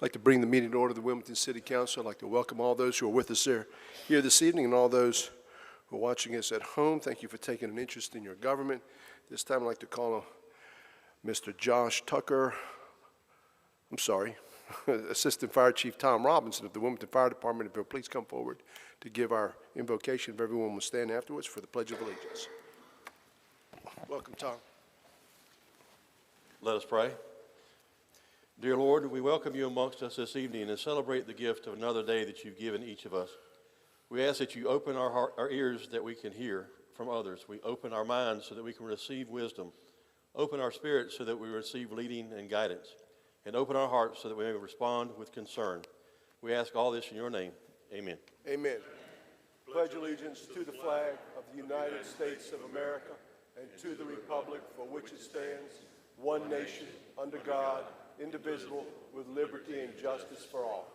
I'd like to bring the meeting to order of the Wilmington City Council. I'd like to welcome all those who are with us here this evening and all those who are watching us at home. Thank you for taking an interest in your government. This time I'd like to call Mr. Josh Tucker, Assistant Fire Chief Tom Robinson of the Wilmington Fire Department. If you'll please come forward to give our invocation. If everyone will stand afterwards for the Pledge of Allegiance. Welcome, Tom. Let us pray. Dear Lord, we welcome you amongst us this evening and celebrate the gift of another day that you've given each of us. We ask that you open our ears that we can hear from others. We open our minds so that we can receive wisdom. Open our spirits so that we receive leading and guidance. And open our hearts so that we may respond with concern. We ask all this in your name. Amen. Amen. Pledge allegiance to the flag of the United States of America and to the republic for which it stands, one nation, under God, indivisible, with liberty and justice for all.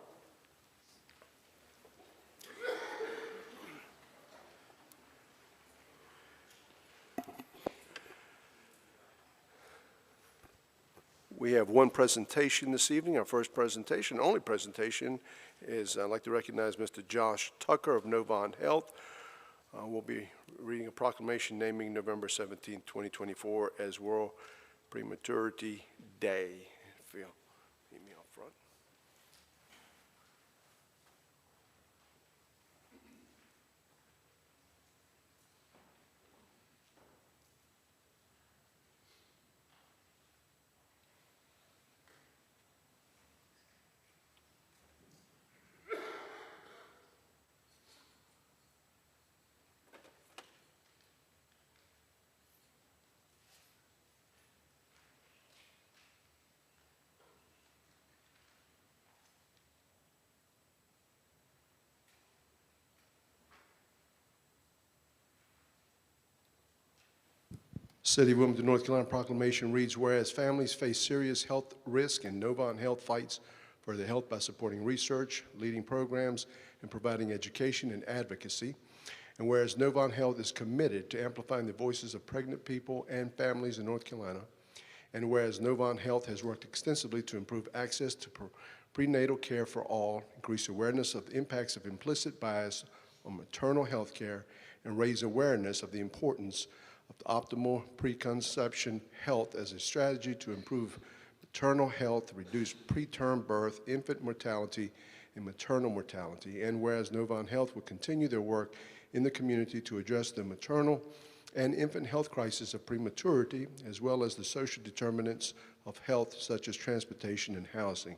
We have one presentation this evening. Our first presentation, only presentation, is I'd like to recognize Mr. Josh Tucker of Novant Health. We'll be reading a proclamation naming November 17, 2024 as World Prematurity Day. Phil, meet me up front. City of Wilmington, North Carolina proclamation reads, whereas families face serious health risk and Novant Health fights for their health by supporting research, leading programs, and providing education and advocacy. And whereas Novant Health is committed to amplifying the voices of pregnant people and families in North Carolina. And whereas Novant Health has worked extensively to improve access to prenatal care for all, increase awareness of the impacts of implicit bias on maternal health care, and raise awareness of the importance of optimal preconception health as a strategy to improve maternal health, reduce preterm birth, infant mortality, and maternal mortality. And whereas Novant Health will continue their work in the community to address the maternal and infant health crisis of prematurity, as well as the social determinants of health such as transportation and housing.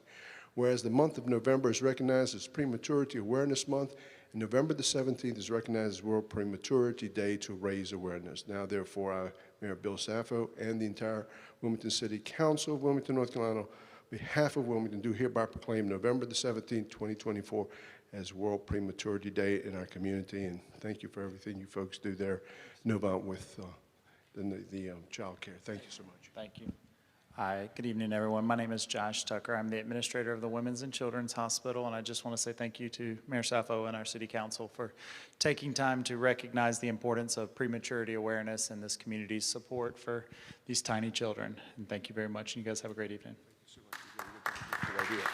Whereas the month of November is recognized as Prematurity Awareness Month, and November the 17th is recognized as World Prematurity Day to raise awareness. Now, therefore, Mayor Bill Saffo and the entire Wilmington City Council of Wilmington, North Carolina, on behalf of Wilmington, do hereby proclaim November the 17th, 2024 as World Prematurity Day in our community. And thank you for everything you folks do there, Novant, with the child care. Thank you so much. Thank you. Hi, good evening, everyone. My name is Josh Tucker. I'm the administrator of the Women's and Children's Hospital, and I just want to say thank you to Mayor Saffo and our City Council for taking time to recognize the importance of prematurity awareness and this community's support for these tiny children. And thank you very much, and you guys have a great evening. Good idea.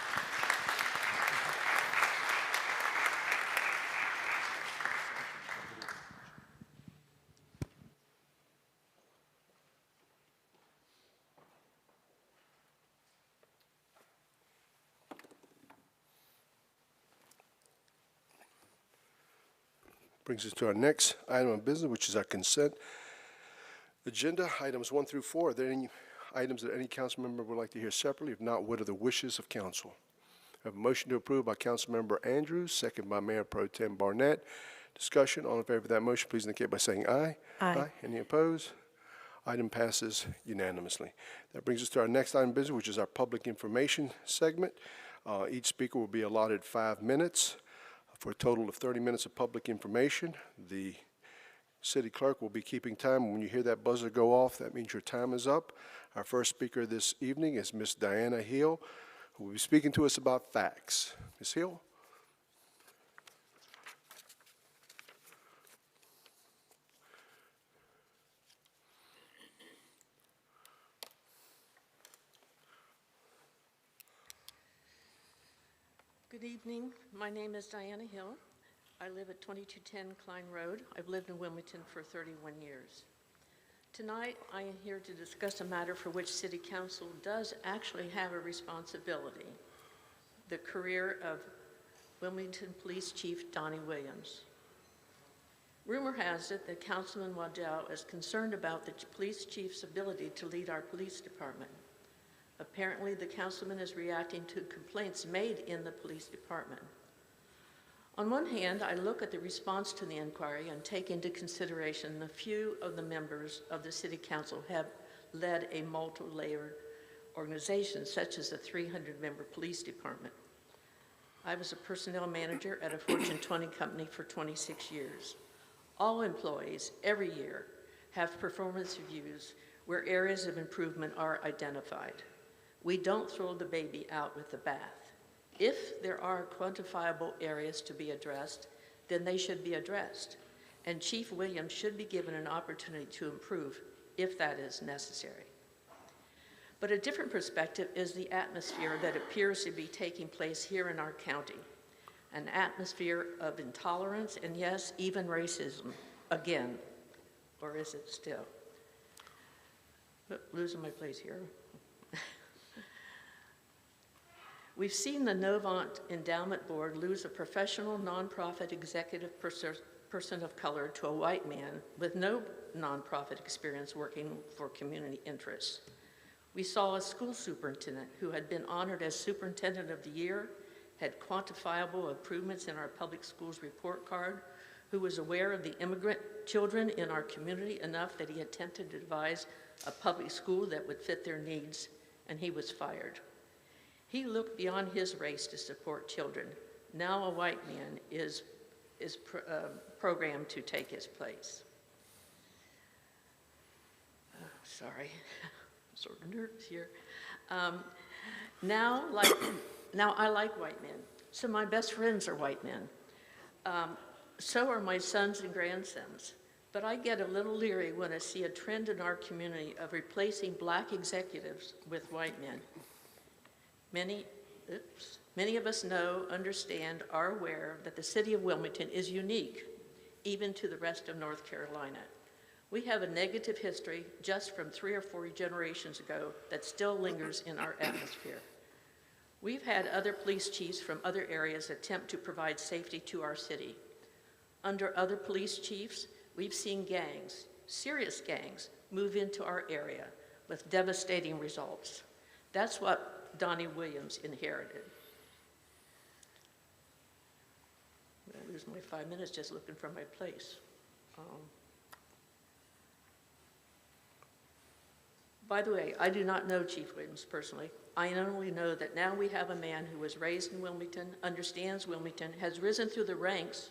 Brings us to our next item of business, which is our consent agenda, items 1 through 4. Are there any items that any council member would like to hear separately? If not, what are the wishes of council? I have a motion to approve by Councilmember Andrews, second by Mayor Pro Tem Barnett. Discussion, all in favor of that motion, please indicate by saying aye. Aye. Any opposed? Item passes unanimously. That brings us to our next item of business, which is our public information segment. Each speaker will be allotted 5 minutes. For a total of 30 minutes of public information. The city clerk will be keeping time. When you hear that buzzer go off, that means your time is up. Our first speaker this evening is Ms. Diana Hill, who will be speaking to us about facts. Ms. Hill? Good evening. My name is Diana Hill. I live at 2210 Klein Road. I've lived in Wilmington for 31 years. Tonight, I am here to discuss a matter for which City Council does actually have a responsibility: the career of Wilmington Police Chief Donnie Williams. Rumor has it that Councilman Waddell is concerned about the police chief's ability to lead our police department. Apparently, the councilman is reacting to complaints made in the police department. On one hand, I look at the response to the inquiry and take into consideration the few of the members of the City Council have led a multi-layered organization, such as a 300-member police department. I was a personnel manager at a Fortune 20 company for 26 years. All employees, every year, have performance reviews where areas of improvement are identified. We don't throw the baby out with the bath. If there are quantifiable areas to be addressed, then they should be addressed, and Chief Williams should be given an opportunity to improve if that is necessary. But a different perspective is the atmosphere that appears to be taking place here in our county, an atmosphere of intolerance and, yes, even racism, again, or is it still? Losing my place here. We've seen the Novant Endowment Board lose a professional nonprofit executive person of color to a white man with no nonprofit experience working for community interests. We saw a school superintendent who had been honored as Superintendent of the Year, had quantifiable improvements in our public schools report card, who was aware of the immigrant children in our community enough that he attempted to devise a public school that would fit their needs, and he was fired. He looked beyond his race to support children. Now a white man is programmed to take his place. Sorry, I'm sort of nervous here. Now I like white men. So my best friends are white men. So are my sons and grandsons. But I get a little leery when I see a trend in our community of replacing black executives with white men. Many of us know, understand, are aware that the city of Wilmington is unique, even to the rest of North Carolina. We have a negative history just from 3 or 4 generations ago that still lingers in our atmosphere. We've had other police chiefs from other areas attempt to provide safety to our city. Under other police chiefs, we've seen gangs, serious gangs, move into our area with devastating results. That's what Donnie Williams inherited. I lose my 5 minutes just looking for my place. By the way, I do not know Chief Williams personally. I only know that now we have a man who was raised in Wilmington, understands Wilmington, has risen through the ranks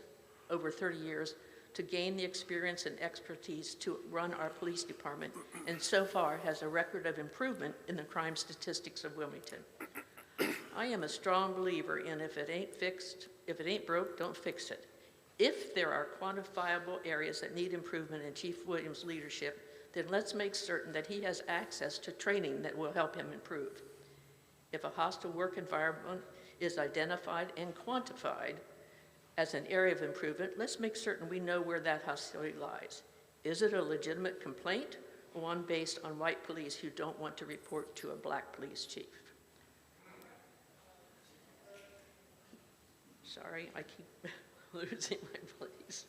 over 30 years to gain the experience and expertise to run our police department, and so far has a record of improvement in the crime statistics of Wilmington. I am a strong believer in if it ain't broke, don't fix it. If there are quantifiable areas that need improvement in Chief Williams' leadership, then let's make certain that he has access to training that will help him improve. If a hostile work environment is identified and quantified as an area of improvement, let's make certain we know where that hostility lies. Is it a legitimate complaint, or one based on white police who don't want to report to a black police chief? Sorry, I keep losing my place.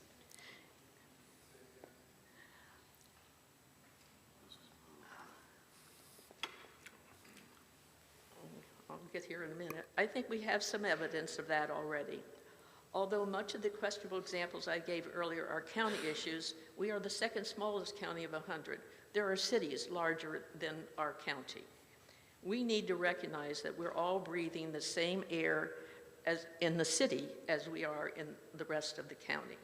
I'll get here in a minute. I think we have some evidence of that already. Although much of the questionable examples I gave earlier are county issues, we are the second smallest county of 100. There are cities larger than our county. We need to recognize that we're all breathing the same air as in the city as we are in the rest of the county.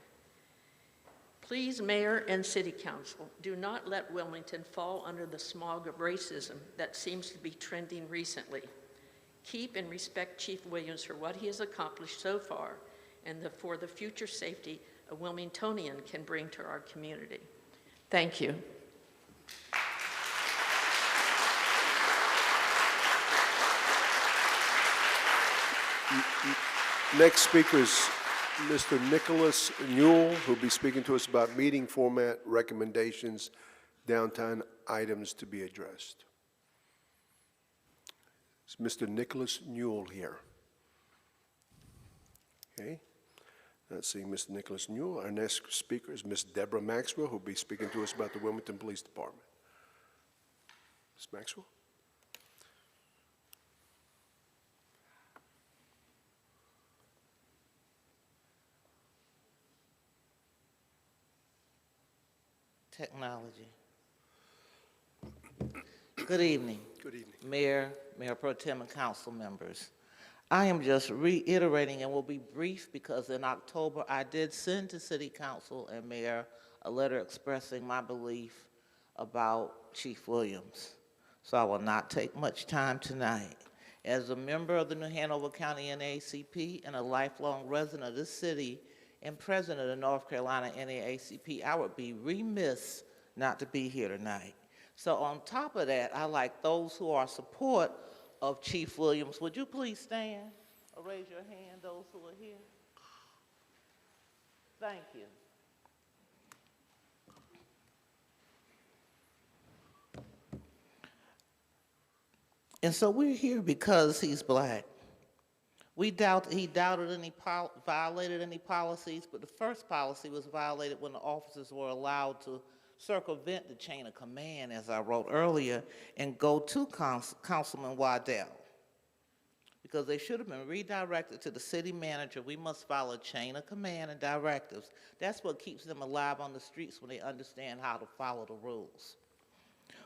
Please, Mayor and City Council, do not let Wilmington fall under the smog of racism that seems to be trending recently. Keep and respect Chief Williams for what he has accomplished so far and for the future safety a Wilmingtonian can bring to our community. Thank you. Next speaker is Mr. Nicholas Newell, who'll be speaking to us about meeting format recommendations, downtown items to be addressed. Is Mr. Nicholas Newell here? Okay. Not seeing Mr. Nicholas Newell. Our next speaker is Ms. Deborah Maxwell, who'll be speaking to us about the Wilmington Police Department. Ms. Maxwell? Technology. Good evening. Good evening. Mayor, Mayor Pro Tem, and council members. I am just reiterating and will be brief because in October I did send to City Council and Mayor a letter expressing my belief about Chief Williams. So I will not take much time tonight. As a member of the New Hanover County NAACP and a lifelong resident of this city and president of the North Carolina NAACP, I would be remiss not to be here tonight. So on top of that, I like those who are support of Chief Williams. Would you please stand or raise your hand, those who are here? Thank you. And so we're here because he's black. He doubted violated any policies, but the first policy was violated when the officers were allowed to circumvent the chain of command, as I wrote earlier, and go to Councilman Waddell. Because they should have been redirected to the city manager. We must follow a chain of command and directives. That's what keeps them alive on the streets when they understand how to follow the rules.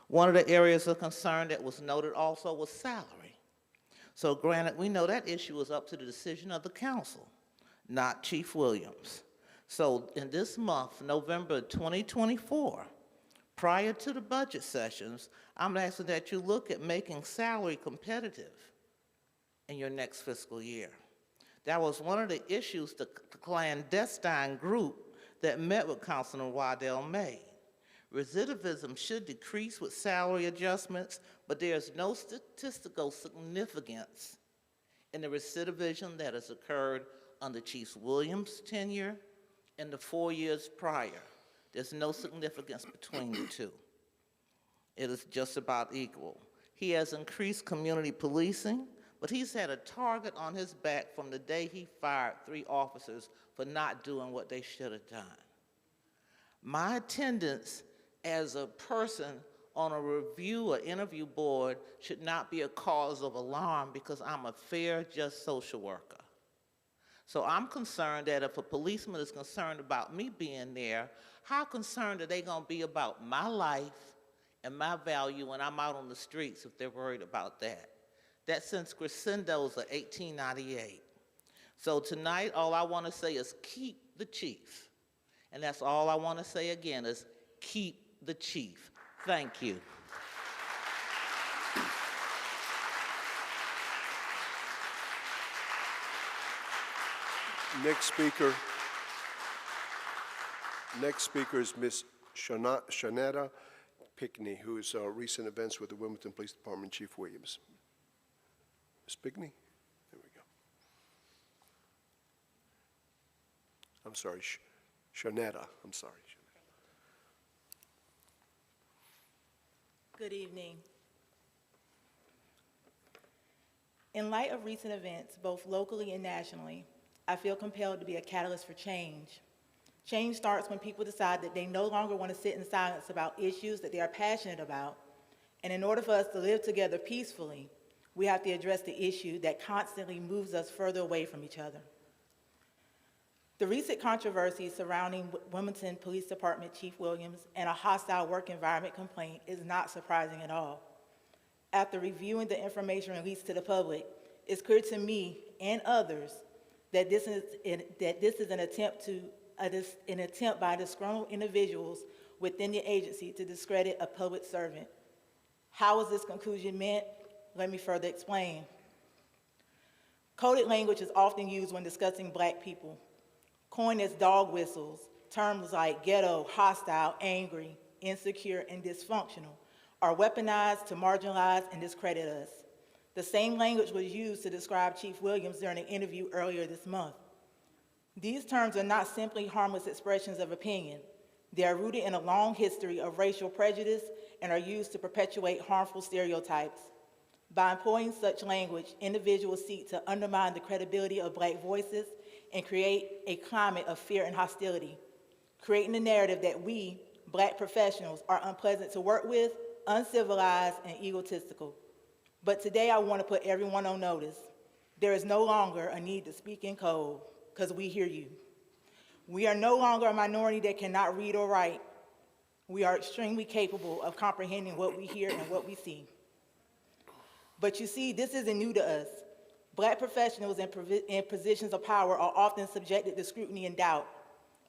One of the areas of concern that was noted also was salary. So granted, we know that issue is up to the decision of the council, not Chief Williams. So in this month, November 2024, prior to the budget sessions, I'm asking that you look at making salary competitive in your next fiscal year. That was one of the issues the clandestine group that met with Councilman Waddell made. Recidivism should decrease with salary adjustments, but there's no statistical significance in the recidivism that has occurred under Chief Williams' tenure and the 4 years prior. There's no significance between the two. It is just about equal. He has increased community policing, but he's had a target on his back from the day he fired 3 officers for not doing what they should have done. My attendance as a person on a review or interview board should not be a cause of alarm because I'm a fair, just social worker. So I'm concerned that if a policeman is concerned about me being there, how concerned are they going to be about my life and my value when I'm out on the streets if they're worried about that? That sends crescendos of 1898. So tonight, all I want to say is keep the chief. And that's all I want to say again is keep the chief. Thank you. Next speaker is Ms. Shanetta Pickney, who is recent events with the Wilmington Police Department, Chief Williams. Ms. Pickney? There we go. I'm sorry, Shanetta. I'm sorry. Good evening. In light of recent events, both locally and nationally, I feel compelled to be a catalyst for change. Change starts when people decide that they no longer want to sit in silence about issues that they are passionate about, and in order for us to live together peacefully, we have to address the issue that constantly moves us further away from each other. The recent controversy surrounding Wilmington Police Department Chief Williams and a hostile work environment complaint is not surprising at all. After reviewing the information released to the public, it's clear to me and others that this is an attempt by disgruntled individuals within the agency to discredit a public servant. How is this conclusion meant? Let me further explain. Coded language is often used when discussing Black people. Coined as dog whistles, terms like ghetto, hostile, angry, insecure, and dysfunctional are weaponized to marginalize and discredit us. The same language was used to describe Chief Williams during an interview earlier this month. These terms are not simply harmless expressions of opinion. They are rooted in a long history of racial prejudice and are used to perpetuate harmful stereotypes. By employing such language, individuals seek to undermine the credibility of Black voices and create a climate of fear and hostility, creating the narrative that we, Black professionals, are unpleasant to work with, uncivilized, and egotistical. But today I want to put everyone on notice. There is no longer a need to speak in code, because we hear you. We are no longer a minority that cannot read or write. We are extremely capable of comprehending what we hear and what we see. But you see, this isn't new to us. Black professionals in positions of power are often subjected to scrutiny and doubt.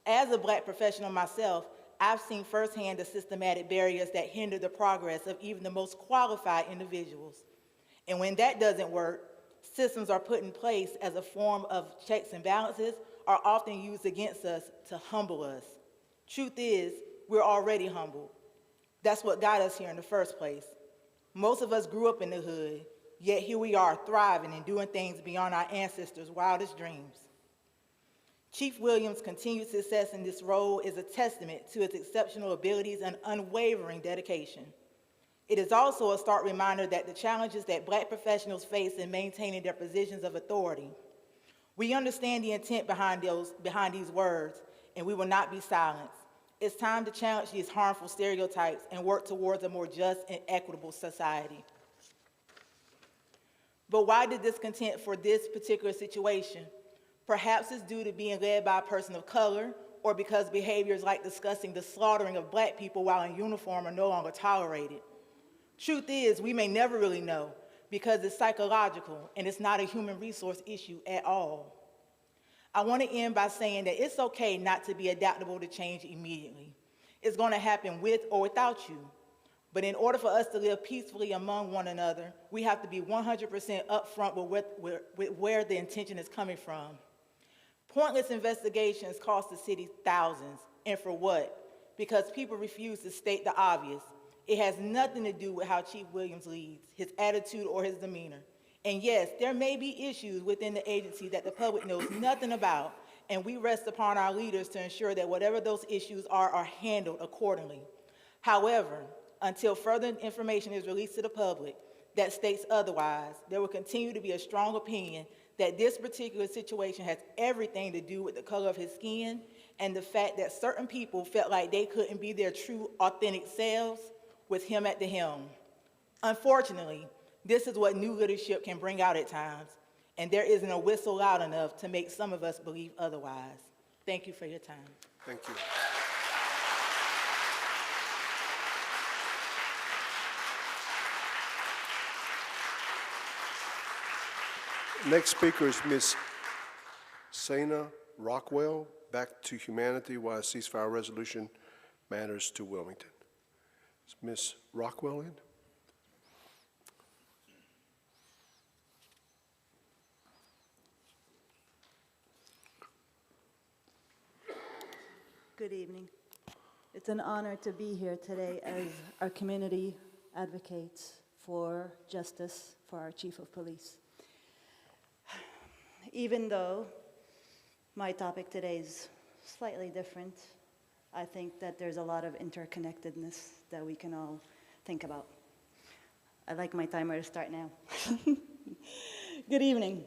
As a Black professional myself, I've seen firsthand the systematic barriers that hinder the progress of even the most qualified individuals. And when that doesn't work, systems are put in place as a form of checks and balances are often used against us to humble us. Truth is, we're already humbled. That's what got us here in the first place. Most of us grew up in the hood, yet here we are thriving and doing things beyond our ancestors' wildest dreams. Chief Williams' continued success in this role is a testament to his exceptional abilities and unwavering dedication. It is also a stark reminder that the challenges that Black professionals face in maintaining their positions of authority. We understand the intent behind these words, and we will not be silenced. It's time to challenge these harmful stereotypes and work towards a more just and equitable society. But why the discontent for this particular situation? Perhaps it's due to being led by a person of color, or because behaviors like discussing the slaughtering of Black people while in uniform are no longer tolerated. Truth is, we may never really know, because it's psychological and it's not a human resource issue at all. I want to end by saying that it's okay not to be adaptable to change immediately. It's going to happen with or without you. But in order for us to live peacefully among one another, we have to be 100% upfront with where the intention is coming from. Pointless investigations cost the city thousands, and for what? Because people refuse to state the obvious. It has nothing to do with how Chief Williams leads, his attitude, or his demeanor. And yes, there may be issues within the agency that the public knows nothing about, and we rest upon our leaders to ensure that whatever those issues are handled accordingly. However, until further information is released to the public that states otherwise, there will continue to be a strong opinion that this particular situation has everything to do with the color of his skin and the fact that certain people felt like they couldn't be their true, authentic selves with him at the helm. Unfortunately, this is what new leadership can bring out at times, and there isn't a whistle loud enough to make some of us believe otherwise. Thank you for your time. Thank you. Next speaker is Ms. Sana Rockwell, Back to Humanity, Why a Ceasefire Resolution Matters to Wilmington. Is Ms. Rockwell in? Good evening. It's an honor to be here today as our community advocates for justice for our Chief of Police. Even though my topic today is slightly different, I think that there's a lot of interconnectedness that we can all think about. I'd like my timer to start now. Good evening.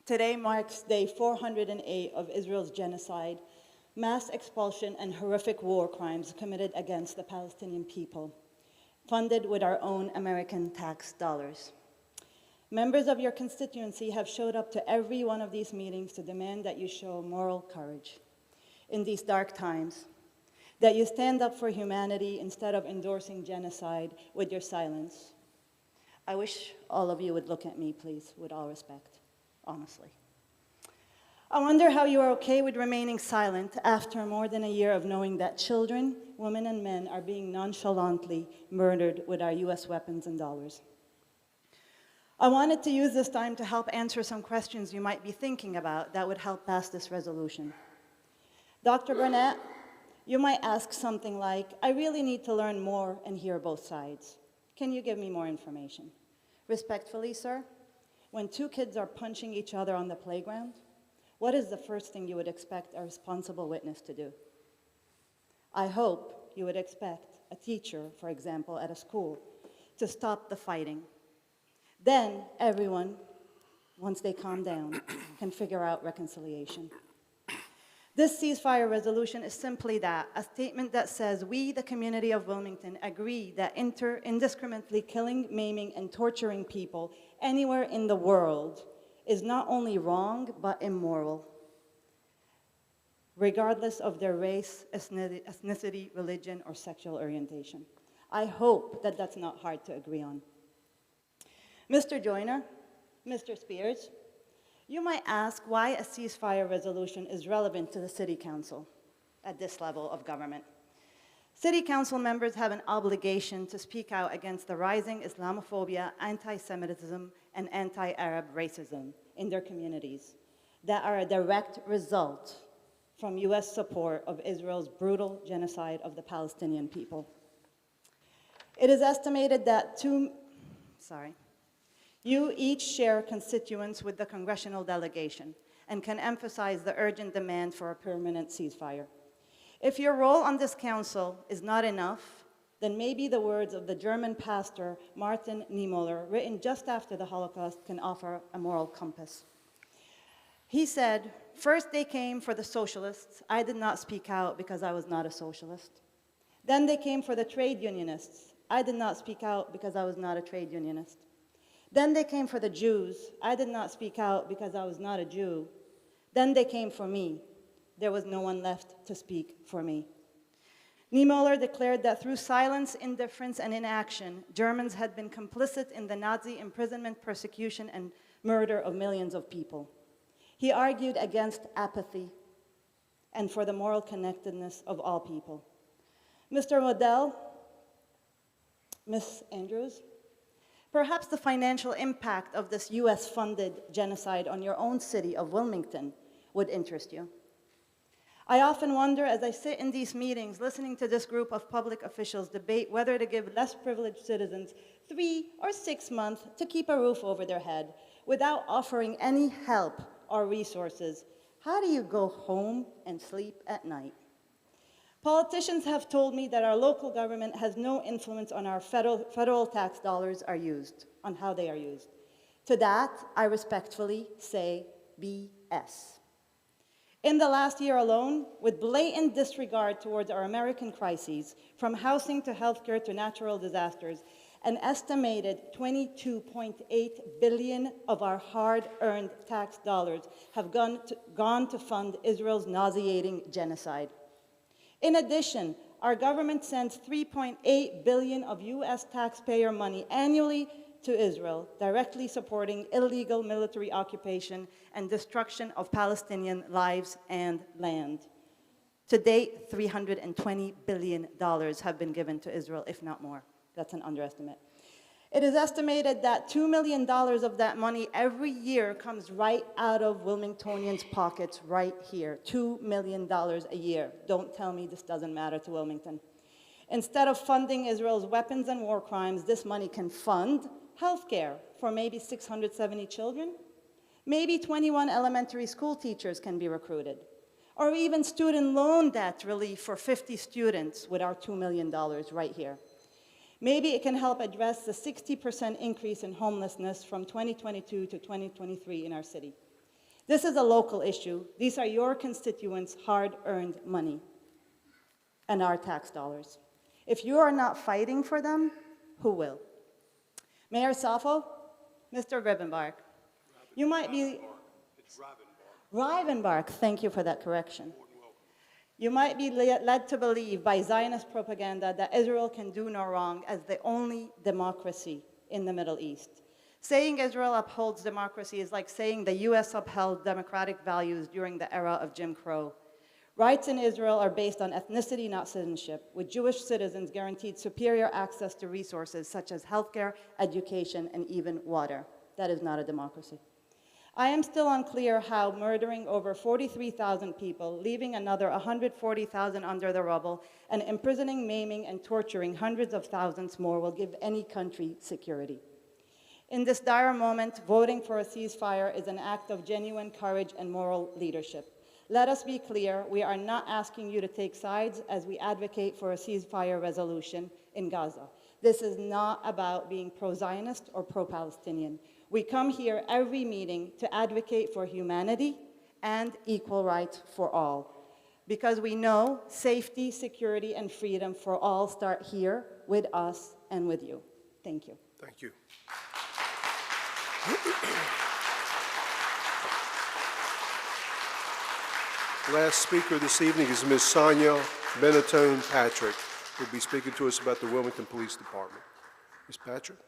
Today marks day 408 of Israel's genocide, mass expulsion, and horrific war crimes committed against the Palestinian people, funded with our own American tax dollars. Members of your constituency have showed up to every one of these meetings to demand that you show moral courage in these dark times, that you stand up for humanity instead of endorsing genocide with your silence. I wish all of you would look at me, please, with all respect, honestly. I wonder how you are okay with remaining silent after more than a year of knowing that children, women, and men are being nonchalantly murdered with our US weapons and dollars. I wanted to use this time to help answer some questions you might be thinking about that would help pass this resolution. Dr. Burnett, you might ask something like, I really need to learn more and hear both sides. Can you give me more information? Respectfully, sir, when two kids are punching each other on the playground, what is the first thing you would expect a responsible witness to do? I hope you would expect a teacher, for example, at a school, to stop the fighting. Then everyone, once they calm down, can figure out reconciliation. This ceasefire resolution is simply that, a statement that says we, the community of Wilmington, agree that indiscriminately killing, maiming, and torturing people anywhere in the world is not only wrong, but immoral, regardless of their race, ethnicity, religion, or sexual orientation. I hope that that's not hard to agree on. Mr. Joyner, Mr. Spears, you might ask why a ceasefire resolution is relevant to the City Council at this level of government. City Council members have an obligation to speak out against the rising Islamophobia, anti-Semitism, and anti-Arab racism in their communities that are a direct result from US support of Israel's brutal genocide of the Palestinian people. It is estimated that you each share constituents with the congressional delegation and can emphasize the urgent demand for a permanent ceasefire. If your role on this council is not enough, then maybe the words of the German pastor Martin Niemöller, written just after the Holocaust, can offer a moral compass. He said, "First they came for the socialists. I did not speak out because I was not a socialist. Then they came for the trade unionists. I did not speak out because I was not a trade unionist. Then they came for the Jews. I did not speak out because I was not a Jew. Then they came for me. There was no one left to speak for me." Niemöller declared that through silence, indifference, and inaction, Germans had been complicit in the Nazi imprisonment, persecution, and murder of millions of people. He argued against apathy and for the moral connectedness of all people. Mr. Waddell, Ms. Andrews, perhaps the financial impact of this US-funded genocide on your own city of Wilmington would interest you. I often wonder, as I sit in these meetings, listening to this group of public officials debate whether to give less privileged citizens 3 or 6 months to keep a roof over their head without offering any help or resources, how do you go home and sleep at night? Politicians have told me that our local government has no influence on our federal tax dollars are used, on how they are used. To that, I respectfully say BS. In the last year alone, with blatant disregard towards our American crises, from housing to healthcare to natural disasters, an estimated $22.8 billion of our hard-earned tax dollars have gone to fund Israel's nauseating genocide. In addition, our government sends $3.8 billion of US taxpayer money annually to Israel, directly supporting illegal military occupation and destruction of Palestinian lives and land. To date, $320 billion have been given to Israel, if not more. That's an underestimate. It is estimated that $2 million of that money every year comes right out of Wilmingtonians' pockets right here. $2 million a year. Don't tell me this doesn't matter to Wilmington. Instead of funding Israel's weapons and war crimes, this money can fund healthcare for maybe 670 children. Maybe 21 elementary school teachers can be recruited. Or even student loan debt relief for 50 students with our $2 million right here. Maybe it can help address the 60% increase in homelessness from 2022 to 2023 in our city. This is a local issue. These are your constituents' hard-earned money and our tax dollars. If you are not fighting for them, who will? Mayor Sappho, Mr. Rivenbark, you might be... It's Rivenbark, thank you for that correction. You might be led to believe by Zionist propaganda that Israel can do no wrong as the only democracy in the Middle East. Saying Israel upholds democracy is like saying the US upheld democratic values during the era of Jim Crow. Rights in Israel are based on ethnicity, not citizenship, with Jewish citizens guaranteed superior access to resources such as healthcare, education, and even water. That is not a democracy. I am still unclear how murdering over 43,000 people, leaving another 140,000 under the rubble, and imprisoning, maiming, and torturing hundreds of thousands more will give any country security. In this dire moment, voting for a ceasefire is an act of genuine courage and moral leadership. Let us be clear, we are not asking you to take sides as we advocate for a ceasefire resolution in Gaza. This is not about being pro-Zionist or pro-Palestinian. We come here every meeting to advocate for humanity and equal rights for all. Because we know safety, security, and freedom for all start here with us and with you. Thank you. Thank you. Last speaker this evening is Ms. Sonia Benetone Patrick, who will be speaking to us about the Wilmington Police Department. Ms. Patrick?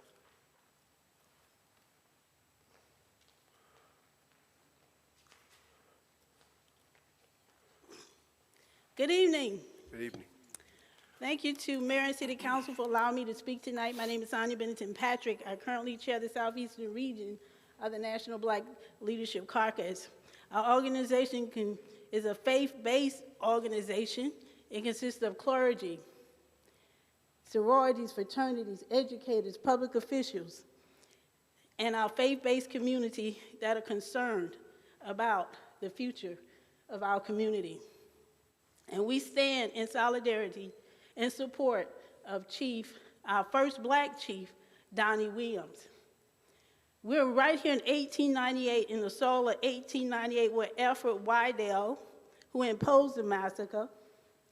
Good evening. Good evening. Thank you to Mayor and City Council for allowing me to speak tonight. My name is Sonia Benetton Patrick. I currently chair the Southeastern region of the National Black Leadership Caucus. Our organization is a faith-based organization. It consists of clergy, sororities, fraternities, educators, public officials, and our faith-based community that are concerned about the future of our community. And we stand in solidarity and support of our first Black chief, Donnie Williams. We're right here in 1898, in the soul of 1898, where Alfred Wydell, who imposed the massacre,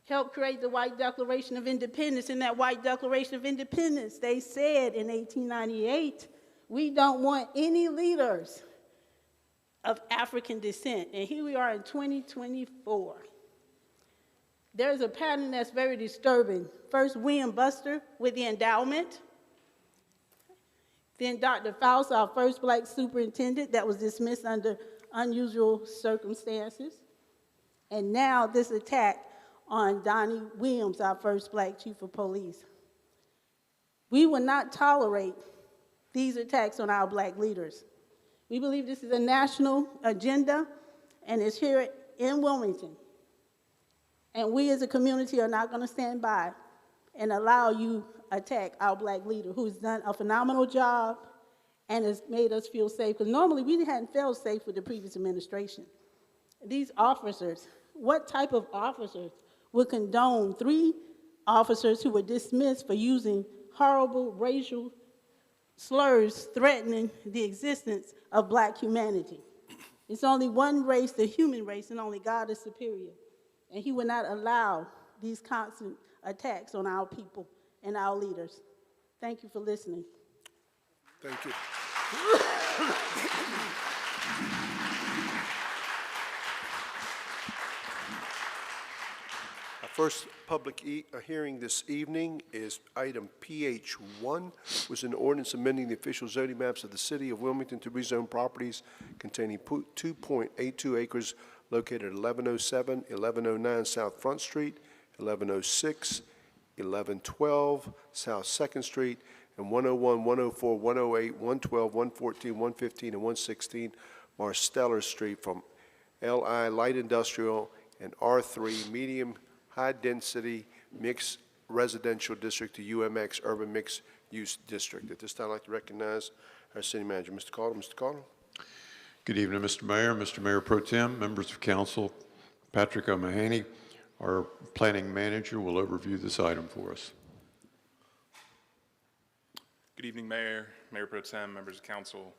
helped create the White Declaration of Independence. In that White Declaration of Independence, they said in 1898, we don't want any leaders of African descent. And here we are in 2024. There's a pattern that's very disturbing. First, William Buster with the endowment. Then Dr. Faust, our first Black superintendent that was dismissed under unusual circumstances. And now this attack on Donnie Williams, our first Black chief of police. We will not tolerate these attacks on our Black leaders. We believe this is a national agenda, and it's here in Wilmington. And we as a community are not going to stand by and allow you attack our Black leader who's done a phenomenal job and has made us feel safe. Because normally we hadn't felt safe with the previous administration. These officers, what type of officers would condone 3 officers who were dismissed for using horrible racial slurs threatening the existence of Black humanity? It's only one race, the human race, and only God is superior. And he would not allow these constant attacks on our people and our leaders. Thank you for listening. Thank you. Our first public hearing this evening is item PH1, which is an ordinance amending the official zoning maps of the city of Wilmington to rezone properties containing 2.82 acres located at 1107, 1109 South Front Street, 1106, 1112 South 2nd Street, and 101, 104, 108, 112, 114, 115, and 116 Marsteller Street from LI Light Industrial and R3 Medium High Density Mixed Residential District to UMX Urban Mixed Use District. At this time, I'd like to recognize our city manager, Mr. Calder. Mr. Calder. Good evening, Mr. Mayor, Mr. Mayor Pro Tem, members of council. Patrick O'Mahony, our planning manager, will overview this item for us. Good evening, Mayor, Mayor Pro Tem, members of council.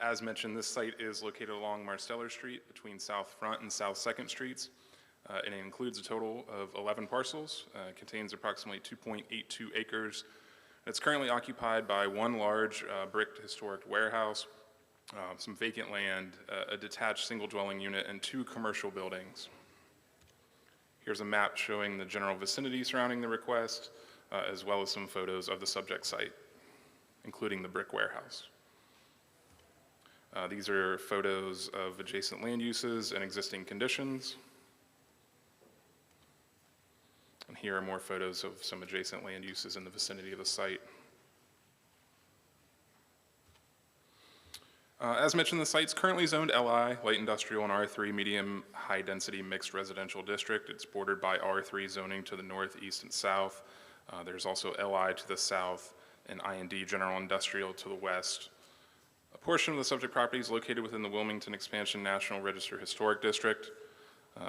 As mentioned, this site is located along Marsteller Street between South Front and South 2nd Streets. And it includes a total of 11 parcels, contains approximately 2.82 acres. It's currently occupied by one large brick historic warehouse, some vacant land, a detached single dwelling unit, and 2 commercial buildings. Here's a map showing the general vicinity surrounding the request, as well as some photos of the subject site, including the brick warehouse. These are photos of adjacent land uses and existing conditions. And here are more photos of some adjacent land uses in the vicinity of the site. As mentioned, the site's currently zoned LI, Light Industrial, and R3 Medium High Density Mixed Residential District. It's bordered by R3 zoning to the north, east, and south. There's also LI to the south and I&D General Industrial to the west. A portion of the subject property is located within the Wilmington Expansion National Register Historic District.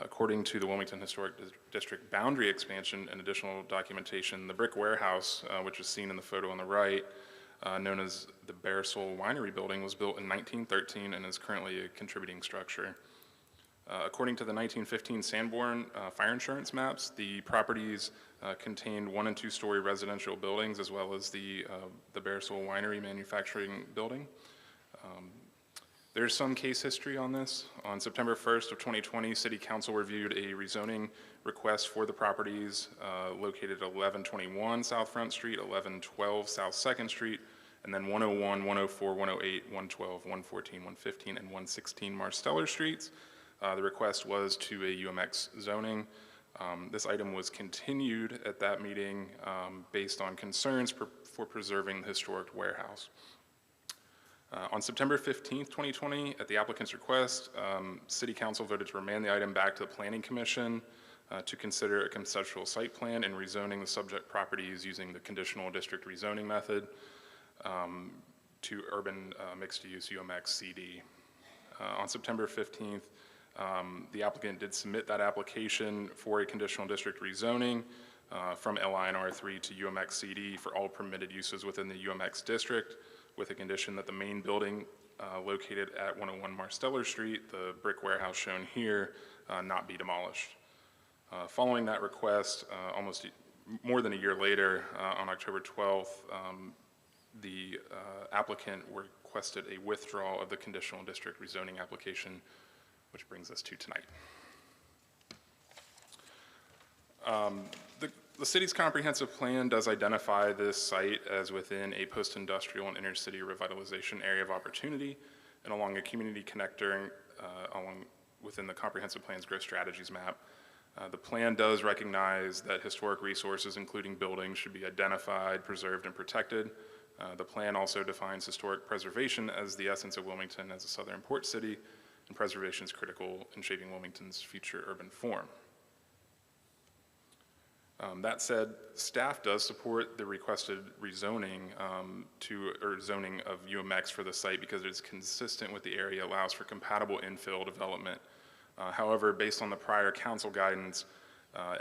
According to the Wilmington Historic District boundary expansion and additional documentation, the brick warehouse, which is seen in the photo on the right, known as the Bear Soul Winery Building, was built in 1913 and is currently a contributing structure. According to the 1915 Sanborn fire insurance maps, the properties contained 1- and 2-story residential buildings, as well as the Bear Soul Winery manufacturing building. There's some case history on this. On September 1st of 2020, City Council reviewed a rezoning request for the properties located at 1121 South Front Street, 1112 South 2nd Street, and then 101, 104, 108, 112, 114, 115, and 116 Marsteller Streets. The request was to a UMX zoning. This item was continued at that meeting based on concerns for preserving the historic warehouse. On September 15th, 2020, at the applicant's request, City Council voted to remand the item back to the Planning Commission to consider a conceptual site plan and rezoning the subject properties using the conditional district rezoning method to urban mixed-use UMX CD. On September 15th, the applicant did submit that application for a conditional district rezoning from LINR3 to UMX CD for all permitted uses within the UMX district, with a condition that the main building located at 101 Marsteller Street, the brick warehouse shown here, not be demolished. Following that request, more than a year later, on October 12th, the applicant requested a withdrawal of the conditional district rezoning application, which brings us to tonight. The city's comprehensive plan does identify this site as within a post-industrial and inner-city revitalization area of opportunity and along a community connector within the comprehensive plan's growth strategies map. The plan does recognize that historic resources, including buildings, should be identified, preserved, and protected. The plan also defines historic preservation as the essence of Wilmington as a southern port city, and preservation is critical in shaping Wilmington's future urban form. That said, staff does support the requested rezoning zoning of UMX for the site because it is consistent with the area, allows for compatible infill development. However, based on the prior council guidance,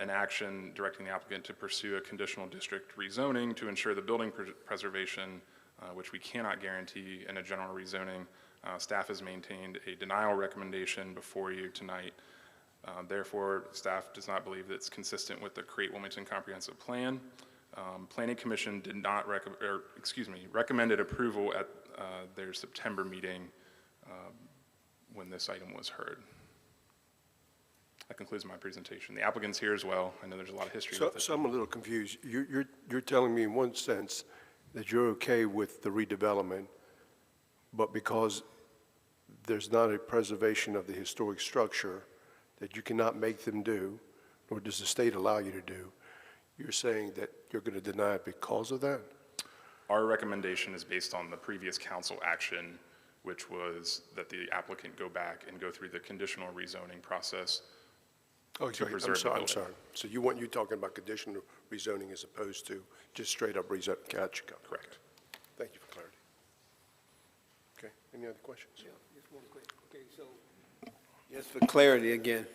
an action directing the applicant to pursue a conditional district rezoning to ensure the building preservation, which we cannot guarantee in a general rezoning, staff has maintained a denial recommendation before you tonight. Therefore, staff does not believe that it's consistent with the Create Wilmington Comprehensive Plan. Planning Commission did not recommended approval at their September meeting when this item was heard. That concludes my presentation. The applicant's here as well. I know there's a lot of history with it. So I'm a little confused. You're telling me in one sense that you're okay with the redevelopment, but because there's not a preservation of the historic structure that you cannot make them do, nor does the state allow you to do, you're saying that you're going to deny it because of that? Our recommendation is based on the previous council action, which was that the applicant go back and go through the conditional rezoning process to preserve the building. I'm sorry. So you're talking about conditional rezoning as opposed to just straight up rezoning. Gotcha. Correct. Thank you for clarity. Okay, any other questions? Yeah, just one quick. Okay, so just for clarity again,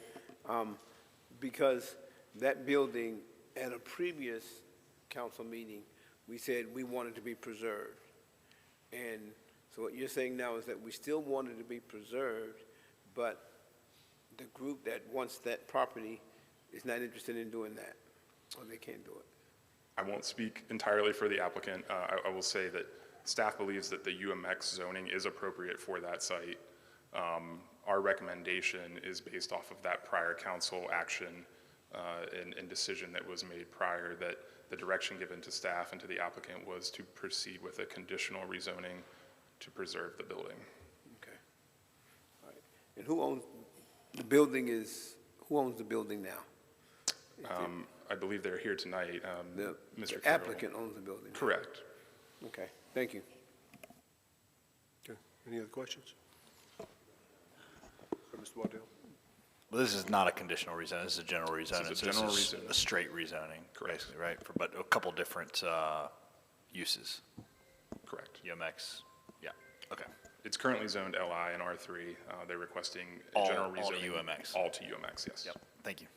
because that building at a previous council meeting, we said we wanted to be preserved. And so what you're saying now is that we still wanted to be preserved, but the group that wants that property is not interested in doing that, or they can't do it. I won't speak entirely for the applicant. I will say that staff believes that the UMX zoning is appropriate for that site. Our recommendation is based off of that prior council action and decision that was made prior, that the direction given to staff and to the applicant was to proceed with a conditional rezoning to preserve the building. Okay. All right. And who owns the building who owns the building now? I believe they're here tonight. The Mr. applicant owns the building. Correct. Okay, thank you. Okay, any other questions? Mr. Waddell? Well, this is not a conditional rezoning, this is a general rezoning. This is a general So this is rezoning. a straight rezoning, Correct. basically, right? But a couple different uses. Correct. UMX, yeah, okay. It's currently zoned LI and R3. They're requesting a All- general all to rezoning. UMX. All to UMX, yes. Yep, thank you.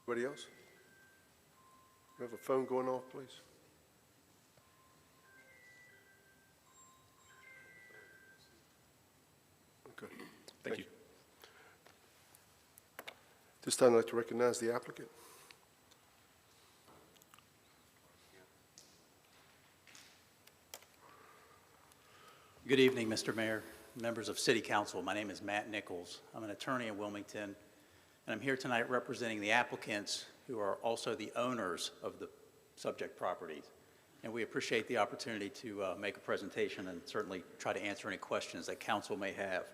Anybody else? You have a phone going off, please? Okay. Thank you. This time I'd like to recognize the applicant. Good evening, Mr. Mayor, members of City Council. My name is Matt Nichols. I'm an attorney in Wilmington, and I'm here tonight representing the applicants who are also the owners of the subject properties. And we appreciate the opportunity to make a presentation and certainly try to answer any questions that council may have.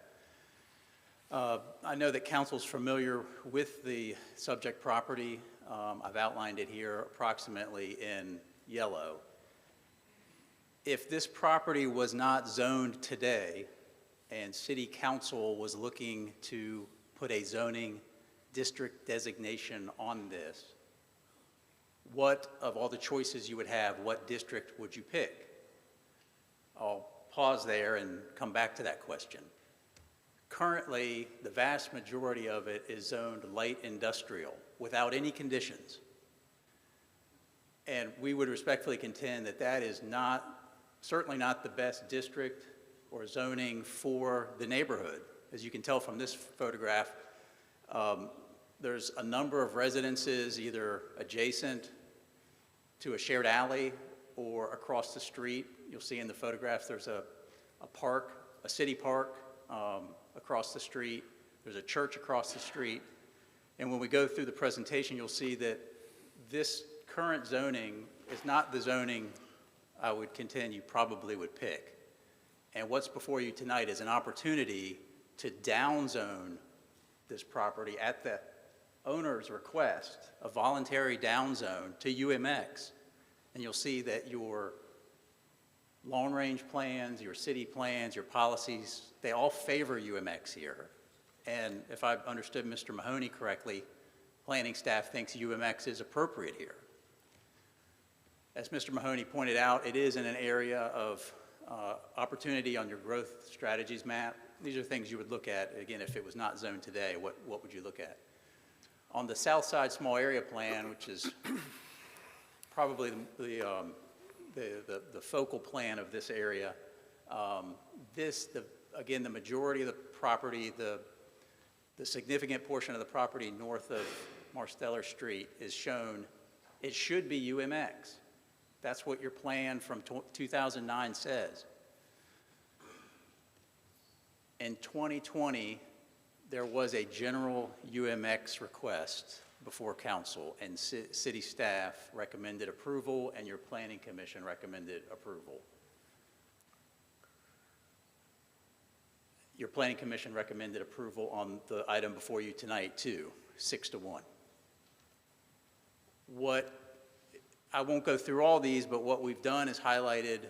I know that council's familiar with the subject property. I've outlined it here approximately in yellow. If this property was not zoned today and City Council was looking to put a zoning district designation on this, what of all the choices you would have, what district would you pick? I'll pause there and come back to that question. Currently, the vast majority of it is zoned light industrial without any conditions. And we would respectfully contend that that is certainly not the best district or zoning for the neighborhood. As you can tell from this photograph, there's a number of residences either adjacent to a shared alley or across the street. You'll see in the photographs there's a park, a city park across the street. There's a church across the street. And when we go through the presentation, you'll see that this current zoning is not the zoning I would contend you probably would pick. And what's before you tonight is an opportunity to downzone this property at the owner's request, a voluntary downzone to UMX. And you'll see that your long-range plans, your city plans, your policies, they all favor UMX here. And if I've understood Mr. Mahoney correctly, planning staff thinks UMX is appropriate here. As Mr. Mahoney pointed out, it is in an area of opportunity on your growth strategies map. These are things you would look at, again, if it was not zoned today, what would you look at? On the South Side Small Area Plan, which is probably the focal plan of this area, again, the majority of the property, the significant portion of the property north of Marsteller Street is shown, it should be UMX. That's what your plan from 2009 says. In 2020, there was a general UMX request before council, and city staff recommended approval, and your planning commission recommended approval. Your planning commission recommended approval on the item before you tonight too, 6-1. I won't go through all these, but what we've done is highlighted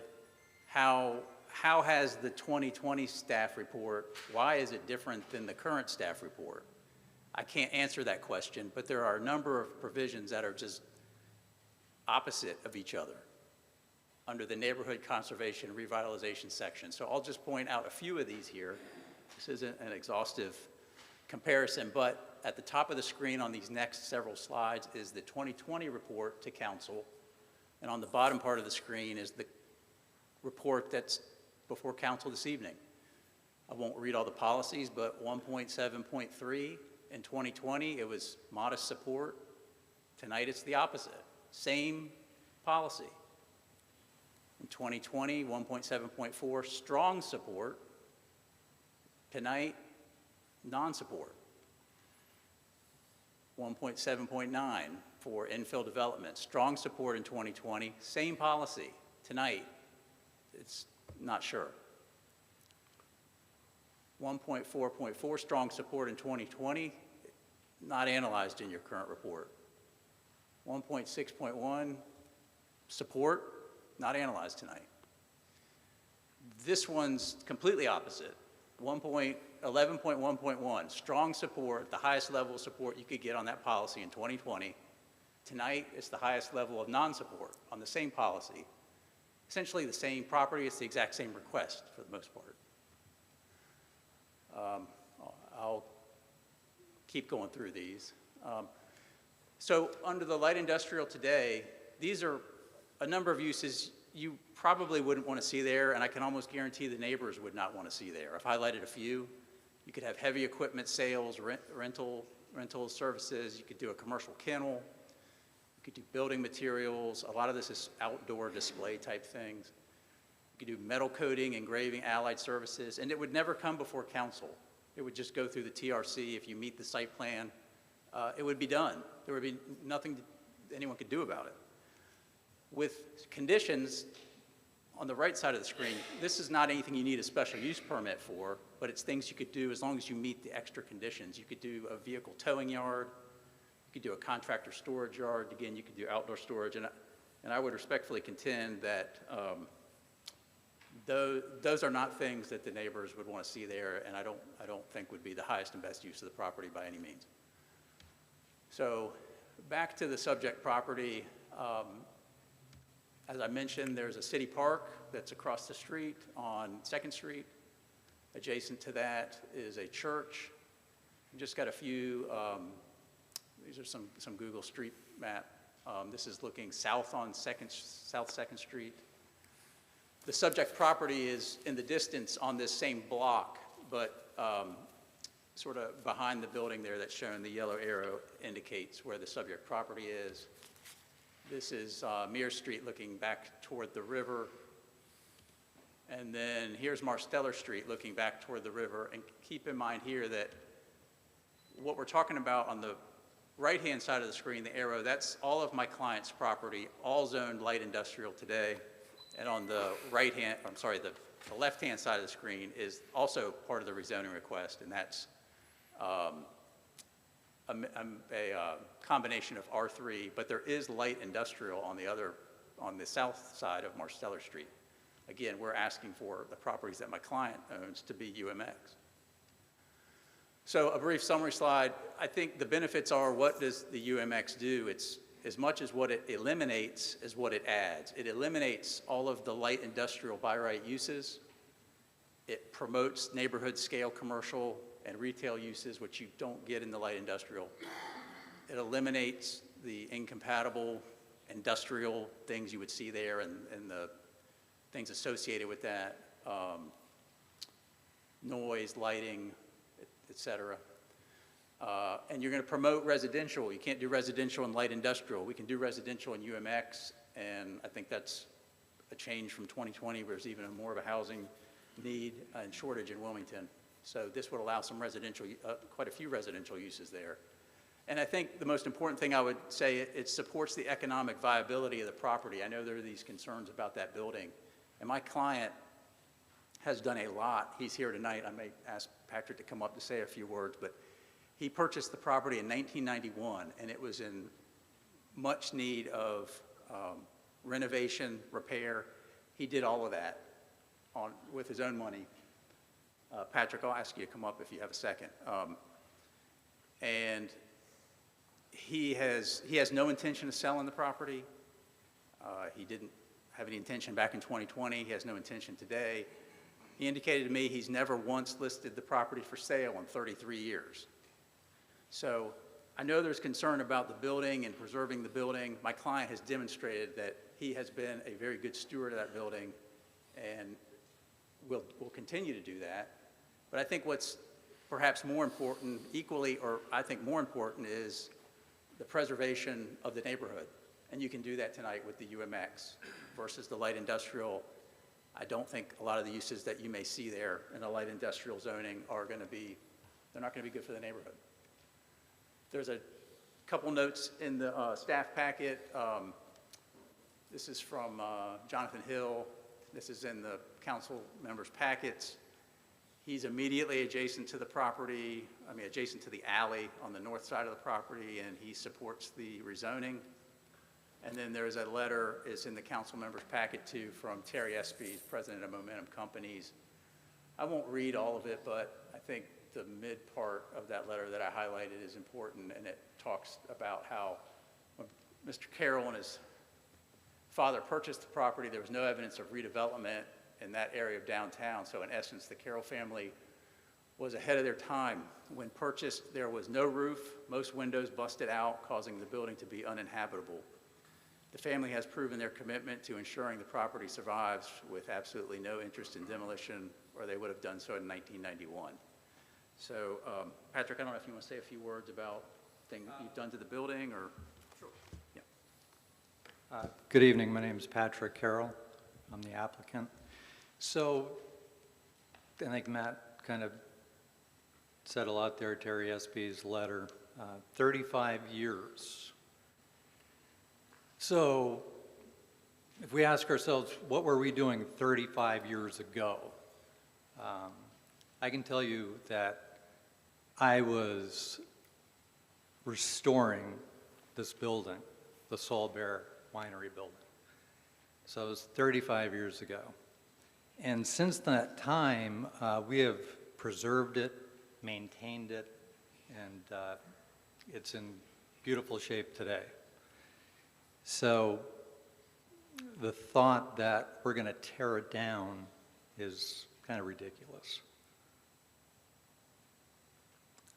how has the 2020 staff report, why is it different than the current staff report? I can't answer that question, but there are a number of provisions that are just opposite of each other under the neighborhood conservation revitalization section. So I'll just point out a few of these here. This isn't an exhaustive comparison, but at the top of the screen on these next several slides is the 2020 report to council, and on the bottom part of the screen is the report that's before council this evening. I won't read all the policies, but 1.7.3 in 2020, it was modest support. Tonight it's the opposite, same policy. In 2020, 1.7.4, strong support. Tonight, non-support. 1.7.9 for infill development, strong support in 2020, same policy. Tonight, it's not sure. 1.4.4, strong support in 2020, not analyzed in your current report. 1.6.1, support, not analyzed tonight. This one's completely opposite. 11.1.1, strong support, the highest level of support you could get on that policy in 2020, Tonight, it's the highest level of non-support on the same policy. Essentially the same property, it's the exact same request for the most part. I'll keep going through these. So under the light industrial today, these are a number of uses you probably wouldn't want to see there, and I can almost guarantee the neighbors would not want to see there. I've highlighted a few. You could have heavy equipment sales, rental services. You could do a commercial kennel. You could do building materials. A lot of this is outdoor display type things. You could do metal coating, engraving, allied services, and it would never come before council. It would just go through the TRC. If you meet the site plan, it would be done. There would be nothing anyone could do about it. With conditions, on the right side of the screen, this is not anything you need a special use permit for, but it's things you could do as long as you meet the extra conditions. You could do a vehicle towing yard, you could do a contractor storage yard, again, you could do outdoor storage, and I would respectfully contend that those are not things that the neighbors would want to see there, and I don't think would be the highest and best use of the property by any means. So back to the subject property, as I mentioned, there's a city park that's across the street on 2nd Street. Adjacent to that is a church. We just got a few, these are some Google Street Map. This is looking south on South 2nd Street. The subject property is in the distance on this same block, but sort of behind the building there that's shown, the yellow arrow indicates where the subject property is. This is Mears Street looking back toward the river. And then here's Marsteller Street looking back toward the river. And keep in mind here that what we're talking about on the right-hand side of the screen, the arrow, that's all of my client's property, all zoned light industrial today. And on the right-hand, I'm sorry, the left-hand side of the screen is also part of the rezoning request, and that's a combination of R3, but there is light industrial on the south side of Marsteller Street. Again, we're asking for the properties that my client owns to be UMX. So a brief summary slide. I think the benefits are, what does the UMX do? It's as much as what it eliminates is what it adds. It eliminates all of the light industrial by right uses. It promotes neighborhood scale commercial and retail uses, which you don't get in the light industrial. It eliminates the incompatible industrial things you would see there and the things associated with that, noise, lighting, et cetera. And you're going to promote residential. You can't do residential and light industrial. We can do residential in UMX, and I think that's a change from 2020, where there's even more of a housing need and shortage in Wilmington. So this would allow some residential, quite a few residential uses there. And I think the most important thing I would say, it supports the economic viability of the property. I know there are these concerns about that building, and my client has done a lot. He's here tonight. I may ask Patrick to come up to say a few words, but he purchased the property in 1991, and it was in much need of renovation, repair. He did all of that with his own money. Patrick, I'll ask you to come up if you have a second. And he has no intention of selling the property. He didn't have any intention back in 2020. He has no intention today. He indicated to me he's never once listed the property for sale in 33 years. So I know there's concern about the building and preserving the building. My client has demonstrated that he has been a very good steward of that building and will continue to do that. But I think what's perhaps more important, equally, or I think more important, is the preservation of the neighborhood. And you can do that tonight with the UMX versus the light industrial. I don't think a lot of the uses that you may see there in the light industrial zoning are going to be, they're not going to be good for the neighborhood. There's a couple notes in the staff packet. This is from Jonathan Hill. This is in the council members' packets. He's immediately adjacent to the property, adjacent to the alley on the north side of the property, and he supports the rezoning. And then there's a letter, it's in the council members' packet too, from Terry Espy, president of Momentum Companies. I won't read all of it, but I think the mid part of that letter that I highlighted is important, and it talks about how Mr. Carroll and his father purchased the property. There was no evidence of redevelopment in that area of downtown. So in essence, the Carroll family was ahead of their time. When purchased, there was no roof, most windows busted out, causing the building to be uninhabitable. The family has proven their commitment to ensuring the property survives with absolutely no interest in demolition, or they would have done so in 1991. So, Patrick, I don't know if you want to say a few words about things you've done to the building, or? Sure. Yeah. Good evening. My name is Patrick Carroll. I'm the applicant. So, I think Matt kind of said a lot there, Terry Espy's letter. 35 years. So, if we ask ourselves, what were we doing 35 years ago? I can tell you that I was restoring this building, the Saul Bear Winery building. So it was 35 years ago. And since that time, we have preserved it, maintained it, and it's in beautiful shape today. So the thought that we're going to tear it down is kind of ridiculous.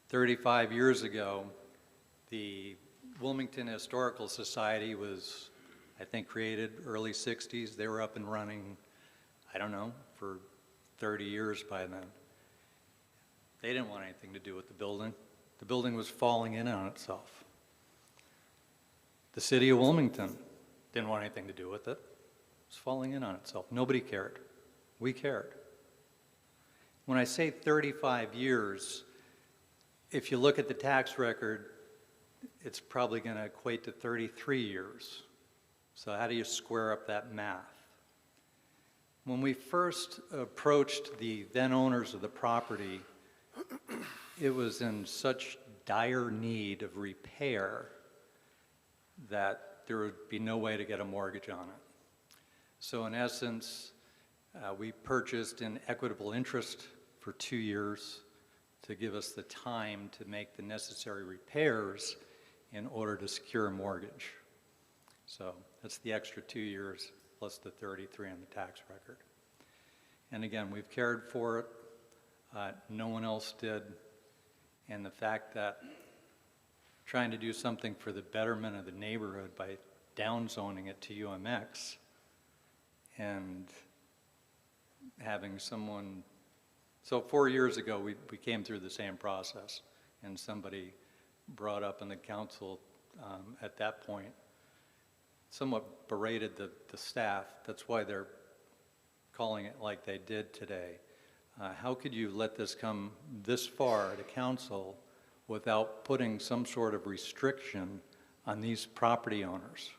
35 years ago, the Wilmington Historical Society was, I think, created early 60s. They were up and running, I don't know, for 30 years by then. They didn't want anything to do with the building. The building was falling in on itself. The city of Wilmington didn't want anything to do with it. It was falling in on itself. Nobody cared. We cared. When I say 35 years, if you look at the tax record, it's probably going to equate to 33 years. So how do you square up that math? When we first approached the then owners of the property, it was in such dire need of repair that there would be no way to get a mortgage on it. So in essence, we purchased in equitable interest for 2 years to give us the time to make the necessary repairs in order to secure a mortgage. So that's the extra 2 years plus the 33 on the tax record. And again, we've cared for it. No one else did. And the fact that trying to do something for the betterment of the neighborhood by downzoning it to UMX and having someone, so 4 years ago we came through the same process, and somebody brought up in the council at that point, somewhat berated the staff. That's why they're calling it like they did today. How could you let this come this far to council without putting some sort of restriction on these property owners?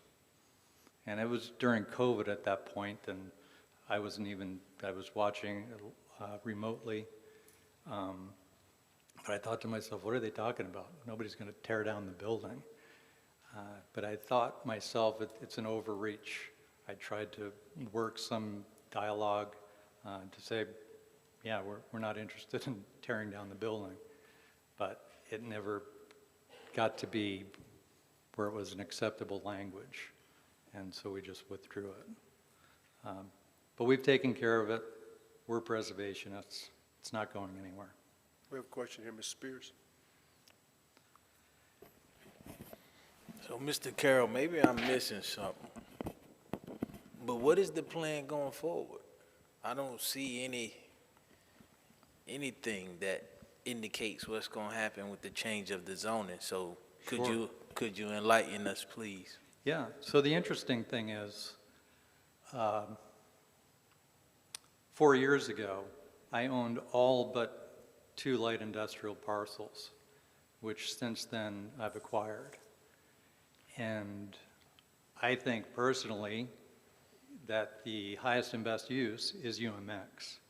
And it was during COVID at that point, and I was watching remotely. But I thought to myself, what are they talking about? Nobody's going to tear down the building. But I thought myself, it's an overreach. I tried to work some dialogue to say, yeah, we're not interested in tearing down the building. But it never got to be where it was an acceptable language. And so we just withdrew it. But we've taken care of it. We're preservationists. It's not going anywhere. We have a question here, Ms. Spears. So, Mr. Carroll, maybe I'm missing something, but what is the plan going forward? I don't see anything that indicates what's going to happen with the change of the zoning. So, could you enlighten us, please? Yeah. So the interesting thing is, 4 years ago, I owned all but 2 light industrial parcels, which since then I've acquired. And I think personally that the highest and best use is UMX.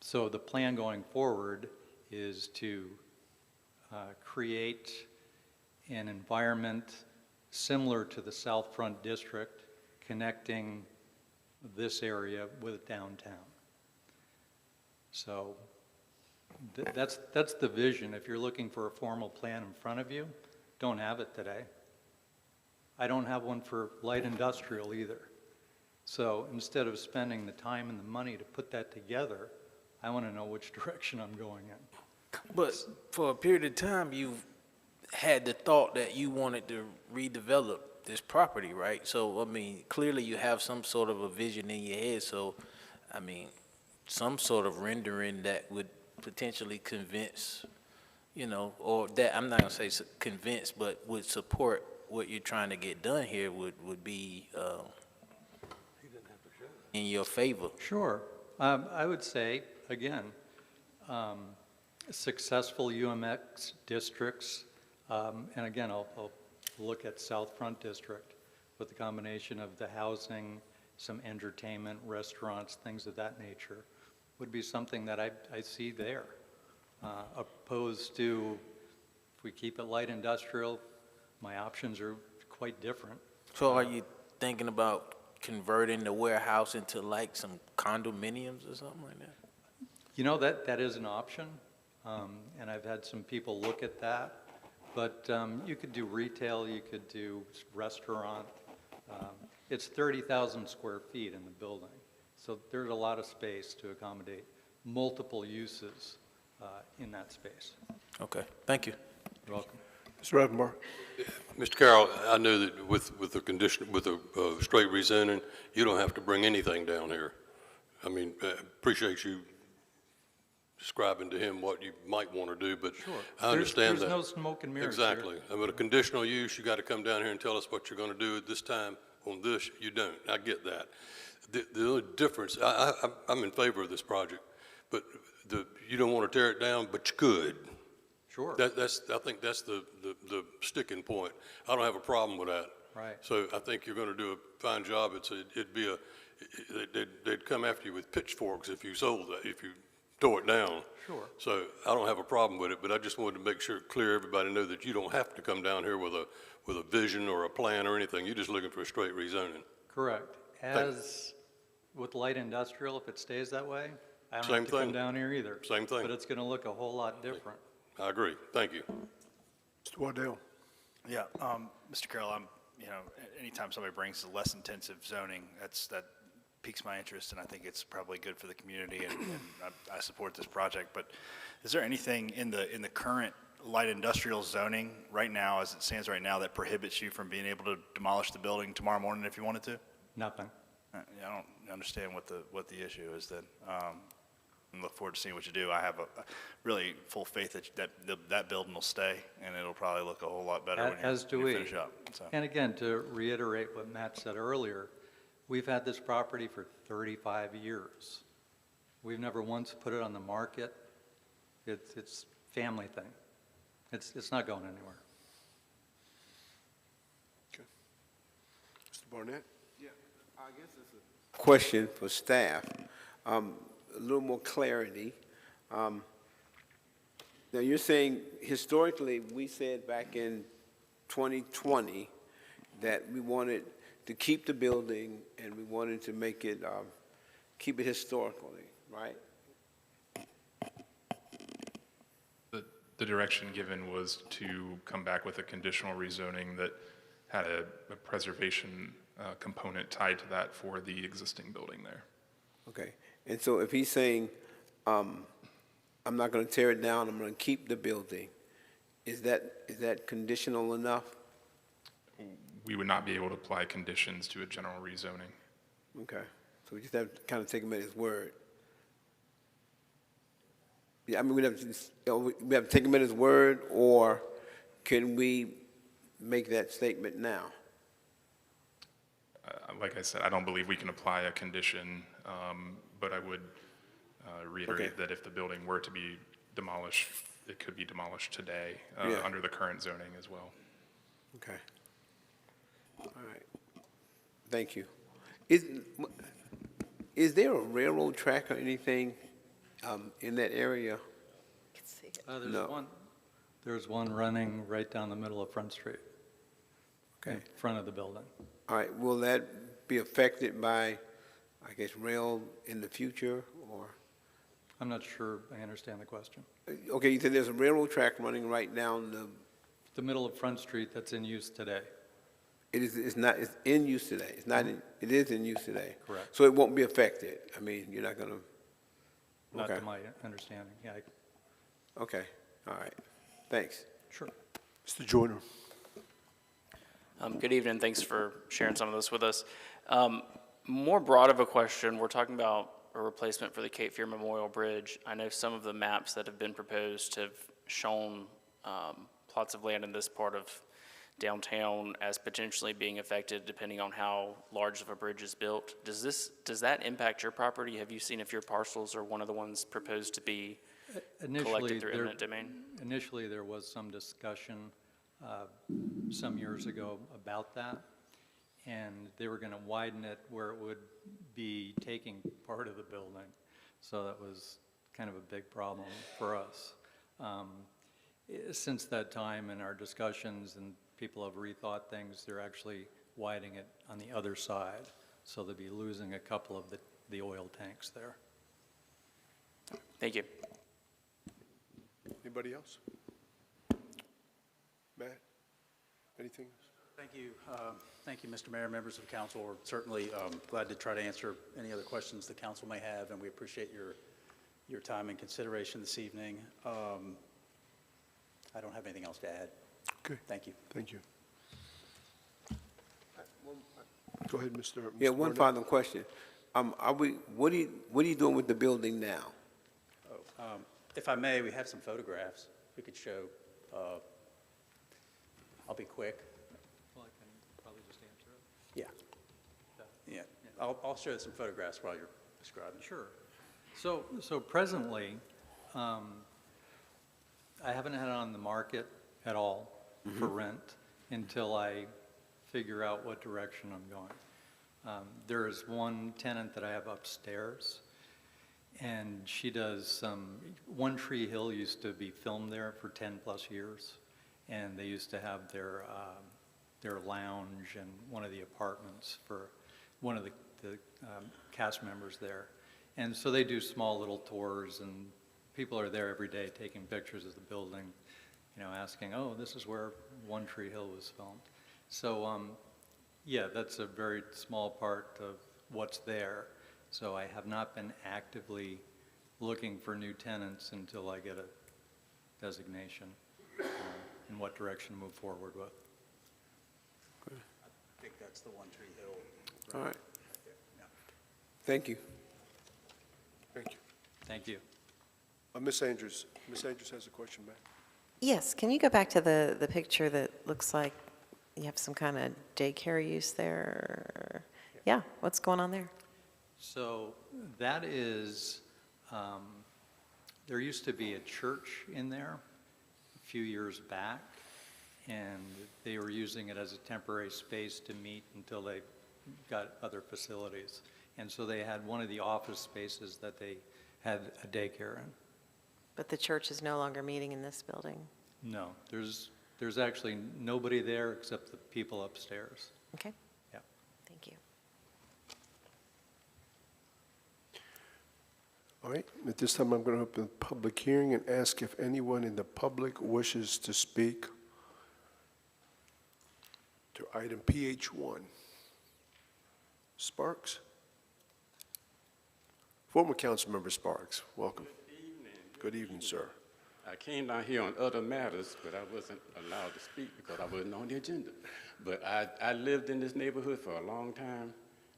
So the plan going forward is to create an environment similar to the South Front District, connecting this area with downtown. So that's the vision. If you're looking for a formal plan in front of you, don't have it today. I don't have one for light industrial either. So instead of spending the time and the money to put that together, I want to know which direction I'm going in. But for a period of time, you've had the thought that you wanted to redevelop this property, right? So, I mean, clearly you have some sort of a vision in your head, so, I mean, some sort of rendering that would potentially convince, you know, or that, I'm not gonna say convince, but would support what you're trying to get done here would be in your favor. Sure. I would say, again, successful UMX districts, and again, I'll look at South Front District with the combination of the housing, some entertainment, restaurants, things of that nature, would be something that I see there. Opposed to, if we keep it light industrial, my options are quite different. So are you thinking about converting the warehouse into like some condominiums or something like that? You know, that is an option, and I've had some people look at that. But you could do retail, you could do restaurant. It's 30,000 square feet in the building, so there's a lot of space to accommodate multiple uses in that space. Okay, thank you. You're welcome. Mr. Ravenbar. Mr. Carroll, I know that with the condition, with a straight rezoning, you don't have to bring anything down here. I mean, appreciate you describing to him what you might want to do, but Sure. I understand that. There's no smoke and mirrors Exactly. here. And with a conditional use, you got to come down here and tell us what you're going to do at this time. On this, you don't. I get that. The only difference, I'm in favor of this project, but you don't want to tear it down, but you could. Sure. I think that's the sticking point. I don't have a problem with that. Right. So I think you're going to do a fine job. They'd come after you with pitchforks if you sold that, if you tore it down. Sure. So I don't have a problem with it, but I just wanted to make sure, everybody know that you don't have to come down here with a vision or a plan or anything. You're just looking for a straight rezoning. Correct. As with light industrial, if it stays that way, I don't Same have to come thing. down here either. Same thing. But it's going to look a whole lot different. I agree. Thank you. Mr. Waddell. Yeah, Mr. Carroll, anytime somebody brings a less intensive zoning, that piques my interest, and I think it's probably good for the community, and I support this project. But is there anything in the current light industrial zoning right now, as it stands right now, that prohibits you from being able to demolish the building tomorrow morning if you wanted to? Nothing. I don't understand what the issue is then. And look forward to seeing what you do. I have a really full faith that building will stay, and it'll probably look a whole lot better when you finish up. So. And again, to reiterate what Matt said earlier, we've had this property for 35 years. We've never once put it on the market. It's family thing. It's not going anywhere. Okay. Mr. Barnett. Yeah, I guess it's a question for staff. A little more clarity. Now, you're saying historically, we said back in 2020 that we wanted to keep the building and we wanted to make it, keep it historically, right? The direction given was to come back with a conditional rezoning that had a preservation component tied to that for the existing building there. Okay. And so if he's saying, I'm not going to tear it down, I'm going to keep the building, is that conditional enough? We would not be able to apply conditions to a general rezoning. Okay. So we just have to kind of take him at his word. Yeah, I mean, we have to take him at his word, or can we make that statement now? Like I said, I don't believe we can apply a condition, but I would reiterate that if the building were to be demolished, it could be demolished today under the current zoning as well. Okay. All right. Thank you. Is there a railroad track or anything in that area? There's one running right down the middle of Front Street. Okay. In front of the building. All right. Will that be affected by, I guess, rail in the future, or? I'm not sure I understand the question. Okay, you said there's a railroad track running right down The middle of Front Street that's in use today. It's not, it's in use today. It's not, it is in use today. Correct. So it won't be affected. I mean, you're not gonna, Not to okay. my understanding, yeah. Okay, all right. Thanks. Sure. Mr. Joyner. Good evening. Thanks for sharing some of this with us. More broad of a question, we're talking about a replacement for the Cape Fear Memorial Bridge. I know some of the maps that have been proposed have shown plots of land in this part of downtown as potentially being affected depending on how large of a bridge is built. Does that impact your property? Have you seen if your parcels are one of the ones proposed to be collected through eminent domain? Initially, there was some discussion some years ago about that, and they were going to widen it where it would be taking part of the building. So that was kind of a big problem for us. Since that time in our discussions and people have rethought things, they're actually widening it on the other side. So they'll be losing a couple of the oil tanks there. Thank you. Anybody else? Matt, anything? Thank you. Thank you, Mr. Mayor, members of council. We're certainly glad to try to answer any other questions the council may have, and we appreciate your time and consideration this evening. I don't have anything else to add. Okay. Thank you. Thank you. Go ahead, Mr. Yeah, one Barnett. final question. What are you doing with the building now? If I may, we have some photographs we could show. I'll be quick. Well, I can probably just answer it. Yeah. Yeah. I'll show some photographs while you're describing. Sure. So presently, I haven't had it on the market at all for rent until I figure out what direction I'm going. There is one tenant that I have upstairs, and she does One Tree Hill used to be filmed there for 10 plus years, and they used to have their lounge in one of the apartments for one of the cast members there. And so they do small little tours, and people are there every day taking pictures of the building, you know, asking, oh, this is where One Tree Hill was filmed. So, yeah, that's a very small part of what's there. So I have not been actively looking for new tenants until I get a designation in what direction to move forward with. I think that's the One Tree Hill. All right. Thank you. Thank you. Thank you. Ms. Andrews. Ms. Andrews has a question, ma'am. Yes, can you go back to the picture that looks like you have some kind of daycare use there? Yeah, what's going on there? So that is, there used to be a church in there a few years back, and they were using it as a temporary space to meet until they got other facilities. And so they had one of the office spaces that they had a daycare in. But the church is no longer meeting in this building? No, there's actually nobody there except the people upstairs. Okay. Yeah. Thank you. All right, at this time, I'm going to open the public hearing and ask if anyone in the public wishes to speak to item PH1. Sparks? Former council member Sparks, welcome. Good evening, sir. I came down here on other matters, but I wasn't allowed to speak because I wasn't on the agenda. But I lived in this neighborhood for a long time,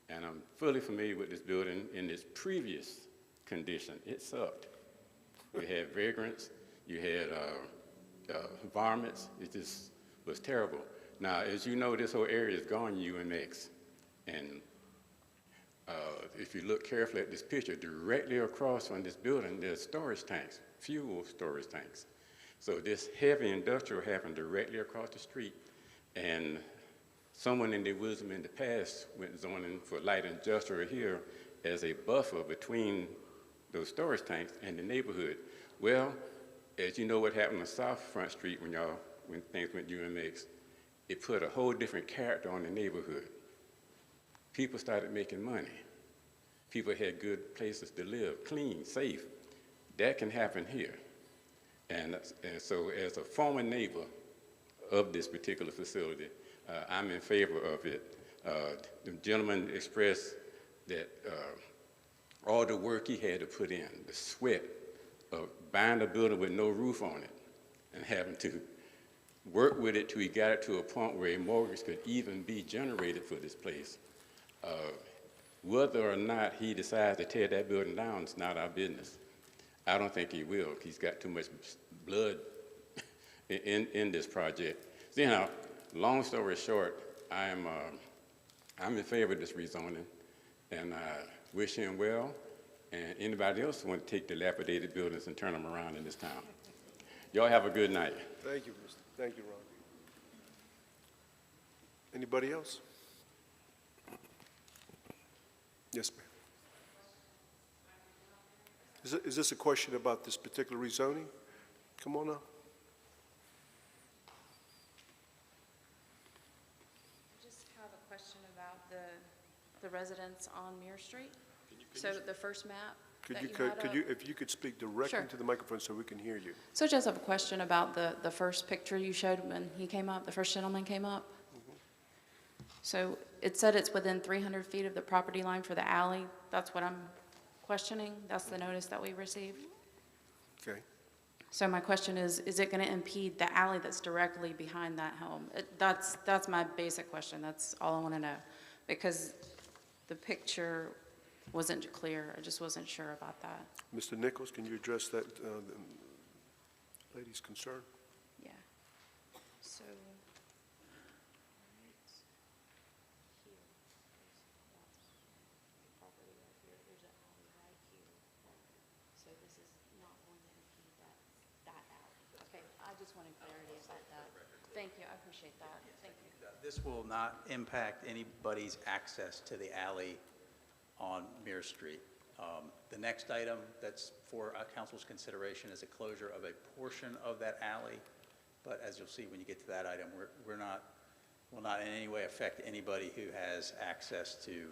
and I'm fully familiar with this building in its previous condition. It sucked. You had vagrants, you had varmints. It just was terrible. Now, as you know, this whole area is gone UMX, and if you look carefully at this picture, directly across from this building, there's storage tanks, fuel storage tanks. So this heavy industrial happened directly across the street, and someone in their wisdom in the past went zoning for light industrial here as a buffer between those storage tanks and the neighborhood. Well, as you know what happened on South Front Street when things went UMX, it put a whole different character on the neighborhood. People started making money. People had good places to live, clean, safe. That can happen here. And so as a former neighbor of this particular facility, I'm in favor of it. The gentleman expressed that all the work he had to put in, the sweat of buying a building with no roof on it and having to work with it till he got it to a point where a mortgage could even be generated for this place. Whether or not he decides to tear that building down is not our business. I don't think he will. He's got too much blood in this project. So, anyhow, long story short, I'm in favor of this rezoning, and I wish him well, and anybody else who want to take dilapidated buildings and turn them around in this town. Y'all have a good night. Thank you, Thank you, Ron. Anybody else? Yes, ma'am. Is this a question about this particular rezoning? Come on up. I just have a question about the residents on Muir Street. So the first map that you had up. If you could speak directly Sure. to the microphone so we can hear you. So I just have a question about the first picture you showed when he came up, the first gentleman came up. So it said it's within 300 feet of the property line for the alley. That's what I'm questioning. That's the notice that we received. Okay. So my question is it going to impede the alley that's directly behind that home? That's my basic question. That's all I want to know. Because the picture wasn't clear. I just wasn't sure about that. Mr. Nichols, can you address that the lady's concern? Yeah. So. I just wanted clarity about that. Thank you, I appreciate that. Thank you. This will not impact anybody's access to the alley on Muir Street. The next item that's for council's consideration is a closure of a portion of that alley. But as you'll see when you get to that item, will not in any way affect anybody who has access to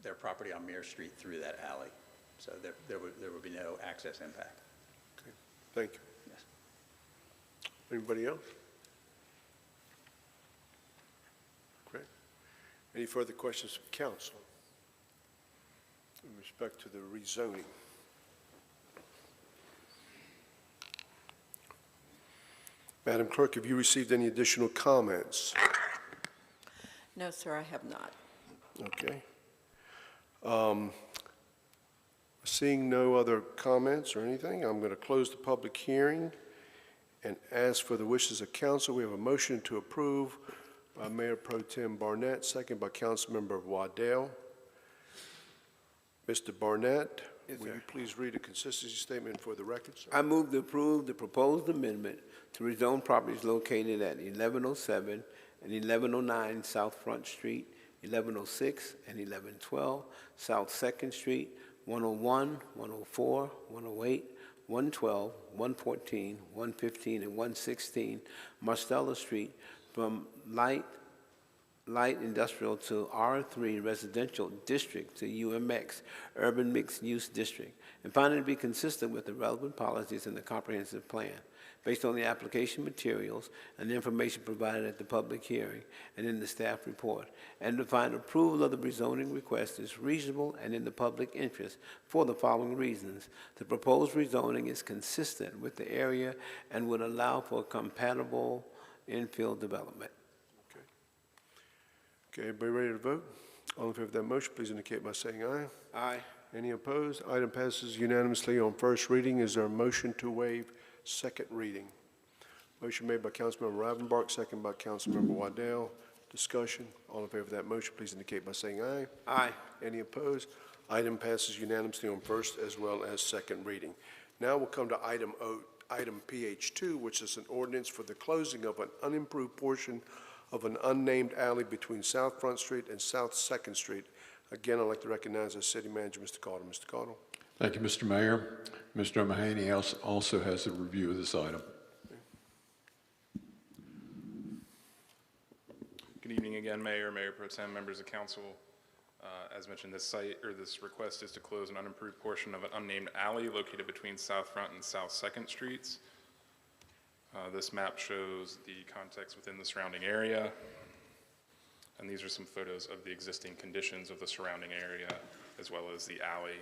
their property on Muir Street through that alley. So there will be no access impact. Okay, thank you. Yes. Anybody else? Great. Any further questions from council in respect to the rezoning? Madam Clerk, have you received any additional comments? No, sir, I have not. Okay. Seeing no other comments or anything, I'm going to close the public hearing and ask for the wishes of council. We have a motion to approve by Mayor Pro Tem Barnett, second by Councilmember Waddell. Mr. Barnett, Yes, will sir. you please read a consistency statement for the record, sir? I move to approve the proposed amendment to rezone properties located at 1107 and 1109 South Front Street, 1106 and 1112 South Second Street, 101, 104, 108, 112, 114, 115, and 116 Marcella Street from light industrial to R3 residential district to UMX, urban mixed use district, and finding to be consistent with the relevant policies in the comprehensive plan, based on the application materials and the information provided at the public hearing and in the staff report, and to find approval of the rezoning request is reasonable and in the public interest for the following reasons. The proposed rezoning is consistent with the area and would allow for compatible infill development. Okay, everybody ready to vote? All in favor of that motion, please indicate by saying aye. Aye. Any opposed? Item passes unanimously on first reading. Is there a motion to waive second reading? Motion made by Councilmember Ravenbark, second by Councilmember Waddell. Discussion. All in favor of that motion, please indicate by saying aye. Aye. Any opposed? Item passes unanimously on first as well as second reading. Now we'll come to item PH2, which is an ordinance for the closing of an unimproved portion of an unnamed alley between South Front Street and South Second Street. Again, I'd like to recognize our city manager, Mr. Caudle. Mr. Caudle. Thank you, Mr. Mayor. Mr. O'Mahaney also has a review of this item. Good evening again, Mayor, Mayor Pro Tem, members of council. As mentioned, this request is to close an unimproved portion of an unnamed alley located between South Front and South Second Streets. This map shows the context within the surrounding area. And these are some photos of the existing conditions of the surrounding area, as well as the alley.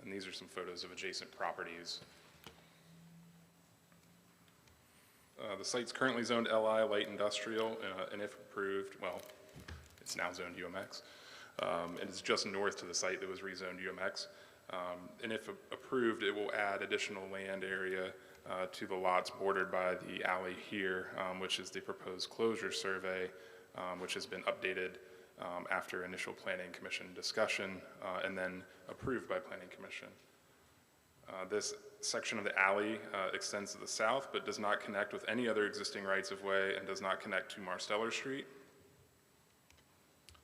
And these are some photos of adjacent properties. The site's currently zoned LI, light industrial, and if approved, well, it's now zoned UMX. And it's just north to the site that was rezoned UMX. And if approved, it will add additional land area to the lots bordered by the alley here, which is the proposed closure survey, which has been updated after initial Planning Commission discussion and then approved by Planning Commission. This section of the alley extends to the south but does not connect with any other existing rights-of-way and does not connect to Marsteller Street.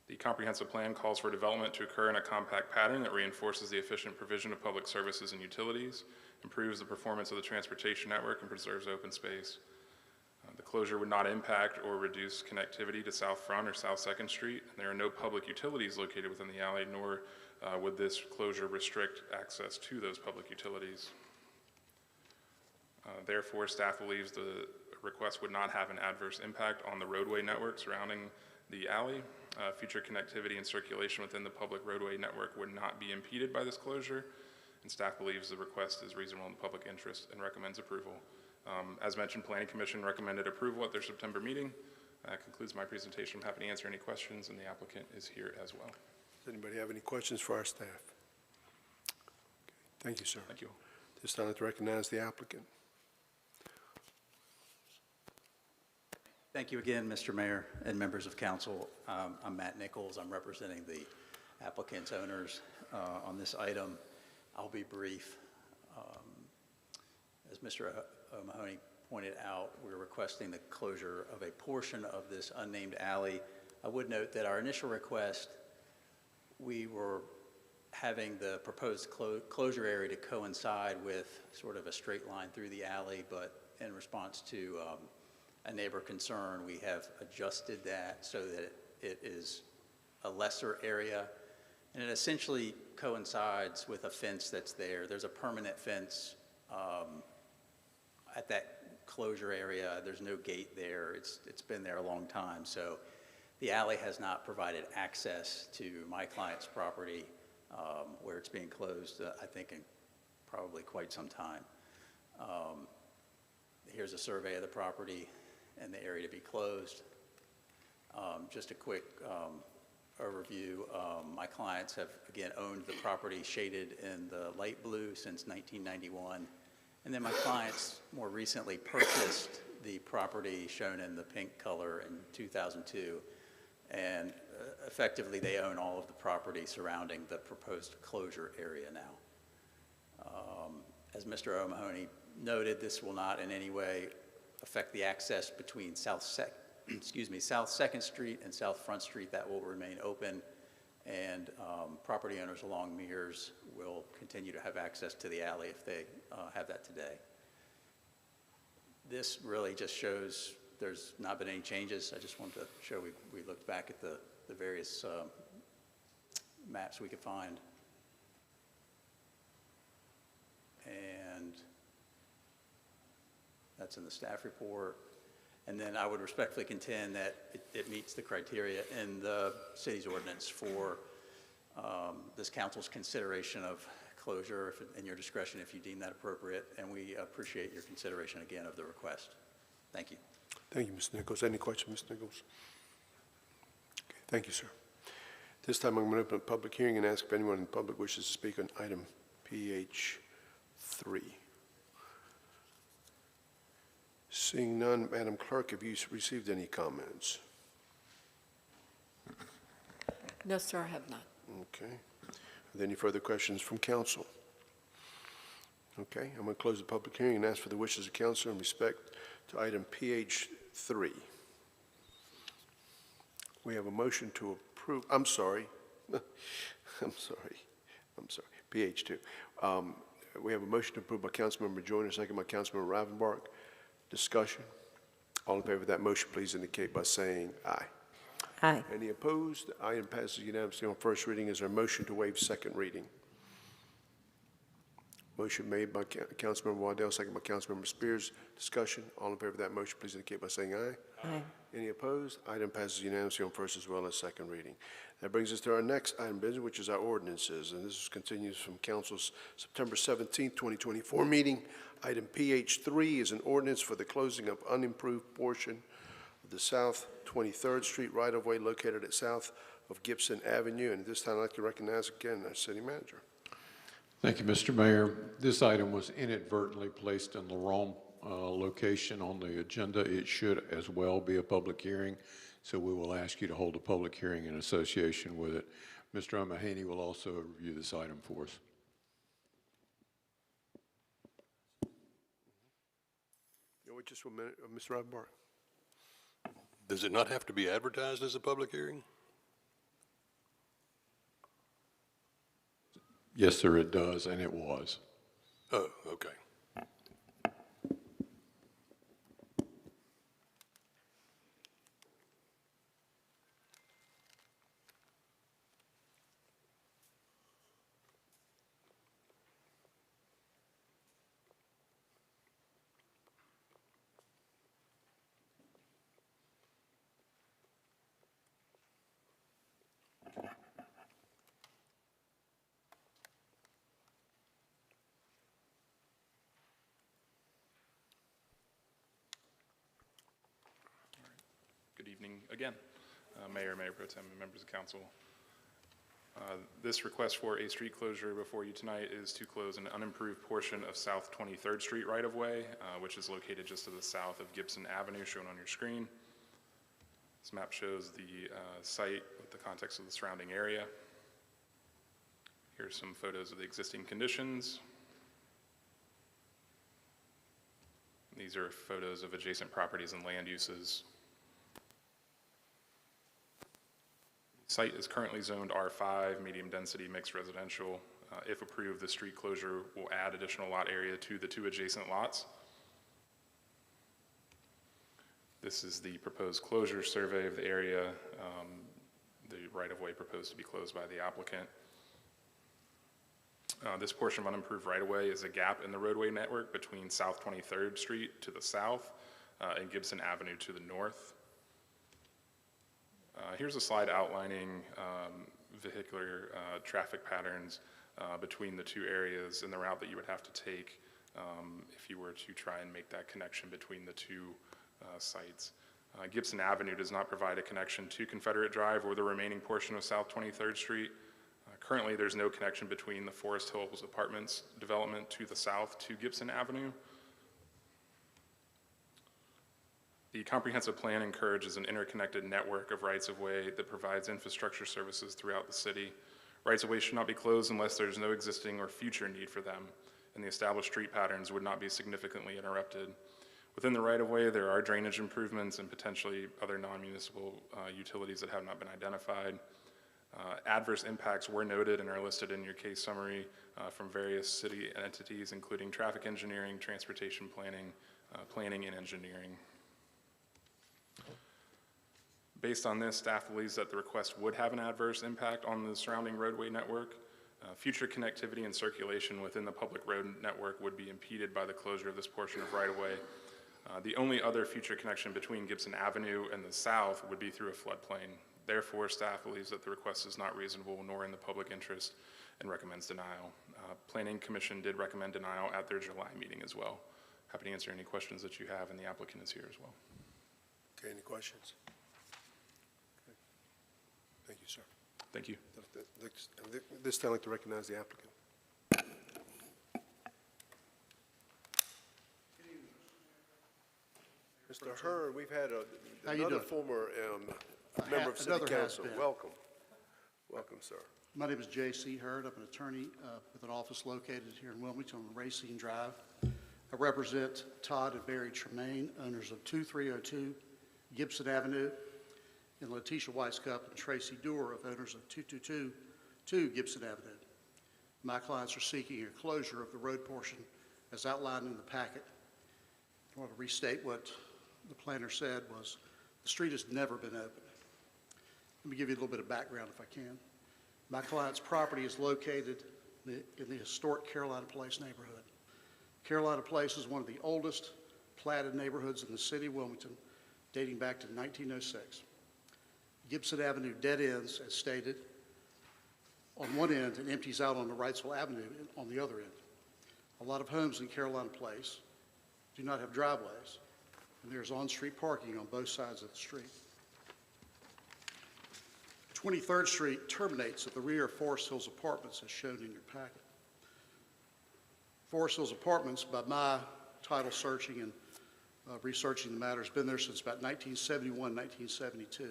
The comprehensive plan calls for development to occur in a compact pattern that reinforces the efficient provision of public services and utilities, improves the performance of the transportation network, and preserves open space. The closure would not impact or reduce connectivity to South Front or South 2nd Street. And there are no public utilities located within the alley, nor would this closure restrict access to those public utilities. Therefore, staff believes the request would not have an adverse impact on the roadway network surrounding the alley. Future connectivity and circulation within the public roadway network would not be impeded by this closure, and staff believes the request is reasonable in the public interest and recommends approval. As mentioned, Planning Commission recommended approval at their September meeting. That concludes my presentation. I'm happy to answer any questions, and the applicant is here as well. Does anybody have any questions for our staff? Okay. Thank you, sir. Thank you. This time, I'd like to recognize the applicant. Thank you again, Mr. Mayor and members of council. I'm Matt Nichols. I'm representing the applicant's owners on this item. I'll be brief. As Mr. O'Mahony pointed out, we're requesting the closure of a portion of this unnamed alley. I would note that our initial request, we were having the proposed closure area to coincide with sort of a straight line through the alley, but in response to a neighbor concern, we have adjusted that so that it is a lesser area, and it essentially coincides with a fence that's there. There's a permanent fence at that closure area. There's no gate there. It's been there a long time, so the alley has not provided access to my client's property where it's being closed, I think, in probably quite some time. Here's a survey of the property and the area to be closed. Just a quick overview. My clients have, again, owned the property shaded in the light blue since 1991. And then my clients more recently purchased the property shown in the pink color in 2002. And effectively, they own all of the property surrounding the proposed closure area now. As Mr. O'Mahony noted, this will not in any way affect the access between South 2nd Street and South Front Street. That will remain open, and property owners along Mears will continue to have access to the alley if they have that today. This really just shows there's not been any changes. I just wanted to show we looked back at the various maps we could find. And that's in the staff report. And then I would respectfully contend that it meets the criteria in the city's ordinance for this council's consideration of closure in your discretion if you deem that appropriate. And we appreciate your consideration again of the request. Thank you. Thank you, Mr. Nichols. Any questions, Mr. Nichols? Okay, thank you, sir. This time, I'm going to open a public hearing and ask if anyone in the public wishes to speak on item PH3. Seeing none, Madam Clerk, have you received any comments? No, sir, I have not. Okay. Are there any further questions from council? Okay, I'm going to close the public hearing and ask for the wishes of council in respect to item PH3. We have a motion to approve, I'm sorry, PH2. We have a motion to approve by Councilmember Joyner, second by Councilmember Ravenbark. Discussion. All in favor of that motion, please indicate by saying aye. Aye. Any opposed? The item passes unanimously on first reading. Is there a motion to waive second reading? Motion made by Councilmember Waddell, second by Councilmember Spears. Discussion. All in favor of that motion, please indicate by saying aye. Aye. Any opposed? Item passes unanimously on first as well as second reading. That brings us to our next item of business, which is our ordinances, and this continues from Council's September 17, 2024 meeting. Item PH3 is an ordinance for the closing of unimproved portion of the South 23rd Street right-of-way located at south of Gibson Avenue. And at this time, I'd like to recognize again our city manager. Thank you, Mr. Mayor. This item was inadvertently placed in the wrong location on the agenda. It should as well be a public hearing, so we will ask you to hold a public hearing in association with it. Mr. O'Mahaney will also review this item for us. Wait just 1 minute, Mr. Rothbard. Does it not have to be advertised as a public hearing? Yes, sir, it does, and it was. Oh, okay. Good evening again, Mayor, Mayor Pro Tem, and members of council. This request for a street closure before you tonight is to close an unimproved portion of South 23rd Street right-of-way, which is located just to the south of Gibson Avenue, shown on your screen. This map shows the site with the context of the surrounding area. Here's some photos of the existing conditions. These are photos of adjacent properties and land uses. The site is currently zoned R5, medium density mixed residential. If approved, the street closure will add additional lot area to the two adjacent lots. This is the proposed closure survey of the area. The right-of-way proposed to be closed by the applicant. This portion of unimproved right-of-way is a gap in the roadway network between South 23rd Street to the south and Gibson Avenue to the north. Here's a slide outlining vehicular traffic patterns between the two areas and the route that you would have to take if you were to try and make that connection between the two sites. Gibson Avenue does not provide a connection to Confederate Drive or the remaining portion of South 23rd Street. Currently, there's no connection between the Forest Hills Apartments development to the south to Gibson Avenue. The comprehensive plan encourages an interconnected network of rights-of-way that provides infrastructure services throughout the city. Rights-of-way should not be closed unless there's no existing or future need for them, and the established street patterns would not be significantly interrupted. Within the right-of-way, there are drainage improvements and potentially other non-municipal utilities that have not been identified. Adverse impacts were noted and are listed in your case summary from various city entities, including traffic engineering, transportation planning, planning and engineering. Based on this, staff believes that the request would have an adverse impact on the surrounding roadway network. Future connectivity and circulation within the public road network would be impeded by the closure of this portion of right-of-way. The only other future connection between Gibson Avenue and the south would be through a floodplain. Therefore, staff believes that the request is not reasonable nor in the public interest and recommends denial. Planning Commission did recommend denial at their July meeting as well. Happy to answer any questions that you have, and the applicant is here as well. Okay, any questions? Okay. Thank you, sir. Thank you. This time, I'd like to recognize the applicant. Mr. Hearn, we've had another former member of City Council. Welcome. Welcome, sir. My name is J.C. Hurd. I'm an attorney with an office located here in Wilmington on Racine Drive. I represent Todd and Barry Tremaine, owners of 2302 Gibson Avenue, and Letitia Weiskup and Tracy Doer, of owners of 2222 Gibson Avenue. My clients are seeking a closure of the road portion as outlined in the packet. I want to restate what the planner said was the street has never been open. Let me give you a little bit of background if I can. My client's property is located in the historic Carolina Place neighborhood. Carolina Place is one of the oldest platted neighborhoods in the city of Wilmington, dating back to 1906. Gibson Avenue dead ends, as stated, on one end and empties out onto Wrightsville Avenue on the other end. A lot of homes in Carolina Place do not have driveways, and there's on-street parking on both sides of the street. 23rd Street terminates at the rear of Forest Hills Apartments, as shown in your packet. Forest Hills Apartments, by my title searching and researching the matter, has been there since about 1971, 1972.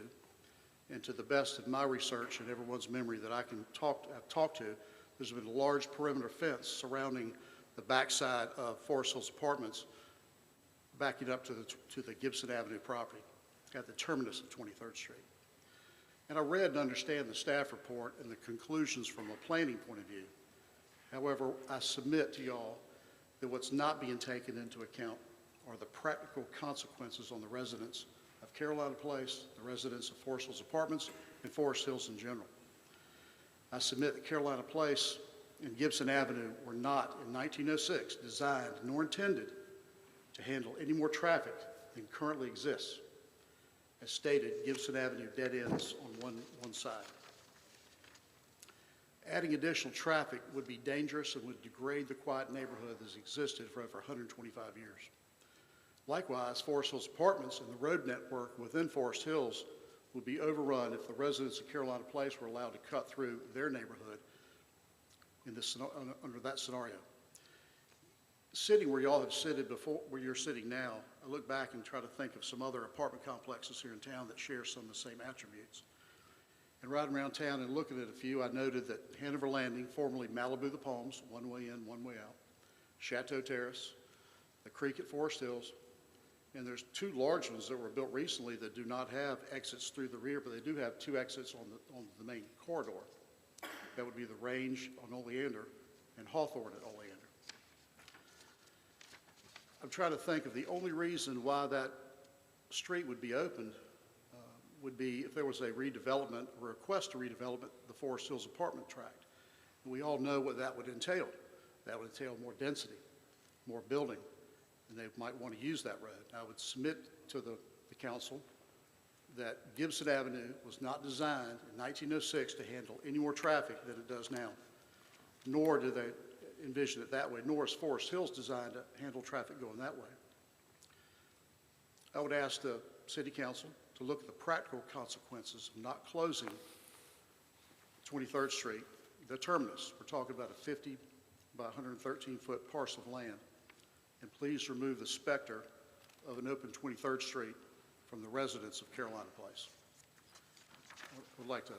And to the best of my research and everyone's memory that I've talked to, there's been a large perimeter fence surrounding the backside of Forest Hills Apartments, backing up to the Gibson Avenue property at the terminus of 23rd Street. And I read and understand the staff report and the conclusions from a planning point of view. However, I submit to y'all that what's not being taken into account are the practical consequences on the residents of Carolina Place, the residents of Forest Hills Apartments, and Forest Hills in general. I submit that Carolina Place and Gibson Avenue were not, in 1906, designed nor intended to handle any more traffic than currently exists. As stated, Gibson Avenue dead ends on one side. Adding additional traffic would be dangerous and would degrade the quiet neighborhood that has existed for over 125 years. Likewise, Forest Hills Apartments and the road network within Forest Hills would be overrun if the residents of Carolina Place were allowed to cut through their neighborhood in this, under that scenario. Sitting where y'all have sitted before, where you're sitting now, I look back and try to think of some other apartment complexes here in town that share some of the same attributes. And riding around town and looking at a few, I noted that Hanover Landing, formerly Malibu The Palms, one way in, one way out, Chateau Terrace, the Creek at Forest Hills, and there's two large ones that were built recently that do not have exits through the rear, but they do have two exits on the main corridor. That would be the Range on Oleander and Hawthorne at Oleander. I'm trying to think of the only reason why that street would be opened would be if there was a redevelopment or request to redevelopment the Forest Hills apartment tract. And we all know what that would entail. That would entail more density, more building, and they might want to use that road. I would submit to the council that Gibson Avenue was not designed in 1906 to handle any more traffic than it does now, nor do they envision it that way, nor is Forest Hills designed to handle traffic going that way. I would ask the City Council to look at the practical consequences of not closing 23rd Street, the terminus. We're talking about a 50 by 113-foot parcel of land. And please remove the specter of an open 23rd Street from the residents of Carolina Place. I would like to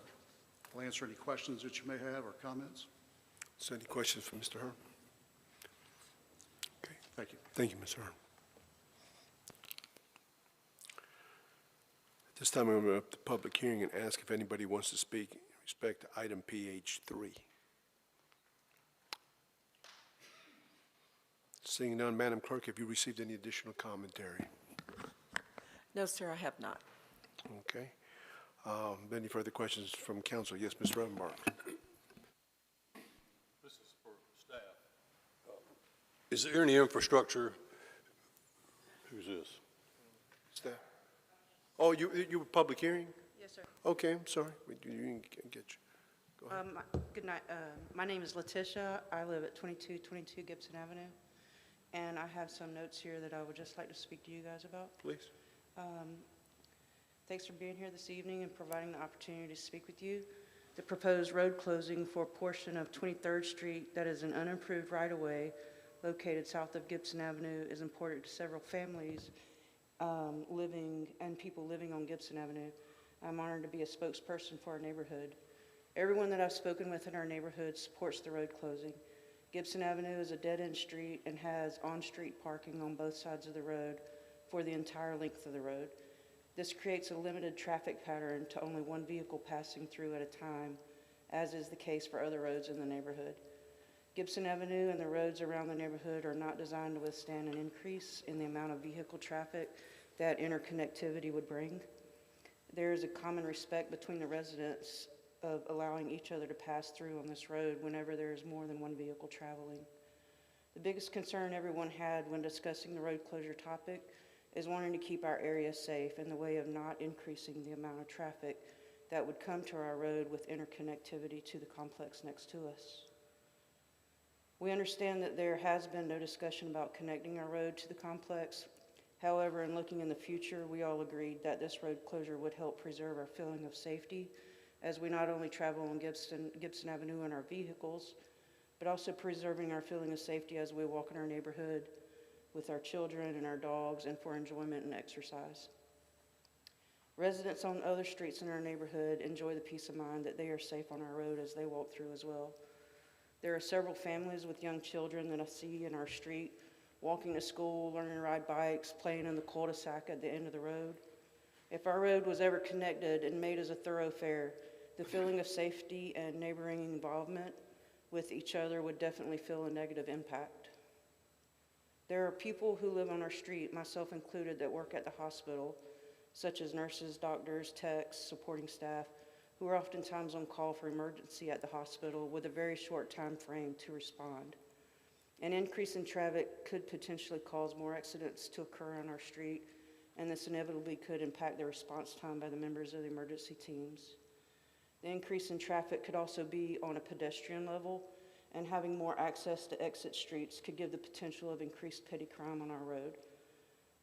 answer any questions that you may have or comments. So any questions for Mr. Hearn? Okay. Thank you. Thank you, Mr. Hearn. At this time, I'm going to open up the public hearing and ask if anybody wants to speak in respect to item PH3. Seeing none, Madam Clerk, have you received any additional commentary? No, sir, I have not. Okay. Any further questions from council? Yes, Ms. Rodenbach. This is for staff. Is there any infrastructure? Who's this? Staff. Oh, you were public hearing? Yes, sir. Okay, I'm sorry. We didn't get you. Go ahead. Good night. My name is Letitia. I live at 2222 Gibson Avenue, and I have some notes here that I would just like to speak to you guys about. Please. Thanks for being here this evening and providing the opportunity to speak with you. The proposed road closing for a portion of 23rd Street that is an unimproved right-of-way located south of Gibson Avenue is important to several families people living on Gibson Avenue. I'm honored to be a spokesperson for our neighborhood. Everyone that I've spoken with in our neighborhood supports the road closing. Gibson Avenue is a dead-end street and has on-street parking on both sides of the road for the entire length of the road. This creates a limited traffic pattern to only one vehicle passing through at a time, as is the case for other roads in the neighborhood. Gibson Avenue and the roads around the neighborhood are not designed to withstand an increase in the amount of vehicle traffic that interconnectivity would bring. There is a common respect between the residents of allowing each other to pass through on this road whenever there is more than one vehicle traveling. The biggest concern everyone had when discussing the road closure topic is wanting to keep our area safe in the way of not increasing the amount of traffic that would come to our road with interconnectivity to the complex next to us. We understand that there has been no discussion about connecting our road to the complex. However, in looking in the future, we all agreed that this road closure would help preserve our feeling of safety as we not only travel on Gibson Avenue in our vehicles, but also preserving our feeling of safety as we walk in our neighborhood with our children and our dogs and for enjoyment and exercise. Residents on other streets in our neighborhood enjoy the peace of mind that they are safe on our road as they walk through as well. There are several families with young children that I see in our street walking to school, learning to ride bikes, playing in the cul-de-sac at the end of the road. If our road was ever connected and made as a thoroughfare, the feeling of safety and neighboring involvement with each other would definitely feel a negative impact. There are people who live on our street, myself included, that work at the hospital, such as nurses, doctors, techs, supporting staff, who are oftentimes on call for emergency at the hospital with a very short time frame to respond. An increase in traffic could potentially cause more accidents to occur on our street, and this inevitably could impact the response time by the members of the emergency teams. The increase in traffic could also be on a pedestrian level, and having more access to exit streets could give the potential of increased petty crime on our road.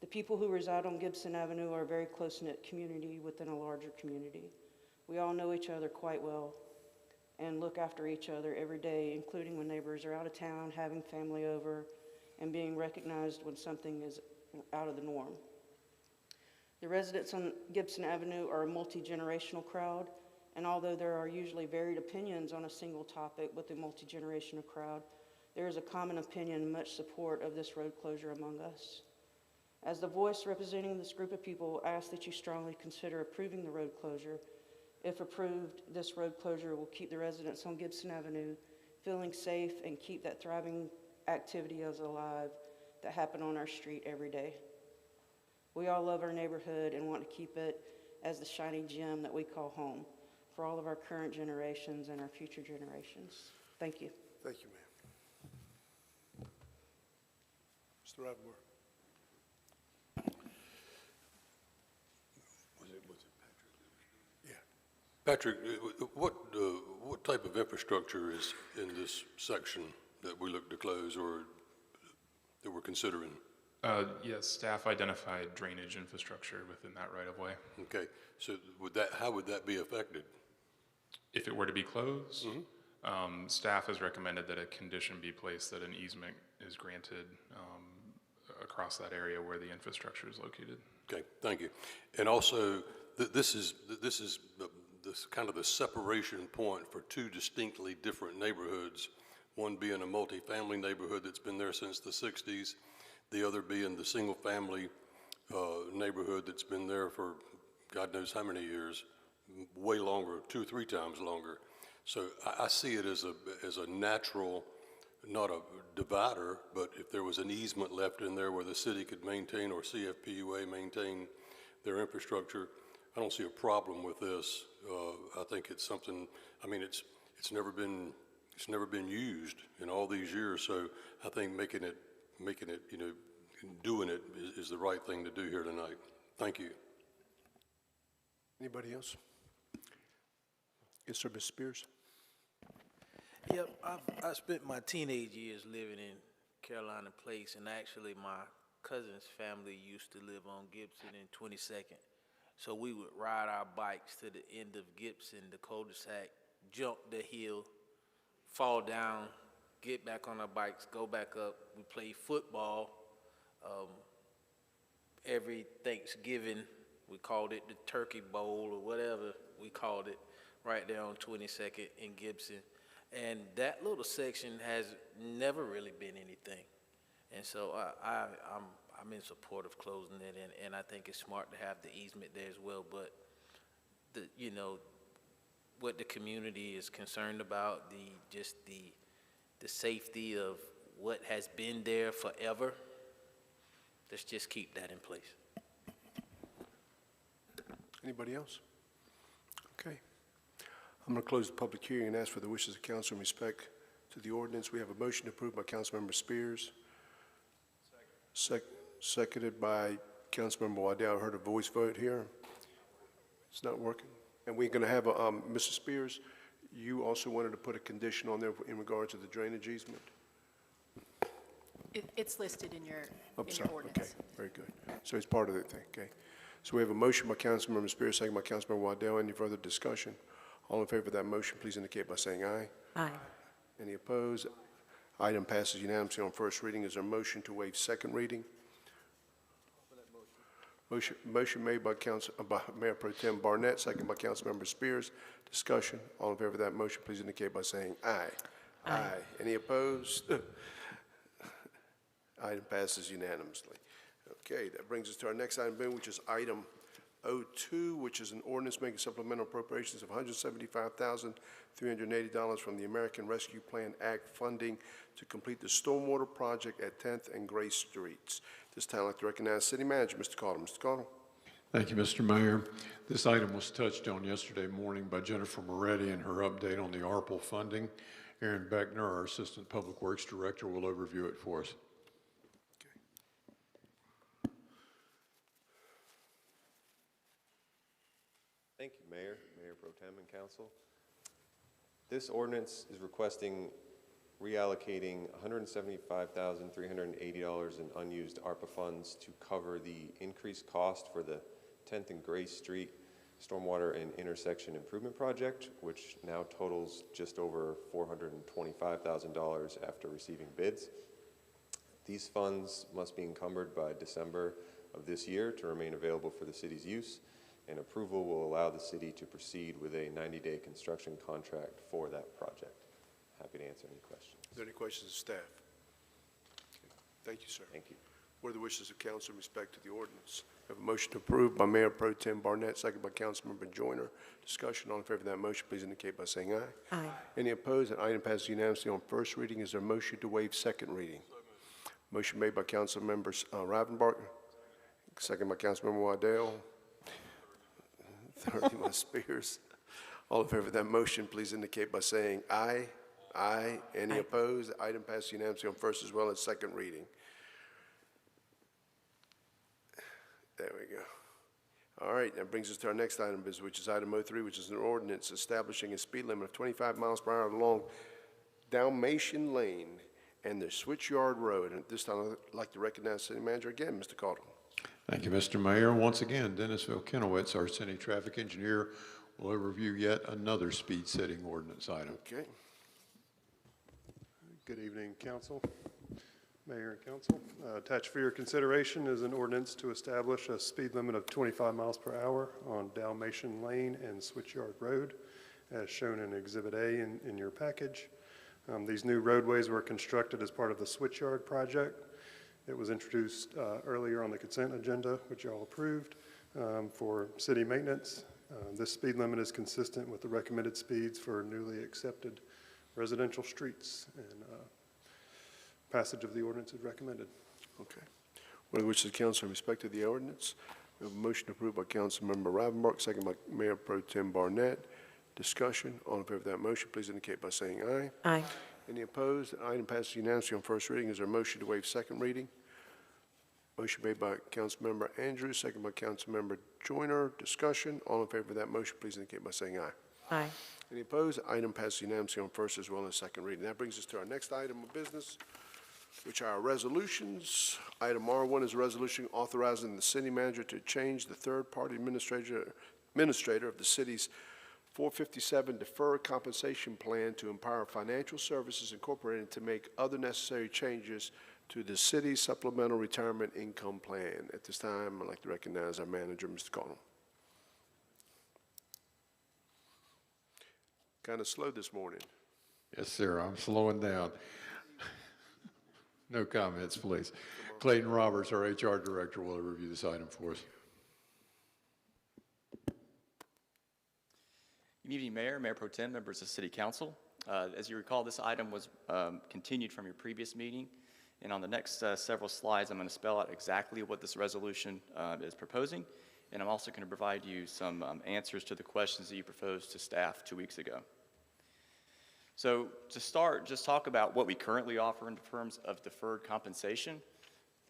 The people who reside on Gibson Avenue are a very close-knit community within a larger community. We all know each other quite well and look after each other every day, including when neighbors are out of town, having family over, and being recognized when something is out of the norm. The residents on Gibson Avenue are a multi-generational crowd, and although there are usually varied opinions on a single topic with the multi-generational crowd, there is a common opinion and much support of this road closure among us. As the voice representing this group of people, I ask that you strongly consider approving the road closure. If approved, this road closure will keep the residents on Gibson Avenue feeling safe and keep that thriving activity as alive that happen on our street every day. We all love our neighborhood and want to keep it as the shiny gem that we call home for all of our current generations and our future generations. Thank you. Thank you, ma'am. Mr. Rappaport. Patrick, what type of infrastructure is in this section that we look to close or that we're considering? Yes, staff identified drainage infrastructure within that right-of-way. Okay, so how would that be affected? If it were to be closed, staff has recommended that a condition be placed that an easement is granted across that area where the infrastructure is located. Okay, thank you. And also, this is kind of the separation point for two distinctly different neighborhoods, one being a multifamily neighborhood that's been there since the 60s, the other being the single-family neighborhood that's been there for God knows how many years, way longer, 2 or 3 times longer. So I see it as a natural, not a divider, but if there was an easement left in there where the city could maintain or CFPUA maintain their infrastructure, I don't see a problem with this. I think it's something, I mean, it's never been used in all these years, so I think making it, you know, doing it is the right thing to do here tonight. Thank you. Anybody else? Yes, sir, Mr. Spears. Yep, I spent my teenage years living in Carolina Place, and actually my cousin's family used to live on Gibson and 22nd. So we would ride our bikes to the end of Gibson, the cul-de-sac, jump the hill, fall down, get back on our bikes, go back up. We played football every Thanksgiving. We called it the Turkey Bowl or whatever we called it, right there on 22nd in Gibson. And that little section has never really been anything. And so I'm in support of closing it, and I think it's smart to have the easement there as well. But you know, what the community is concerned about, the safety of what has been there forever, let's just keep that in place. Anybody else? Okay. I'm going to close the public hearing and ask for the wishes of council in respect to the ordinance. We have a motion approved by Councilmember Spears. Seconded by Councilmember Waddell. I heard a voice vote here. It's not working. And we're going to have, Mr. Spears, you also wanted to put a condition on there in regard to the drainage easement? It's listed in your Sorry. ordinance. Okay, very good. So it's part of the thing, okay. So we have a motion by Councilmember Spears, second by Councilmember Waddell. Any further discussion? All in favor of that motion, please indicate by saying aye. Aye. Any opposed? Item passes unanimously on first reading. Is there a motion to waive second reading? Motion made by Mayor Pro Tem Barnett, second by Councilmember Spears. Discussion. All in favor of that motion, please indicate by saying aye. Aye. Any opposed? Item passes unanimously. Okay, that brings us to our next item, which is item 02, which is an ordinance making supplemental appropriations of $175,380 from the American Rescue Plan Act funding to complete the stormwater project at 10th and Gray Streets. This time I'd like to recognize City Manager, Mr. Cottle. Mr. Cottle. Thank you, Mr. Mayor. This item was touched on yesterday morning by Jennifer Moretti in her update on the ARPL funding. Aaron Beckner, our Assistant Public Works Director, will overview it for us. Thank you, Mayor, Mayor Pro Tem and Council. This ordinance is requesting reallocating $175,380 in unused ARPA funds to cover the increased cost for the 10th and Gray Street Stormwater and Intersection Improvement Project, which now totals just over $425,000 after receiving bids. These funds must be encumbered by December of this year to remain available for the city's use, and approval will allow the city to proceed with a 90-day construction contract for that project. Happy to answer any questions. Are there any questions of staff? Okay. Thank you, sir. Thank you. What are the wishes of council in respect to the ordinance? We have a motion approved by Mayor Pro Tem Barnett, second by Councilmember Joyner. Discussion. All in favor of that motion, please indicate by saying aye. Aye. Any opposed? The item passes unanimously on first reading. Is there a motion to waive second reading? Motion made by Councilmember Rivenbark, second by Councilmember Waddell, third by Spears. All in favor of that motion, please indicate by saying aye. Aye. Any opposed? The item passes unanimously on first as well as second reading. There we go. All right, that brings us to our next item, which is item 03, which is an ordinance establishing a speed limit of 25 miles per hour along Dalmatian Lane and the Switchyard Road. And at this time, I'd like to recognize City Manager again, Mr. Caldwell. Thank you, Mr. Mayor. Once again, Dennis Vilkinowitz, our city traffic engineer, will overview yet another speed setting ordinance item. Okay. Good evening, Council, Mayor and Council. Attached for your consideration is an ordinance to establish a speed limit of 25 miles per hour on Dalmatian Lane and Switchyard Road, as shown in Exhibit A in your package. These new roadways were constructed as part of the Switchyard project. It was introduced earlier on the consent agenda, which you all approved, for city maintenance. This speed limit is consistent with the recommended speeds for newly accepted residential streets, and passage of the ordinance is recommended. Okay. What are the wishes of council in respect to the ordinance? We have a motion approved by Councilmember Rivenbark, second by Mayor Pro Tem Barnett. Discussion. All in favor of that motion, please indicate by saying aye. Aye. Any opposed? The item passes unanimously on first reading. Is there a motion to waive second reading? Motion made by Councilmember Andrews, second by Councilmember Joyner. Discussion. All in favor of that motion, please indicate by saying aye. Aye. Any opposed? The item passes unanimously on first as well as second reading. That brings us to our next item of business, which are our resolutions. Item R1 is a resolution authorizing the city manager to change the third-party administrator of the city's 457 Deferred Compensation Plan to Empower Financial Services Incorporated to make other necessary changes to the city's supplemental retirement income plan. At this time, I'd like to recognize our manager, Mr. Connell. Kind of slow this morning. Yes, sir. I'm slowing down. No comments, please. Clayton Roberts, our HR director, will review this item for us. Good evening, Mayor, Mayor Pro Tem, members of City Council. As you recall, this item was continued from your previous meeting, and on the next several slides, I'm going to spell out exactly what this resolution is proposing, and I'm also going to provide you some answers to the questions that you proposed to staff 2 weeks ago. So to start, just talk about what we currently offer in terms of deferred compensation.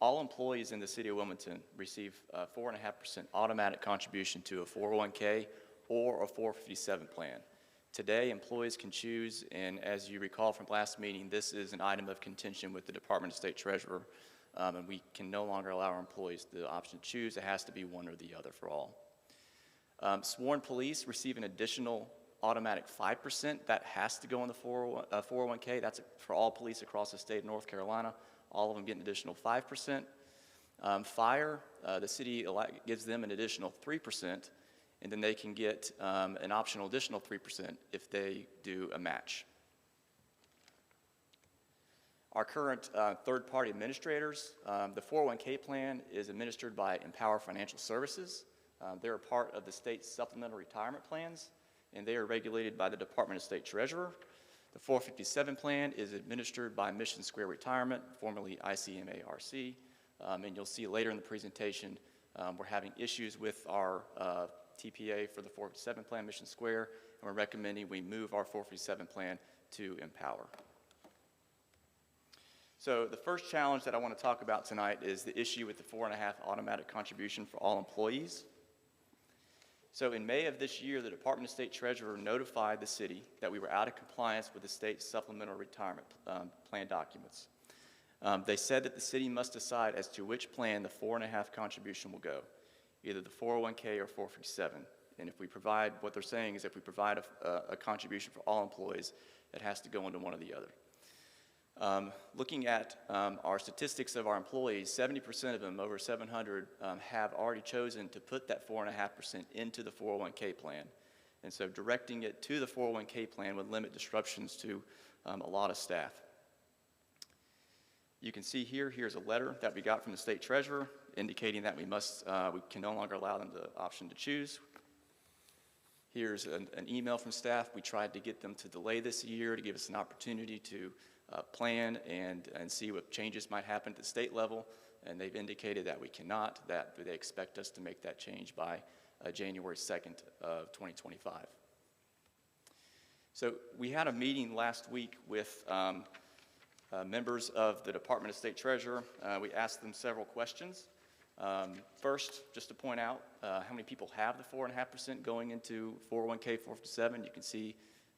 All employees in the city of Wilmington receive a 4.5% automatic contribution to a 401k or a 457 plan. Today, employees can choose, and as you recall from last meeting, this is an item of contention with the Department of State Treasurer, and we can no longer allow our employees the option to choose. It has to be one or the other for all. Sworn police receive an additional automatic 5%. That has to go in the 401k. That's for all police across the state of North Carolina. All of them get an additional 5%. Fire, the city gives them an additional 3%, and then they can get an optional additional 3% if they do a match. Our current third-party administrators, the 401k plan is administered by Empower Financial Services. They're a part of the state's supplemental retirement plans, and they are regulated by the Department of State Treasurer. The 457 plan is administered by Mission Square Retirement, formerly ICMARC, and you'll see later in the presentation we're having issues with our TPA for the 457 plan, Mission Square, and we're recommending we move our 457 plan to Empower. So the first challenge that I want to talk about tonight is the issue with the 4.5 automatic contribution for all employees. So in May of this year, the Department of State Treasurer notified the city that we were out of compliance with the state's supplemental retirement plan documents. They said that the city must decide as to which plan the 4.5 contribution will go, either the 401k or 457. And if we provide, what they're saying is if we provide a contribution for all employees, it has to go into one or the other. Looking at our statistics of our employees, 70% of them, over 700, have already chosen to put that 4.5% into the 401k plan. And so directing it to the 401k plan would limit disruptions to a lot of staff. You can see here's a letter that we got from the state treasurer indicating that we can no longer allow them the option to choose. Here's an email from staff. We tried to get them to delay this year to give us an opportunity to plan and see what changes might happen at the state level, and they've indicated that we cannot, that they expect us to make that change by January 2nd of 2025. So we had a meeting last week with members of the Department of State Treasurer. We asked them several questions. First, just to point out how many people have the 4.5% going into 401k, 457. You can see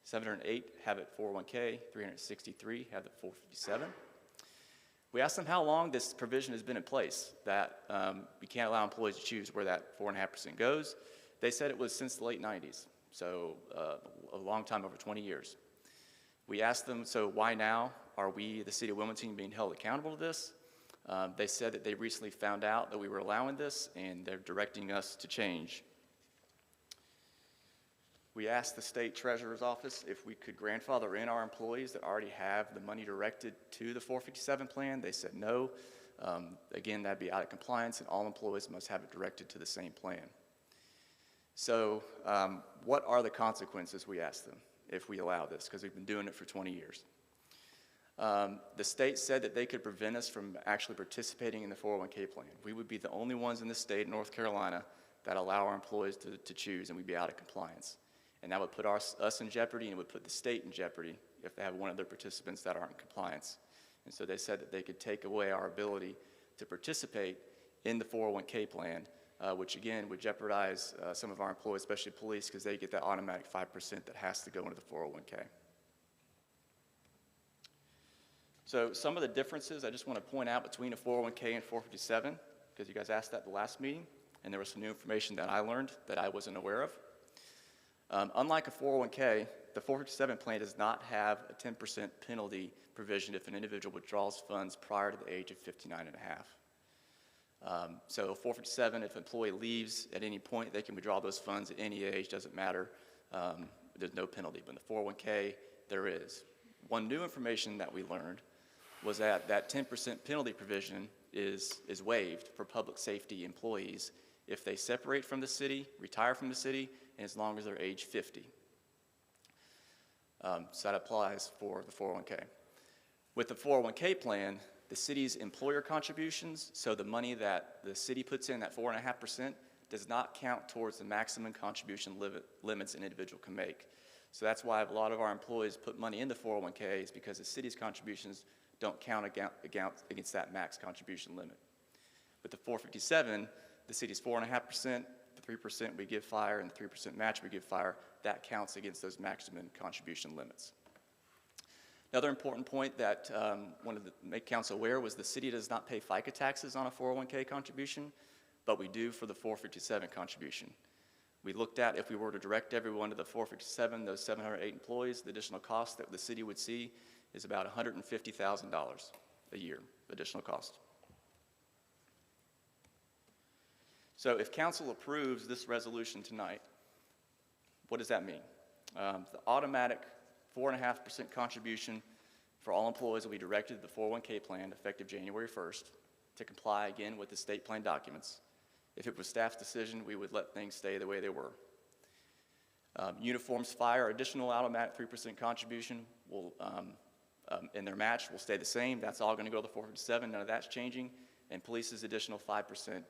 708 have it 401k, 363 have it 457. We asked them how long this provision has been in place, that we can't allow employees to choose where that 4.5% goes. They said it was since the late 90s, so a long time, over 20 years. We asked them, so why now are we, the city of Wilmington, being held accountable to this? They said that they recently found out that we were allowing this, and they're directing us to change. We asked the state treasurer's office if we could grandfather in our employees that already have the money directed to the 457 plan. They said no. Again, that'd be out of compliance, and all employees must have it directed to the same plan. So what are the consequences, we asked them, if we allow this, because we've been doing it for 20 years. The state said that they could prevent us from actually participating in the 401k plan. We would be the only ones in the state of North Carolina that allow our employees to choose, and we'd be out of compliance. And that would put us in jeopardy, and it would put the state in jeopardy if they have one of their participants that aren't in compliance. And so they said that they could take away our ability to participate in the 401k plan, which again would jeopardize some of our employees, especially police, because they get that automatic 5% that has to go into the 401k. So some of the differences I just want to point out between a 401k and 457, because you guys asked that at the last meeting, and there was some new information that I learned that I wasn't aware of. Unlike a 401k, the 457 plan does not have a 10% penalty provision if an individual withdraws funds prior to the age of 59 and a half. So 457, if an employee leaves at any point, they can withdraw those funds at any age, doesn't matter. There's no penalty. But in the 401k, there is. One new information that we learned was that that 10% penalty provision is waived for public safety employees if they separate from the city, retire from the city, and as long as they're age 50. So that applies for the 401k. With the 401k plan, the city's employer contributions, so the money that the city puts in, that 4.5%, does not count towards the maximum contribution limits an individual can make. So that's why a lot of our employees put money into 401ks, because the city's contributions don't count against that max contribution limit. With the 457, the city's 4.5%, the 3% we give fire, and the 3% match we give fire, that counts against those maximum contribution limits. Another important point that wanted to make council aware was the city does not pay FICA taxes on a 401k contribution, but we do for the 457 contribution. We looked at if we were to direct everyone to the 457, those 708 employees, the additional cost that the city would see is about $150,000 a year, additional cost. So if council approves this resolution tonight, what does that mean? The automatic 4.5% contribution for all employees will be directed to the 401k plan effective January 1st to comply again with the state plan documents. If it was staff's decision, we would let things stay the way they were. Uniforms fire additional automatic 3% contribution will, in their match will stay the same. That's all going to go to the 457. None of that's changing. And police's additional 5%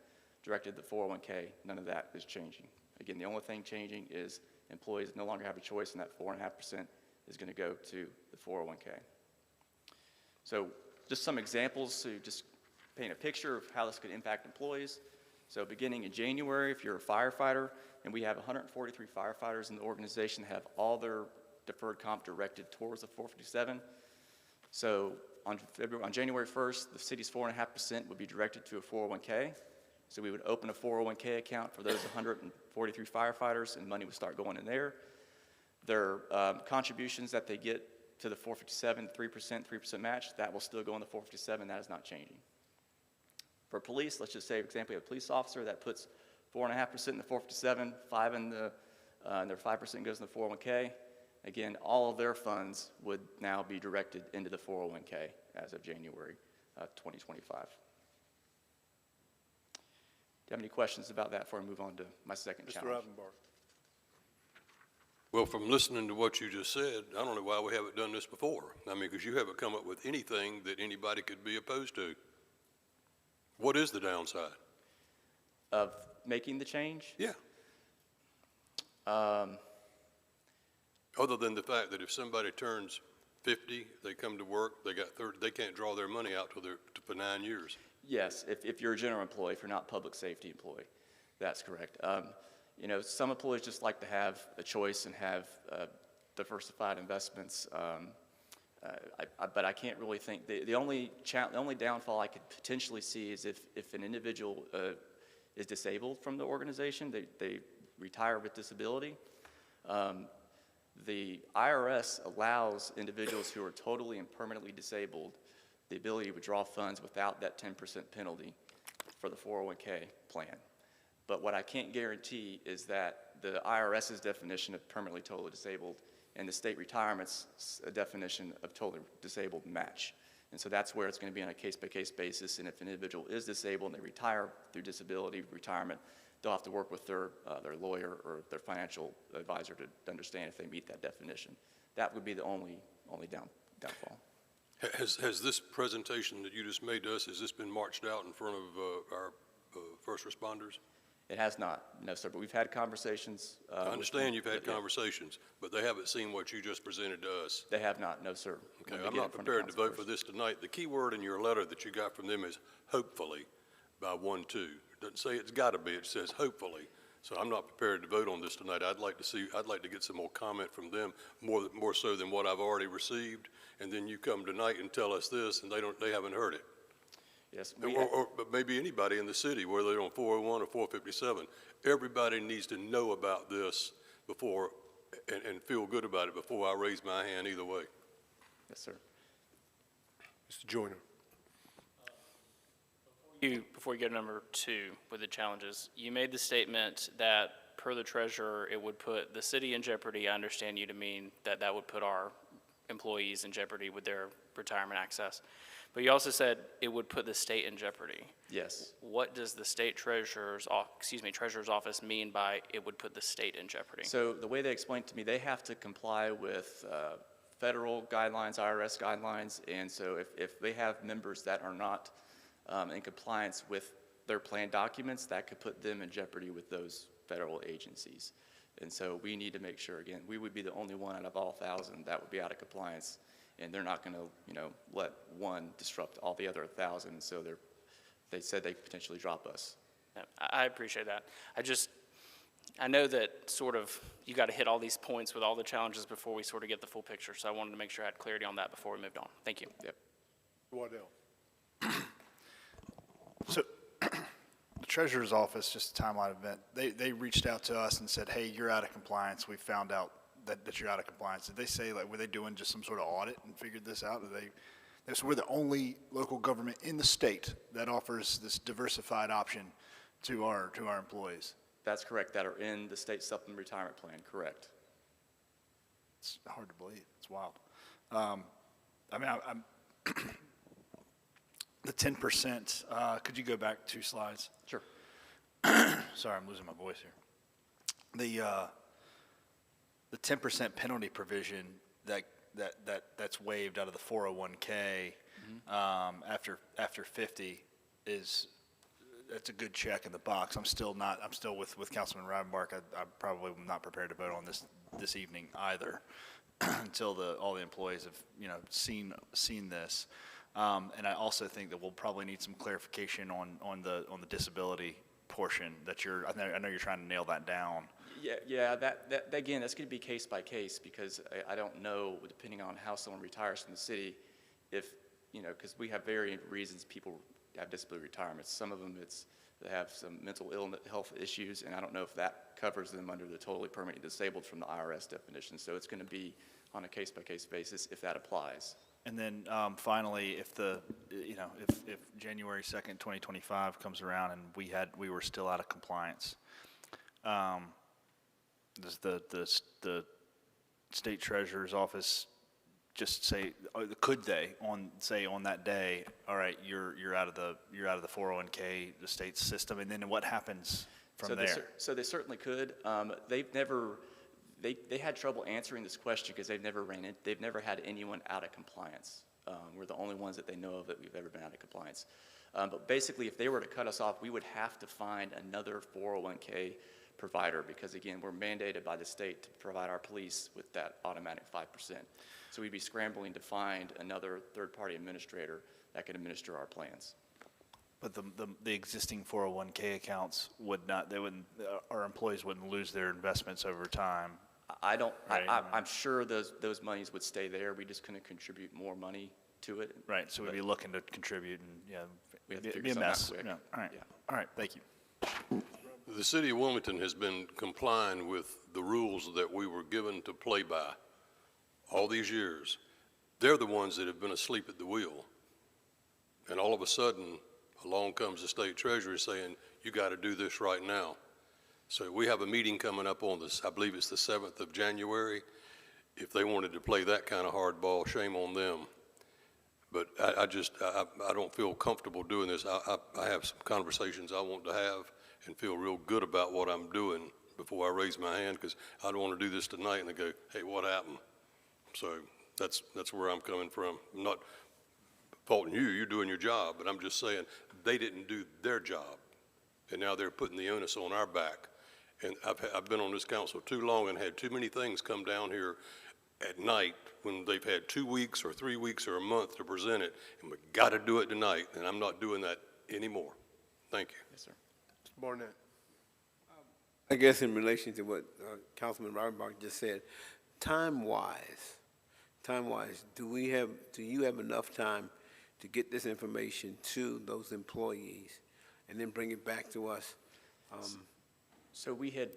directed to the 401k. None of that is changing. Again, the only thing changing is employees no longer have a choice, and that 4.5% is going to go to the 401k. So just some examples to just paint a picture of how this could impact employees. So beginning in January, if you're a firefighter, and we have 143 firefighters in the organization that have all their deferred comp directed towards the 457. So on January 1st, the city's 4.5% would be directed to a 401k. So we would open a 401k account for those 143 firefighters, and money would start going in there. Their contributions that they get to the 457, 3% match, that will still go in the 457. That is not changing. For police, let's just say, for example, you have a police officer that puts 4.5% in the 457, 5 in the, and their 5% goes in the 401k. Again, all of their funds would now be directed into the 401k as of January 2025. Do you have any questions about that before I move on to my second challenge? Mr. Rivenbark. Well, from listening to what you just said, I don't know why we haven't done this before. I mean, because you haven't come up with anything that anybody could be opposed to. What is the downside? Of making the change? Yeah. Other than the fact that if somebody turns 50, they come to work, they got 30, they can't draw their money out for 9 years. Yes, if you're a general employee, if you're not a public safety employee, that's correct. You know, some employees just like to have a choice and have diversified investments. But I can't really think, the only downfall I could potentially see is if an individual is disabled from the organization, they retire with disability. The IRS allows individuals who are totally and permanently disabled the ability to withdraw funds without that 10% penalty for the 401k plan. But what I can't guarantee is that the IRS's definition of permanently totally disabled and the state retirement's definition of totally disabled match. And so that's where it's going to be on a case-by-case basis, and if an individual is disabled and they retire through disability retirement, they'll have to work with their lawyer or their financial advisor to understand if they meet that definition. That would be the only downfall. Has this presentation that you just made to us, has this been marched out in front of our first responders? It has not, no, sir, but we've had conversations. I understand you've had conversations, but they haven't seen what you just presented to us. They have not, no, sir. Okay, I'm not prepared to vote for this tonight. The key word in your letter that you got from them is hopefully by 1-2. It doesn't say it's got to be, it says hopefully. So I'm not prepared to vote on this tonight. I'd like to get some more comment from them, more so than what I've already received. And then you come tonight and tell us this, and they haven't heard it. Yes. Or maybe anybody in the city, whether they're on 401 or 457. Everybody needs to know about this before, and feel good about it before I raise my hand either way. Yes, sir. Mr. Joyner. Before you go to number 2 with the challenges, you made the statement that per the treasurer, it would put the city in jeopardy. I understand you to mean that that would put our employees in jeopardy with their retirement access. But you also said it would put the state in jeopardy. Yes. What does the state treasurer's office mean by it would put the state in jeopardy? So the way they explained to me, they have to comply with federal guidelines, IRS guidelines, and so if they have members that are not in compliance with their plan documents, that could put them in jeopardy with those federal agencies. And so we need to make sure, again, we would be the only one out of all 1,000 that would be out of compliance, and they're not going to, let one disrupt all the other 1,000. So they said they potentially drop us. Yeah, I appreciate that. I know that sort of you got to hit all these points with all the challenges before we sort of get the full picture. So I wanted to make sure I had clarity on that before we moved on. Thank you. Yep. Waddell. So the treasurer's office, just a timeline event, they reached out to us and said, hey, you're out of compliance. We found out that you're out of compliance. Did they say, like, were they doing just some sort of audit and figured this out? So we're the only local government in the state that offers this diversified option to our employees. That's correct, that are in the state supplemental retirement plan, correct. It's hard to believe. It's wild. I'm the 10%, could you go back 2 slides? Sure. Sorry, I'm losing my voice here. The 10% penalty provision that's waived out of the 401K after 50 that's a good check in the box. I'm still with Councilman Rivenbark. I'm probably not prepared to vote on this evening either until all the employees have seen this. And I also think that we'll probably need some clarification on the disability portion that I know you're trying to nail that down. Yeah. That again, that's going to be case by case, because I don't know, depending on how someone retires from the city, if because we have varying reasons people have disability retirements. Some of them they have some mental illness, health issues, and I don't know if that covers them under the totally permanently disabled from the IRS definition. So it's going to be on a case by case basis if that applies. And then finally, if January 2nd, 2025 comes around and we were still out of compliance, does the state treasurer's office just say, could they on that day, all right, you're out of the 401K, the state system, and then what happens from there? So they certainly could. They had trouble answering this question because they've never had anyone out of compliance. We're the only ones that they know of that we've ever been out of compliance. But basically, if they were to cut us off, we would have to find another 401K provider, because again, we're mandated by the state to provide our police with that automatic 5%. So we'd be scrambling to find another third-party administrator that could administer our plans. But the existing 401K accounts our employees wouldn't lose their investments over time. I'm sure those monies would stay there. We just couldn't contribute more money to it. Right, so we'd be looking to contribute, and we have to be figure a something mess. out quick. Yeah. All right, thank you. The city of Wilmington has been complying with the rules that we were given to play by all these years. They're the ones that have been asleep at the wheel. And all of a sudden, along comes the state treasurer saying, you got to do this right now. So we have a meeting coming up on I believe it's the 7th of January. If they wanted to play that kind of hardball, shame on them. But I don't feel comfortable doing this. I have some conversations I want to have and feel real good about what I'm doing before I raise my hand, because I don't want to do this tonight and they go, hey, what happened? So that's where I'm coming from. I'm not faulting you, you're doing your job, but I'm just saying they didn't do their job. And now they're putting the onus on our back. And I've been on this council too long and had too many things come down here at night when they've had 2 weeks or 3 weeks or a month to present it, and we got to do it tonight, and I'm not doing that anymore. Thank you. Yes, sir. Mr. Barnett. I guess in relation to what Councilman Rivenbark just said, time-wise, do you have enough time to get this information to those employees and then bring it back to us? So we had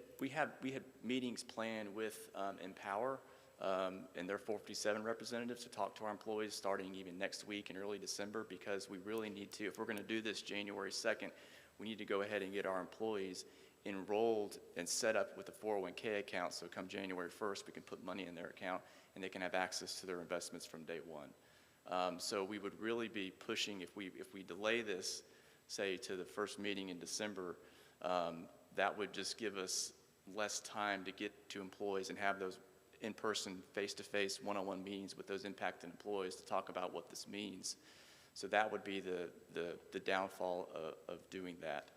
meetings planned with Empower and their 457 representatives to talk to our employees starting even next week in early December, because we really need to, if we're going to do this January 2nd, we need to go ahead and get our employees enrolled and set up with a 401K account, so come January 1st, we can put money in their account and they can have access to their investments from day one. So we would really be pushing, if we delay this, say, to the first meeting in December, that would just give us less time to get to employees and have those in-person, face-to-face, one-on-one meetings with those impacted employees to talk about what this means. So that would be the downfall of doing that.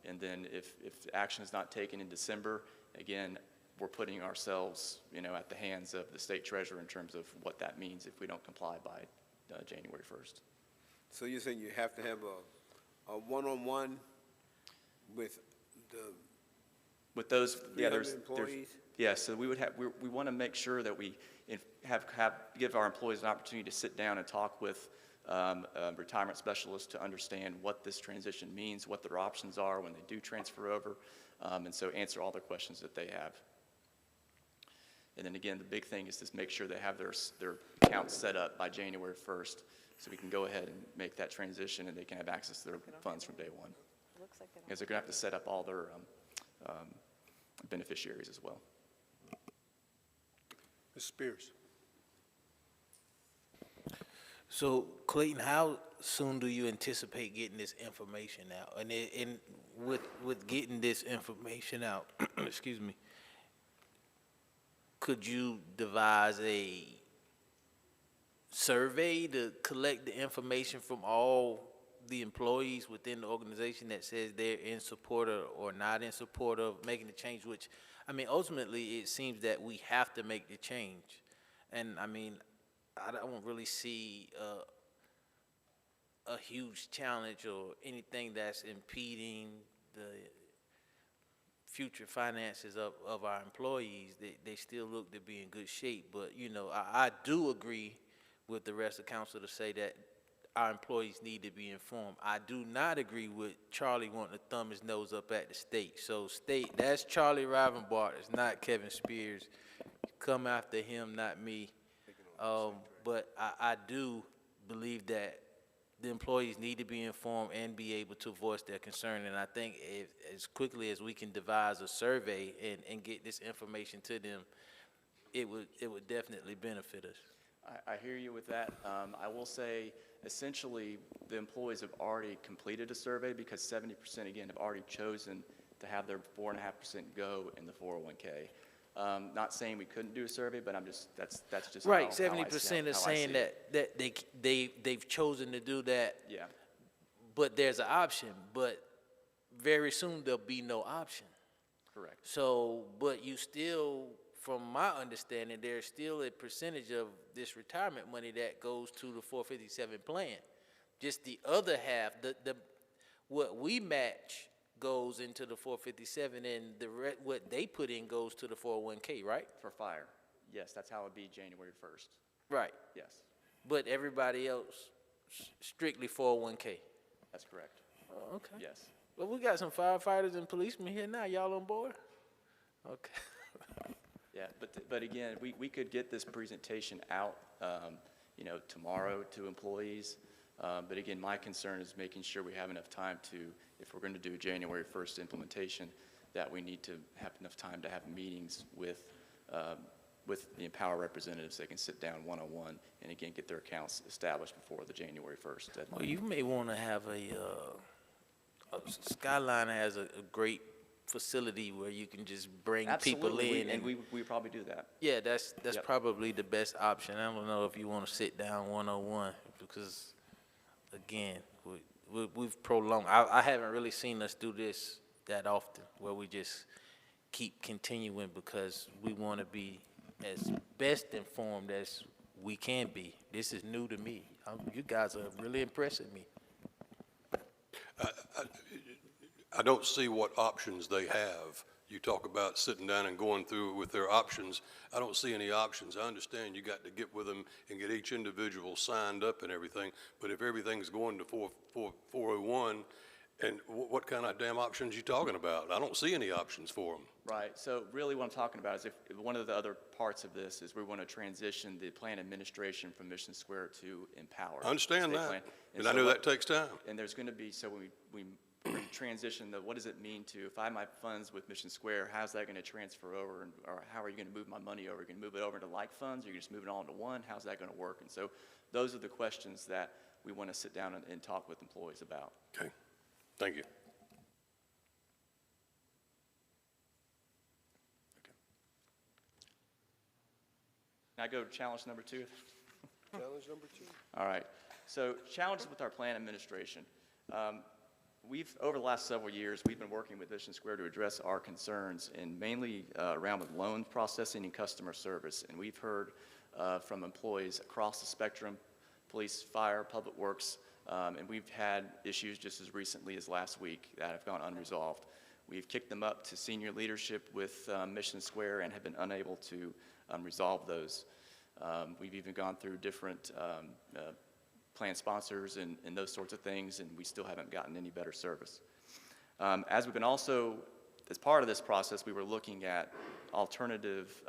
And then if action is not taken in December, again, we're putting ourselves, at the hands of the state treasurer in terms of what that means if we don't comply by January 1st. So you're saying you have to have a one-on-one with those, yeah, 300 employees? Yeah, so we want to make sure that we give our employees an opportunity to sit down and talk with retirement specialists to understand what this transition means, what their options are when they do transfer over, and so answer all their questions that they have. And then again, the big thing is to make sure they have their accounts set up by January 1st, so we can go ahead and make that transition and they can have access to their funds from day one. Because they're going to have to set up all their beneficiaries as well. Ms. Spears. So Clayton, how soon do you anticipate getting this information out? And with getting this information out, excuse me, could you devise a survey to collect the information from all the employees within the organization that says they're in support of or not in support of making the change? Which, I mean, ultimately it seems that we have to make the change. And I mean, I don't really see a huge challenge or anything that's impeding the future finances of our employees. They still look to be in good shape. But, I do agree with the rest of council to say that our employees need to be informed. I do not agree with Charlie wanting to thumb his nose up at the state. So state, that's Charlie Rivenbart. It's not Kevin Spears. Come after him, not me. But I do believe that the employees need to be informed and be able to voice their concern. And I think as quickly as we can devise a survey and get this information to them, it would definitely benefit us. I hear you with that. I will say, essentially, the employees have already completed a survey because 70%, again, have already chosen to have their 4.5% go in the 401k. Not saying we couldn't do a survey, but that's just right. How 70% are saying that they've chosen to do that. Yeah. But there's an option. But very soon there'll be no option. Correct. So, but you still, from my understanding, there's still a percentage of this retirement money that goes to the 457 plan. Just the other half, what we match goes into the 457, and what they put in goes to the 401k, right? For fire. Yes, that's how it would be January 1st. Right. Yes. But everybody else, strictly 401k. That's correct. Oh, okay. Yes. Well, we got some firefighters and policemen here now. Y'all on board? Okay. Yeah, but again, we could get this presentation out, tomorrow to employees. But again, my concern is making sure we have enough time to, if we're going to do a January 1st implementation, that we need to have enough time to have meetings with the Empower representatives. They can sit down one-on-one and again get their accounts established before the January 1st deadline. Well, you may want to have Skyline has a great facility where you can just bring people in. And we probably do that. Yeah, that's probably the best option. I don't know if you want to sit down one-on-one because, again, we've prolonged. I haven't really seen us do this that often where we just keep continuing because we want to be as best informed as we can be. This is new to me. You guys are really impressing me. I don't see what options they have. You talk about sitting down and going through with their options. I don't see any options. I understand you got to get with them and get each individual signed up and everything, but if everything's going to 401, and what kind of damn options you talking about? I don't see any options for them. Right. So really what I'm talking about is if one of the other parts of this is we want to transition the plan administration from Mission Square to Empower. I understand that, and so I know that takes time. And there's going to be, so we transition what does it mean to, if I have my funds with Mission Square, how's that going to transfer over, or how are you going to move my money over? Are you going to move it over into like funds, or are you just moving it all into one? How's that going to work? And so those are the questions that we want to sit down and talk with employees about. Okay, thank you. Can I go to challenge number 2? Challenge number 2. All right. So challenges with our plan administration. Over the last several years, we've been working with Mission Square to address our concerns, and mainly around with loan processing and customer service. And we've heard from employees across the spectrum, police, fire, public works, and we've had issues just as recently as last week that have gone unresolved. We've kicked them up to senior leadership with Mission Square and have been unable to resolve those. We've even gone through different plan sponsors and those sorts of things, and we still haven't gotten any better service. As we've been also, as part of this process, we were looking at alternative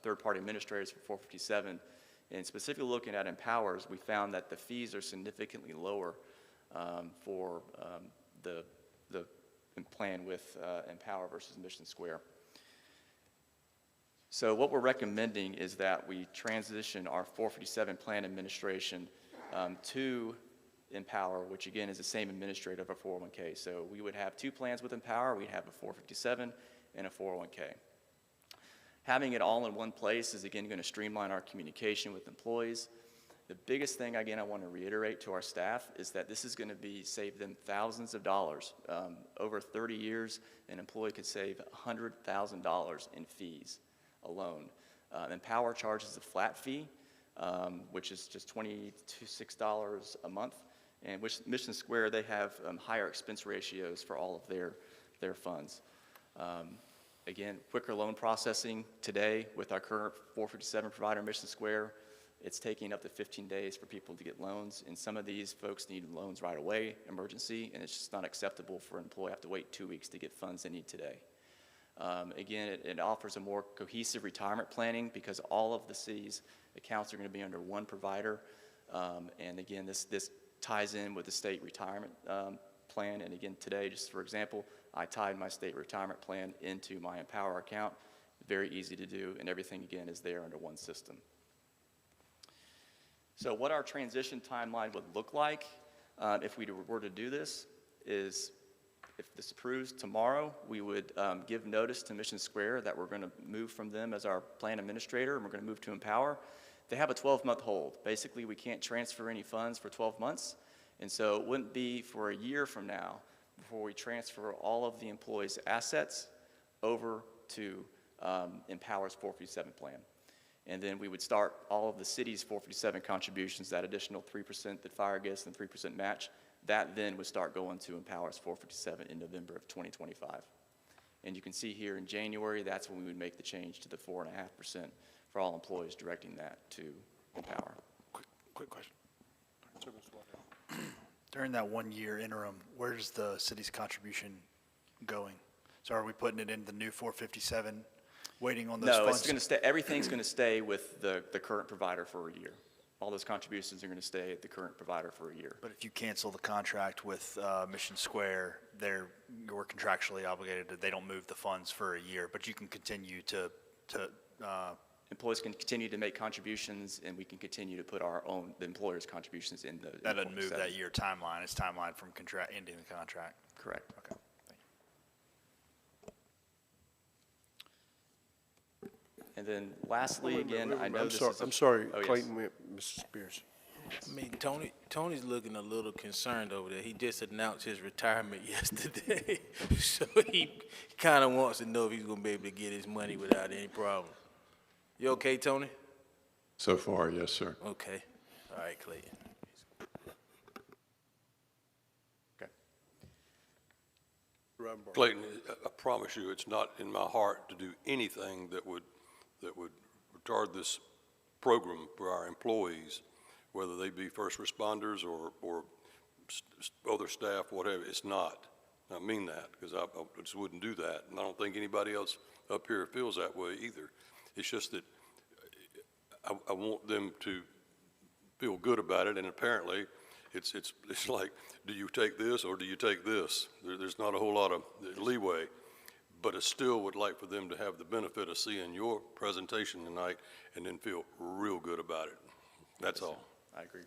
third-party administrators for 457, and specifically looking at Empowers, we found that the fees are significantly lower for the plan with Empower versus Mission Square. So what we're recommending is that we transition our 457 plan administration to Empower, which again is the same administrator of a 401k. So we would have two plans with Empower. We'd have a 457 and a 401k. Having it all in one place is again going to streamline our communication with employees. The biggest thing, again, I want to reiterate to our staff is that this is going to save them thousands of dollars. Over 30 years, an employee could save $100,000 in fees alone. Empower charges a flat fee, which is just $26 a month, and which Mission Square, they have higher expense ratios for all of their funds. Again, quicker loan processing today with our current 457 provider, Mission Square. It's taking up to 15 days for people to get loans, and some of these folks need loans right away, emergency, and it's just not acceptable for an employee to have to wait 2 weeks to get funds they need today. Again, it offers a more cohesive retirement planning because all of the city's accounts are going to be under one provider. And again, this ties in with the state retirement plan. And again, today, just for example, I tied my state retirement plan into my Empower account. Very easy to do, and everything, again, is there under one system. So what our transition timeline would look like if we were to do this is, if this approves tomorrow, we would give notice to Mission Square that we're going to move from them as our plan administrator, and we're going to move to Empower. They have a 12-month hold. Basically, we can't transfer any funds for 12 months, and so it wouldn't be for a year from now before we transfer all of the employees' assets over to Empower's 457 plan. And then we would start all of the city's 457 contributions, that additional 3% that fire gets and 3% match. That then would start going to Empower's 457 in November of 2025. And you can see here in January, that's when we would make the change to the 4.5% for all employees, directing that to Empower. Quick question. During that 1 year interim, where's the city's contribution going? So are we putting it in the new 457, waiting on those funds? No, it's going to stay, everything's going to stay with the current provider for a year. All those contributions are going to stay at the current provider for a year. But if you cancel the contract with Mission Square, you're contractually obligated that they don't move the funds for a year, but you can continue to employees can continue to make contributions, and we can continue to put the employer's contributions in the. That doesn't move that year timeline. It's timeline from ending the contract. Correct. Okay. And then lastly, again, I know I'm this sorry, is. I'm sorry, Oh, yes. Clayton, Mr. Spears. I mean, Tony's looking a little concerned over there. He just announced his retirement yesterday. So he kind of wants to know if he's going to be able to get his money without any problem. You okay, Tony? So far, yes, sir. Okay. All right, Clayton. Clayton, I promise you, it's not in my heart to do anything that would retard this program for our employees, whether they be first responders or other staff, whatever. It's not. I mean that, because I just wouldn't do that, and I don't think anybody else up here feels that way either. It's just that I want them to feel good about it, and apparently it's like, do you take this or do you take this? There's not a whole lot of leeway, but I still would like for them to have the benefit of seeing your presentation tonight and then feel real good about it. That's all. I agree.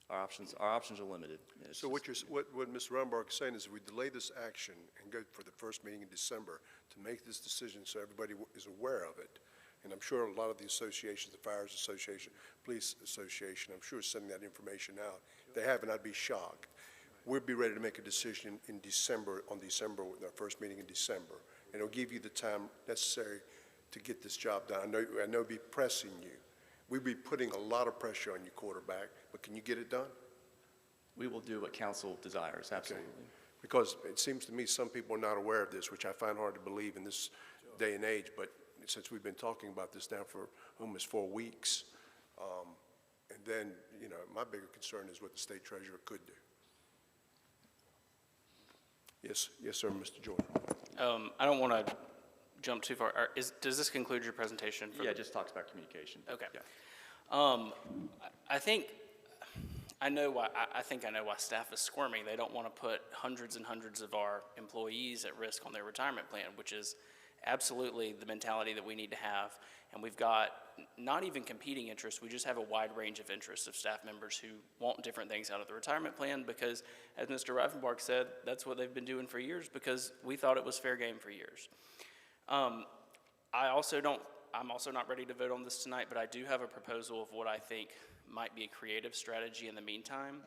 Our options are limited. So what Mr. Rumbarg is saying is if we delay this action and go for the first meeting in December to make this decision so everybody is aware of it, And I'm sure a lot of the associations, the Fires Association, Police Association, I'm sure sending that information out. If they haven't, I'd be shocked. We'll be ready to make a decision in December, with our first meeting in December. And it'll give you the time necessary to get this job done. I know it'll be pressing you. We'll be putting a lot of pressure on you, quarterback, but can you get it done? We will do what council desires, absolutely. Because it seems to me some people are not aware of this, which I find hard to believe in this day and age, but since we've been talking about this now for almost 4 weeks, and then, you know, my bigger concern is what the state treasurer could do. Yes, sir, Mr. Jordan. I don't want to jump too far. Does this conclude your presentation? Yeah, it just talks about communication. Okay. Yeah. I think I know why staff is squirming. They don't want to put hundreds and hundreds of our employees at risk on their retirement plan, which is absolutely the mentality that we need to have. And we've got not even competing interests, we just have a wide range of interests of staff members who want different things out of the retirement plan because, as Mr. Reifenbark said, that's what they've been doing for years because we thought it was fair game for years. I'm also not ready to vote on this tonight, but I do have a proposal of what I think might be a creative strategy in the meantime.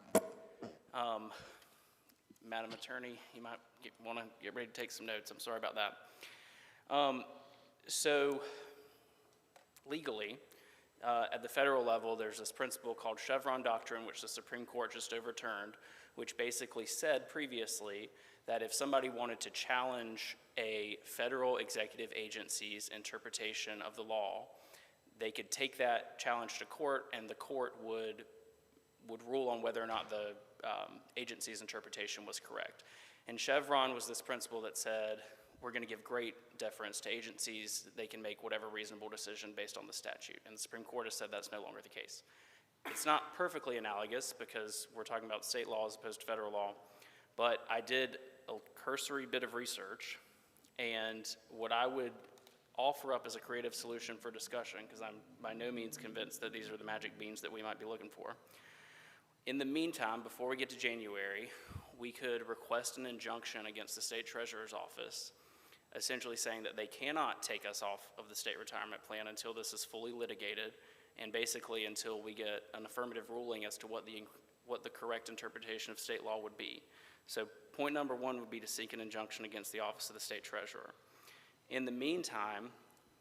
Madam Attorney, you might want to get ready to take some notes. I'm sorry about that. So legally, at the federal level, there's this principle called Chevron doctrine, which the Supreme Court just overturned, which basically said previously that if somebody wanted to challenge a federal executive agency's interpretation of the law, they could take that challenge to court, and the court would rule on whether or not the agency's interpretation was correct. And Chevron was this principle that said, we're going to give great deference to agencies. They can make whatever reasonable decision based on the statute. And the Supreme Court has said that's no longer the case. It's not perfectly analogous because we're talking about state law as opposed to federal law, but I did a cursory bit of research, and what I would offer up as a creative solution for discussion, because I'm by no means convinced that these are the magic beans that we might be looking for. In the meantime, before we get to January, we could request an injunction against the state treasurer's office, essentially saying that they cannot take us off of the state retirement plan until this is fully litigated, and basically until we get an affirmative ruling as to what the correct interpretation of state law would be. So point number one would be to seek an injunction against the office of the state treasurer. In the meantime,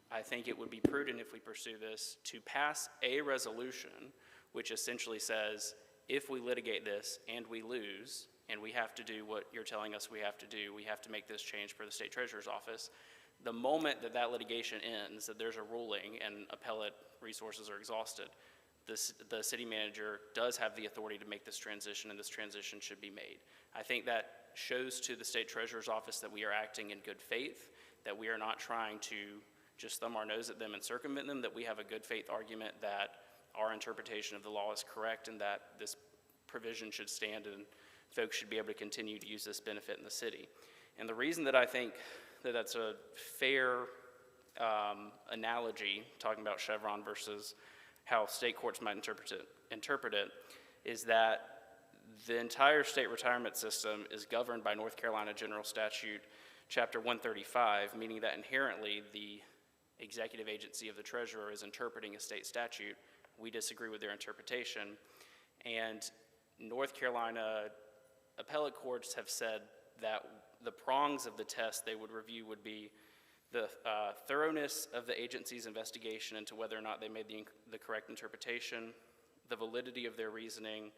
I think it would be prudent if we pursue this to pass a resolution which essentially says, if we litigate this and we lose, and we have to do what you're telling us we have to do, we have to make this change for the state treasurer's office, the moment that that litigation ends, that there's a ruling and appellate resources are exhausted, the city manager does have the authority to make this transition, and this transition should be made. I think that shows to the state treasurer's office that we are acting in good faith, that we are not trying to just thumb our nose at them and circumvent them, that we have a good faith argument that our interpretation of the law is correct and that this provision should stand and folks should be able to continue to use this benefit in the city. And the reason that I think that that's a fair analogy, talking about Chevron versus how state courts might interpret it, is that the entire state retirement system is governed by North Carolina General Statute, Chapter 135, meaning that inherently the executive agency of the treasurer is interpreting a state statute. We disagree with their interpretation. And North Carolina appellate courts have said that the prongs of the test they would review would be the thoroughness of the agency's investigation into whether or not they made the correct interpretation, the validity of their reasoning,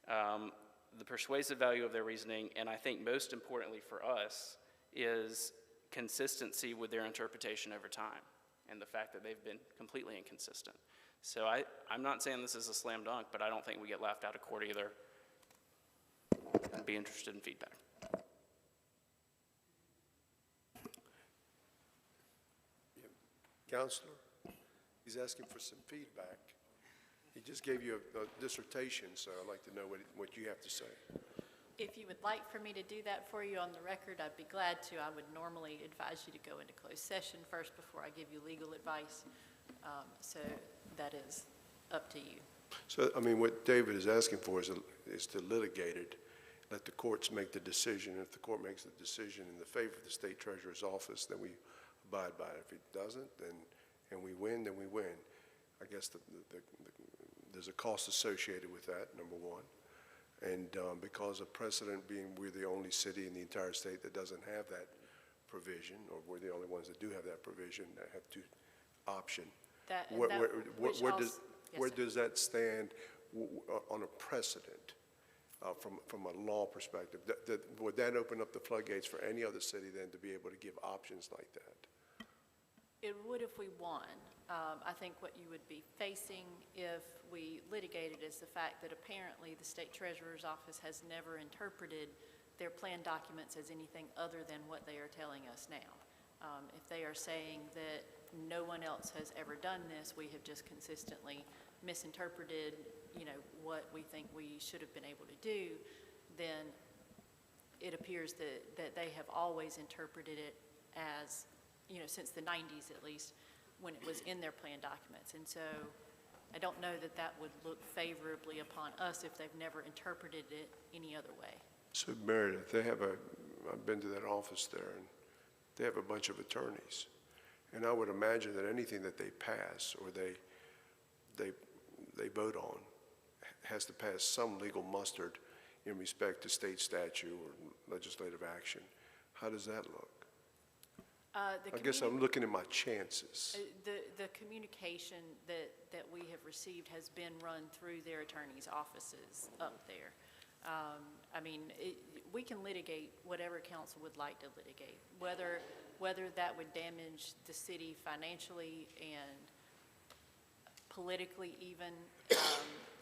the persuasive value of their reasoning, and I think most importantly for us is consistency with their interpretation over time and the fact that they've been completely inconsistent. So I'm not saying this is a slam dunk, but I don't think we get laughed out of court either. I'd be interested in feedback. Counselor, he's asking for some feedback. He just gave you a dissertation, so I'd like to know what you have to say. If you would like for me to do that for you on the record, I'd be glad to. I would normally advise you to go into closed session first before I give you legal advice. So that is up to you. So, I mean, what David is asking for is to litigate it, let the courts make the decision. If the court makes the decision in the favor of the state treasurer's office, then we abide by it. If it doesn't, then and we win, then we win. I guess there's a cost associated with that, number one. And because of precedent being we're the only city in the entire state that doesn't have that provision, or we're the only ones that do have that provision, that have to option. Where does that stand on a precedent from a law perspective? Would that open up the floodgates for any other city then to be able to give options like that? It would if we won. I think what you would be facing if we litigated is the fact that apparently the state treasurer's office has never interpreted their plan documents as anything other than what they are telling us now. If they are saying that no one else has ever done this, we have just consistently misinterpreted, what we think we should have been able to do, then it appears that they have always interpreted it as, since the 90s at least, when it was in their plan documents. And so I don't know that that would look favorably upon us if they've never interpreted it any other way. So Meredith, I've been to that office there, and they have a bunch of attorneys. And I would imagine that anything that they pass or they vote on has to pass some legal mustard in respect to state statute or legislative action. How does that look? I guess I'm looking at my chances. The communication that we have received has been run through their attorneys' offices up there. We can litigate whatever council would like to litigate, whether that would damage the city financially and politically even.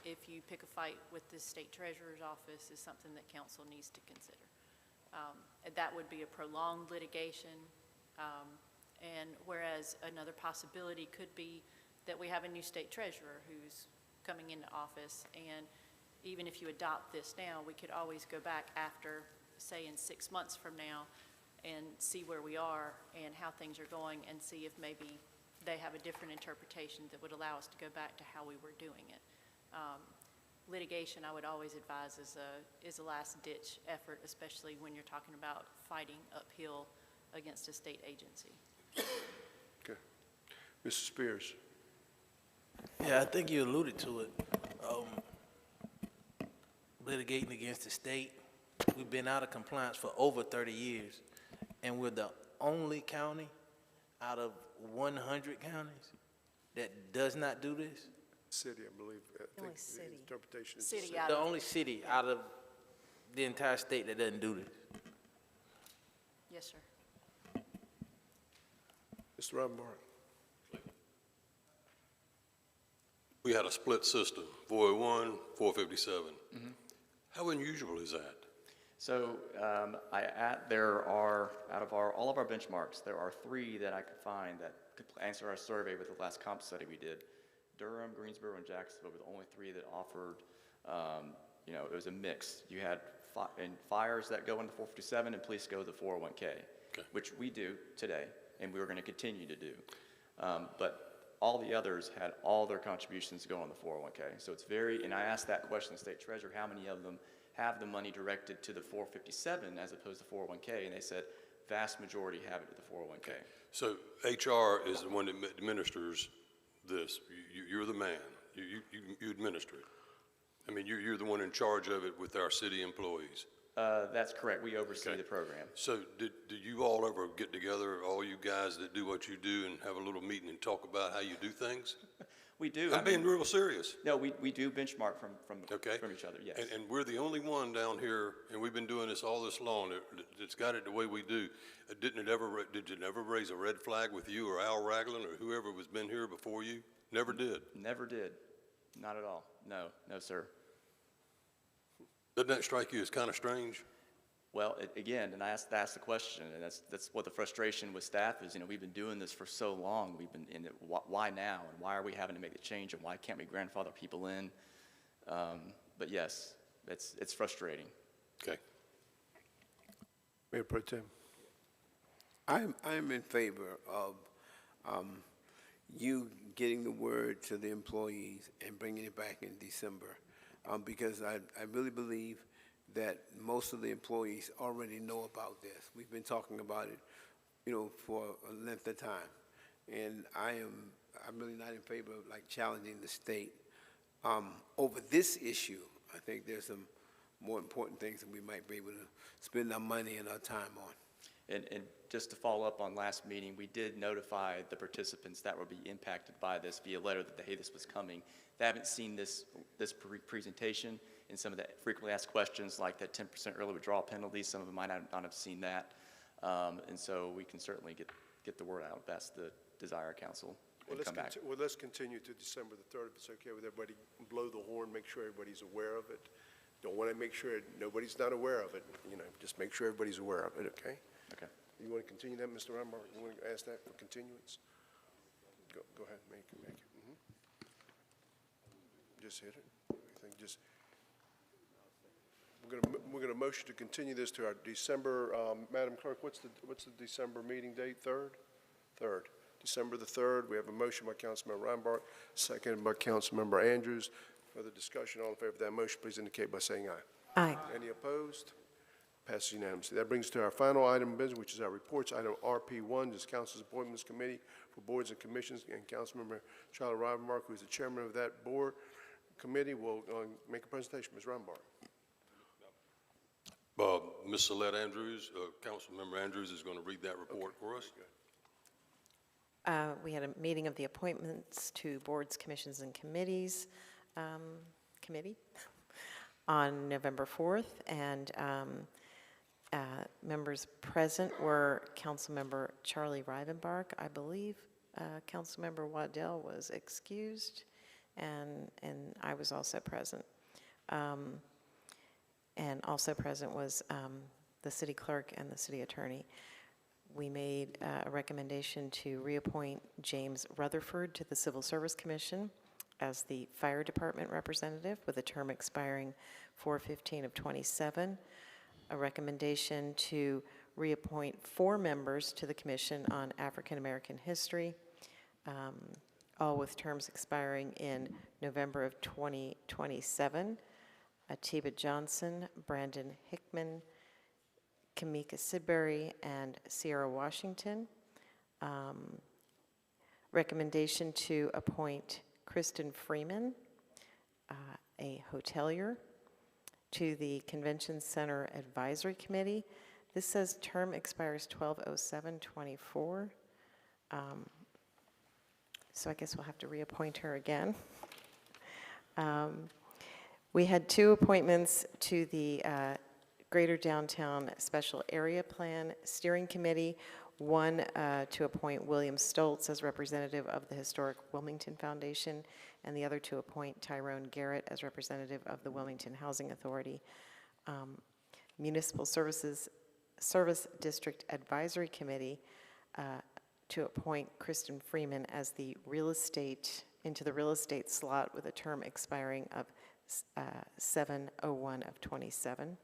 If you pick a fight with the state treasurer's office is something that council needs to consider. That would be a prolonged litigation. And whereas another possibility could be that we have a new state treasurer who's coming into office, and even if you adopt this now, we could always go back after, say, in 6 months from now and see where we are and how things are going and see if maybe they have a different interpretation that would allow us to go back to how we were doing it. Litigation, I would always advise, is a last-ditch effort, especially when you're talking about fighting uphill against a state agency. Okay. Mr. Spears. Yeah, I think you alluded to it. Litigating against the state. We've been out of compliance for over 30 years, and we're the only county out of 100 counties that does not do this. City, I believe. I think the interpretation is City. The only city out of the entire state that doesn't do this. Yes, sir. Mr. Robinborough. We had a split system, 401, 457. How unusual is that? So there are, out of all of our benchmarks, there are 3 that I could find that could answer our survey with the last comp study we did. Durham, Greensboro, and Jacksonville were the only 3 that offered, it was a mix. You had fires that go into 457 and police go to the 401K, which we do today, and we were going to continue to do. But all the others had all their contributions go on the 401K. So it's and I asked that question to the state treasurer, how many of them have the money directed to the 457 as opposed to 401K? And they said, vast majority have it to the 401K. So HR is the one that administers this. You're the man. You administer it. I mean, you're the one in charge of it with our city employees. That's correct. We oversee the program. So do you all ever get together, all you guys that do what you do, and have a little meeting and talk about how you do things? We do. I'm being real serious. No, we do benchmark from each other, yes. And we're the only one down here, and we've been doing this all this long, that's got it the way we do. Did you never raise a red flag with you or Al Ragland or whoever was been here before you? Never did? Never did. Not at all. No, sir. Doesn't that strike you as kind of strange? Well, again, and I asked the question, and that's what the frustration with staff is. We've been doing this for so long. We've been in it. Why now? And why are we having to make the change? And why can't we grandfather people in? But yes, it's frustrating. Okay. Mayor Pro Tem. I'm in favor of you getting the word to the employees and bringing it back in December, because I really believe that most of the employees already know about this. We've been talking about it, for a length of time. and I'm really not in favor of like challenging the state. Over this issue, I think there's some more important things that we might be able to spend our money and our time on. And just to follow up on last meeting, we did notify the participants that would be impacted by this via letter that, hey, this was coming. They haven't seen this presentation, and some of the frequently asked questions like that 10% early withdrawal penalty, some of them might not have seen that. And so we can certainly get the word out if that's the desire of council and come back. Well, let's continue to December the 3rd, if it's okay with everybody. Blow the horn, make sure everybody's aware of it. Don't want to make sure nobody's not aware of it, just make sure everybody's aware of it, okay? Okay. You want to continue that, Mr. Reinbach? You want to ask that for continuance? Go ahead, make it. Just hit it. I think just, we're going to motion to continue this to our December, Madam Clerk, what's the December meeting date? 3rd? December the 3rd. We have a motion by Councilmember Reinbach, seconded by Councilmember Andrews. Further discussion, all in favor of that motion, please indicate by saying aye. Aye. Any opposed? Passes unanimously. That brings us to our final item of business, which is our reports. Item RP1, this Council's Appointments Committee for Boards and Commissions, and Councilmember Charlie Reinbach, who is the chairman of that board committee, will make a presentation. Ms. Reinbach. Ms. Celeste Andrews, Councilmember Andrews is going to read that report for us. We had a meeting of the Appointments to Boards, Commissions, and Committees Committee on November 4th, and members present were Councilmember Charlie Rivenbark. I believe Councilmember Waddell was excused, and I was also present. And also present was the city clerk and the city attorney. We made a recommendation to reappoint James Rutherford to the Civil Service Commission as the fire department representative with a term expiring 4/15/27. A recommendation to reappoint 4 members to the Commission on African American History, all with terms expiring in November of 2027. Atiba Johnson, Brandon Hickman, Kamika Sidbury, and Sierra Washington. Recommendation to appoint Kristen Freeman, a hotelier, to the Convention Center Advisory Committee. This says term expires 12/07/24. So I guess we'll have to reappoint her again. We had 2 appointments to the Greater Downtown Special Area Plan Steering Committee, one to appoint William Stoltz as representative of the Historic Wilmington Foundation, and the other to appoint Tyrone Garrett as representative of the Wilmington Housing Authority. Municipal Service District Advisory Committee to appoint Kristen Freeman as the real estate slot with a term expiring of 7/01/27.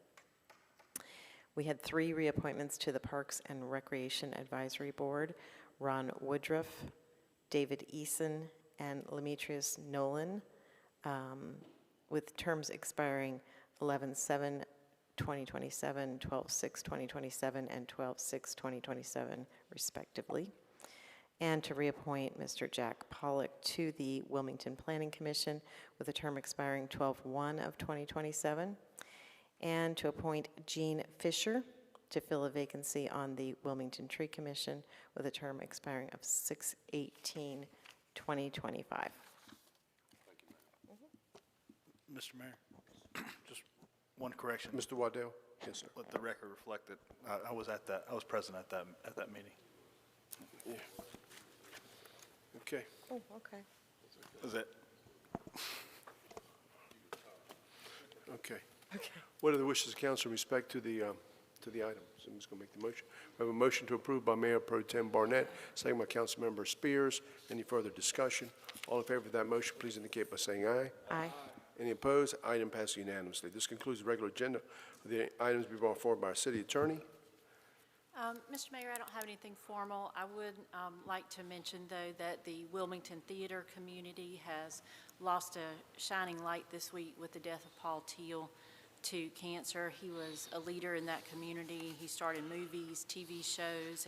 We had 3 reappointments to the Parks and Recreation Advisory Board: Ron Woodruff, David Eason, and Lemetrius Nolan, with terms expiring 11/7/2027, 12/6/2027, and 12/6/2027, respectively. And to reappoint Mr. Jack Pollock to the Wilmington Planning Commission with a term expiring 12/1/2027, and to appoint Jean Fisher to fill a vacancy on the Wilmington Tree Commission with a term expiring of 6/18/2025. Mr. Mayor, just one correction. Mr. Waddell? Yes, sir. Let the record reflect that I was present at that meeting. Yeah. Okay. Oh, okay. Is it? Okay. What are the wishes of council in respect to the items? I'm just going to make the motion. We have a motion to approve by Mayor Pro Tem Barnett, second by Councilmember Spears. Any further discussion? All in favor of that motion, please indicate by saying aye. Aye. Any opposed? Item passes unanimously. This concludes the regular agenda. The items be brought forward by our city attorney. Mr. Mayor, I don't have anything formal. I would like to mention, though, that the Wilmington theater community has lost a shining light this week with the death of Paul Teal. to cancer. He was a leader in that community. He started movies, TV shows,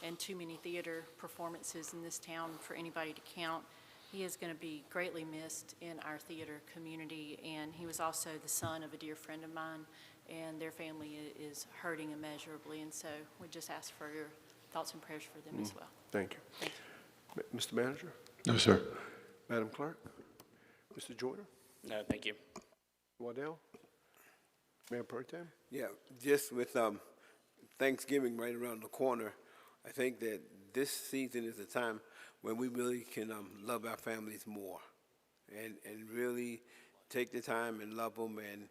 and too many theater performances in this town for anybody to count. He is going to be greatly missed in our theater community, and he was also the son of a dear friend of mine, and their family is hurting immeasurably, and so we just ask for your thoughts and prayers for them as well. Thank you. Mr. Manager? No, sir. Madam Clerk? Mr. Joyner? No, thank you. Waddell? Mayor Pro Tem? Yeah, just with Thanksgiving right around the corner, I think that this season is a time when we really can love our families more and really take the time and love them. And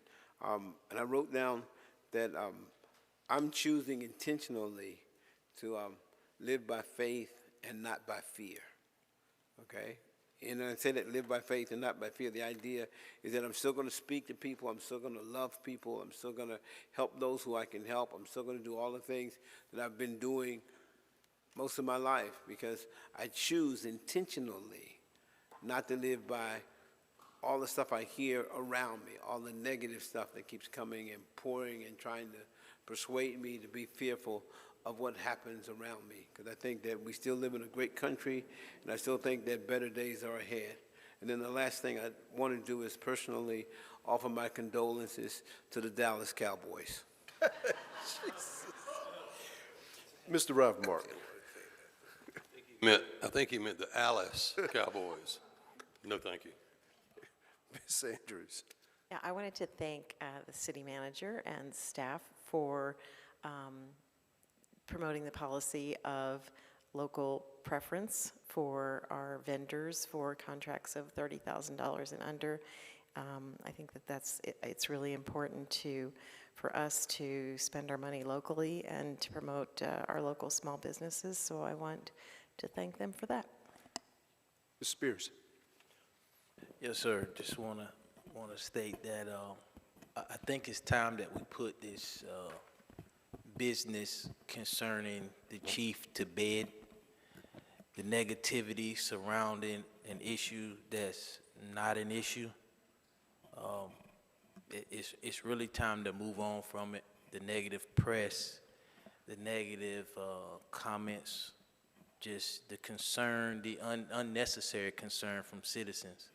I wrote down that I'm choosing intentionally to live by faith and not by fear, okay? And I say that live by faith and not by fear. The idea is that I'm still going to speak to people. I'm still going to love people. I'm still going to help those who I can help. I'm still going to do all the things that I've been doing most of my life because I choose intentionally not to live by all the stuff I hear around me, all the negative stuff that keeps coming and pouring and trying to persuade me to be fearful of what happens around me, because I think that we still live in a great country, and I still think that better days are ahead. And then the last thing I want to do is personally offer my condolences to the Dallas Cowboys. Mr. Ralph Martin? I think he meant the Alice Cowboys. No, thank you. Ms. Andrews? Yeah, I wanted to thank the city manager and staff for promoting the policy of local preference for our vendors for contracts of $30,000 and under. I think that it's really important for us to spend our money locally and to promote our local small businesses, so I want to thank them for that. Ms. Spears? Yes, sir. Just want to state that I think it's time that we put this business concerning the chief to bed. The negativity surrounding an issue that's not an issue. It's really time to move on from it. The negative press, the negative comments, just the concern, the unnecessary concern from citizens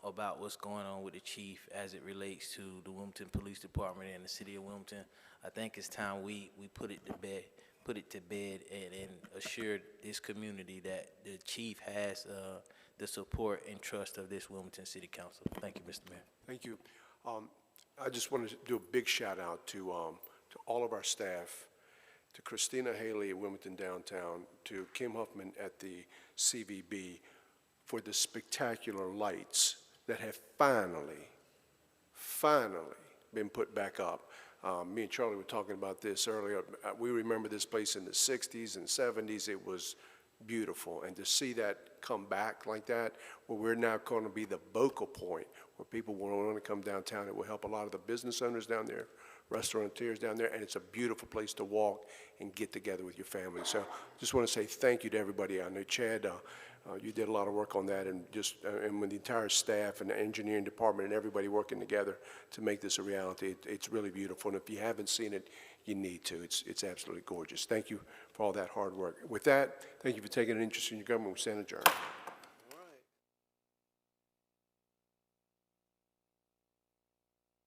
about what's going on with the chief as it relates to the Wilmington Police Department and the city of Wilmington. I think it's time we put it to bed and assure this community that the chief has the support and trust of this Wilmington City Council. Thank you, Mr. Mayor. Thank you. I just wanted to do a big shout out to all of our staff, to Christina Haley at Wilmington Downtown, to Kim Huffman at the CVB for the spectacular lights that have finally been put back up. Me and Charlie were talking about this earlier. We remember this place in the 60s and 70s. It was beautiful. And to see that come back like that, where we're now going to be the focal point where people will want to come downtown, it will help a lot of the business owners down there, restaurateurs down there, and it's a beautiful place to walk and get together with your family. So just want to say thank you to everybody. I know Chad, you did a lot of work on that, and and with the entire staff and the engineering department and everybody working together to make this a reality. It's really beautiful, and if you haven't seen it, you need to. It's absolutely gorgeous. Thank you for all that hard work. With that, thank you for taking an interest in your government. We stand adjourned.